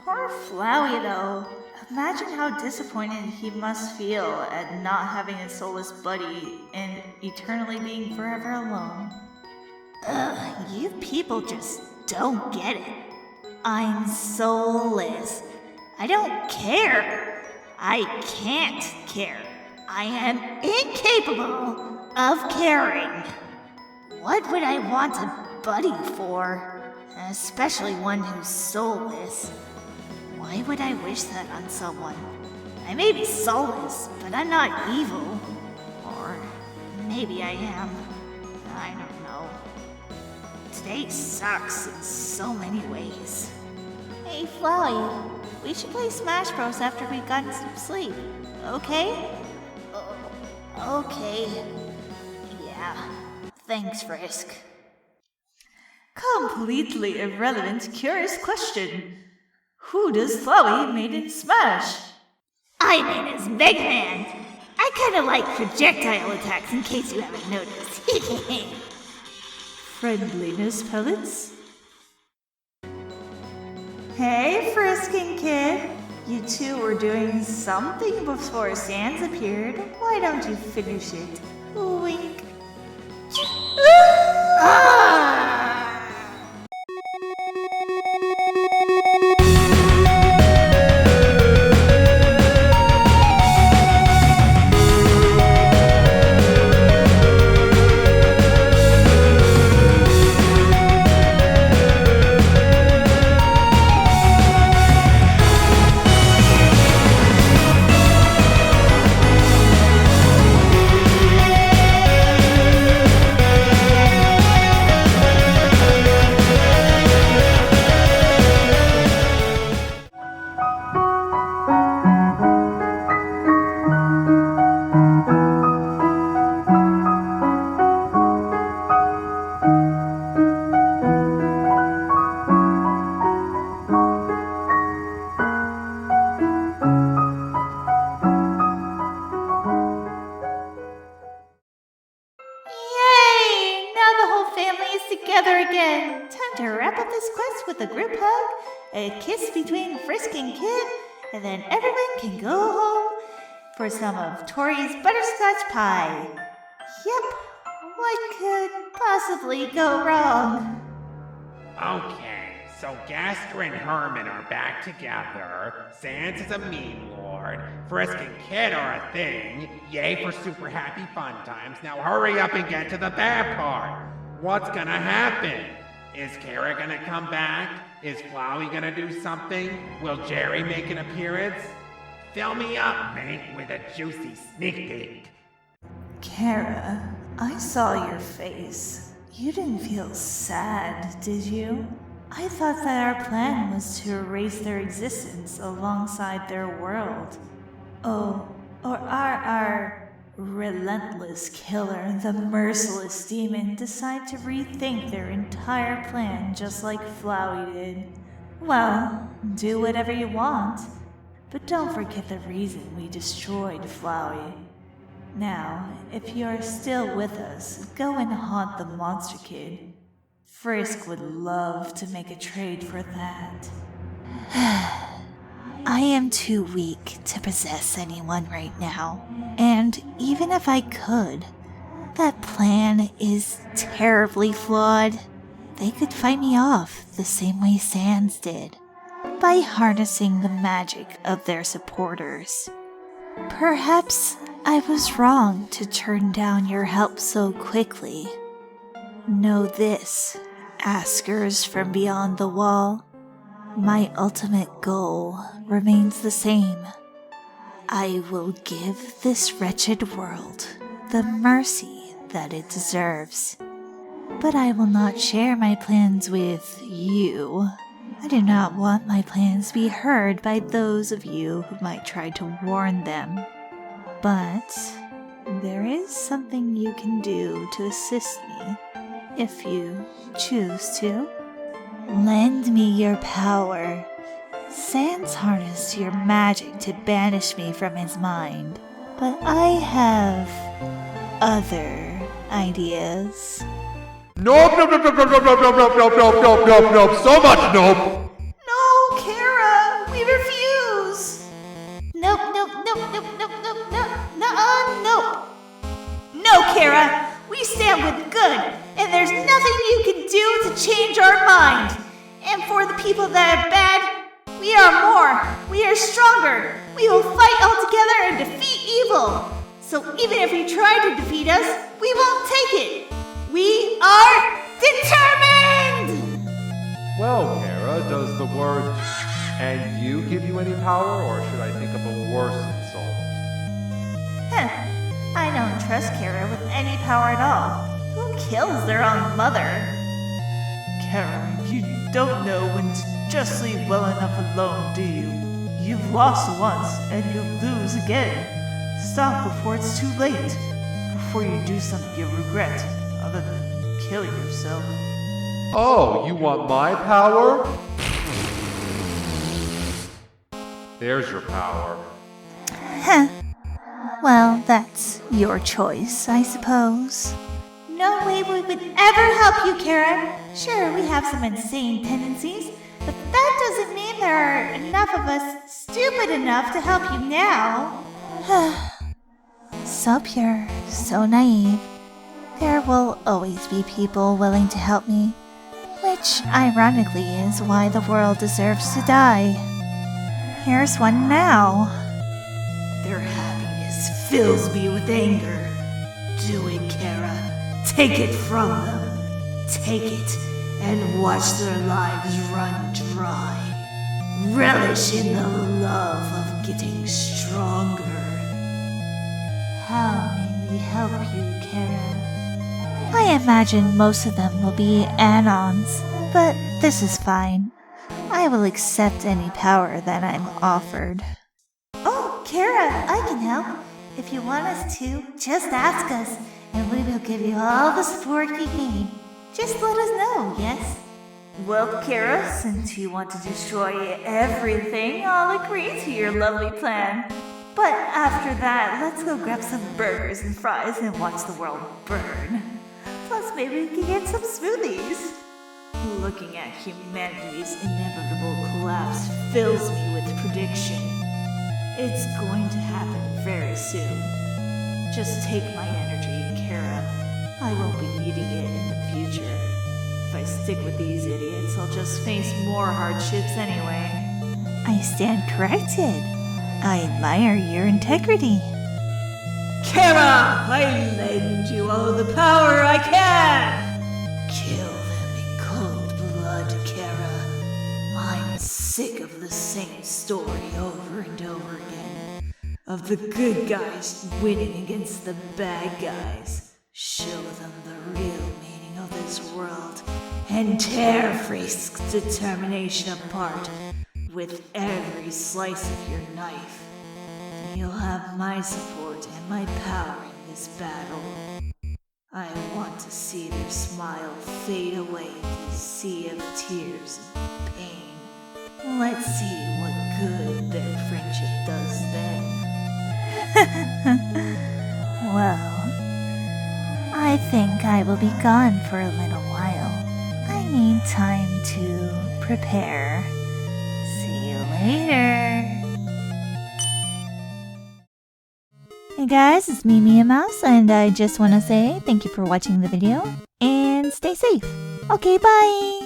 Poor Flowey, though. Imagine how disappointed he must feel at not having a soulless buddy and eternally being forever alone. Ugh, you people just don't get it. I'm soulless. I don't care. I can't care. I am incapable of caring. What would I want a buddy for? Especially one who's soulless. Why would I wish that on someone? I may be soulless, but I'm not evil. Or maybe I am. I don't know. Today sucks in so many ways. Hey, Flowey, we should play Smash Bros. After we've gotten some sleep, okay? Okay. Yeah. Thanks, Frisk. Completely irrelevant, curious question. Who does Flowey main in Smash? I main as Megaman. I kinda like projectile attacks in case you haven't noticed. Friendliness pellets? Hey, Frisking Kid. You two were doing something before Sans appeared. Why don't you finish it? Wink. together again. Time to wrap up this quest with a group hug, a kiss between Frisk and Kid, and then everyone can go home for some of Tori's butterscotch pie. Yep, what could possibly go wrong? Okay, so Gaster and Herman are back together. Sans is a meme lord. Frisk and Kid are a thing. Yay for super happy fun times. Now hurry up and get to the bad part. What's gonna happen? Is Kara gonna come back? Is Flowey gonna do something? Will Jerry make an appearance? Fill me up, mate, with a juicy sneak peek. Kara, I saw your face. You didn't feel sad, did you? I thought that our plan was to erase their existence alongside their world. Oh, or our relentless killer, the merciless demon, decide to rethink their entire plan just like Flowey did. Well, do whatever you want, but don't forget the reason we destroyed Flowey. Now, if you're still with us, go and haunt the Monster Kid. Frisk would love to make a trade for that. I am too weak to possess anyone right now, and even if I could, that plan is terribly flawed. They could fight me off the same way Sans did, by harnessing the magic of their supporters. Perhaps I was wrong to turn down your help so quickly. Know this, askers from beyond the wall. My ultimate goal remains the same. I will give this wretched world the mercy that it deserves. But I will not share my plans with you. I do not want my plans to be heard by those of you who might try to warn them. But there is something you can do to assist me, if you choose to. Lend me your power. Sans harnessed your magic to banish me from his mind, but I have other ideas. Nope, nope, nope, nope, nope, nope, nope, nope, nope, nope, nope, nope, nope, so much nope! No, Kara, we refuse! Nope, nope, nope, nope, nope, nope, nope, nuh-uh, nope. No, Kara, we stand with good, and there's nothing you can do to change our mind. And for the people that are bad, we are more, we are stronger. We will fight all together and defeat evil. So even if you try to defeat us, we won't take it. We are determined! Well, Kara, does the word "and you" give you any power, or should I think of a worse insult? I don't trust Kara with any power at all. Who kills their own mother? Kara, you don't know when to just leave well enough alone, do you? You've lost once, and you'll lose again. Stop before it's too late. Before you do something you regret, other than killing yourself. Oh, you want my power? There's your power. Well, that's your choice, I suppose. No way we would ever help you, Kara. Sure, we have some insane tendencies, but that doesn't mean there are enough of us stupid enough to help you now. So pure, so naive. There will always be people willing to help me, which ironically is why the world deserves to die. Here's one now. Their happiness fills me with anger. Do it, Kara. Take it from them. Take it and watch their lives run dry. Relish in the love of getting stronger. How may we help you, Kara? I imagine most of them will be Anons, but this is fine. I will accept any power that I'm offered. Oh, Kara, I can help. If you want us to, just ask us, and we will give you all the support you need. Just let us know, yes? Well, Kara, since you want to destroy everything, I'll agree to your lovely plan. But after that, let's go grab some burgers and fries and watch the world burn. Plus, maybe we can get some smoothies. Looking at humanity's inevitable collapse fills me with prediction. It's going to happen very soon. Just take my energy, Kara. I won't be needing it in the future. If I stick with these idiots, I'll just face more hardships anyway. I stand corrected. I admire your integrity. Kara, I lend you all the power I can! Kill them in cold blood, Kara. I'm sick of the same story over and over again. Of the good guys winning against the bad guys. Show them the real meaning of this world and tear Frisk's determination apart with every slice of your knife. You'll have my support and my power in this battle. I want to see their smile fade away in the sea of tears and pain. Let's see what good their friendship does then. Well, I think I will be gone for a little while. I need time to prepare. See you later. Hey guys, it's me, miamouse, and I just want to say thank you for watching the video, and stay safe. Okay, bye!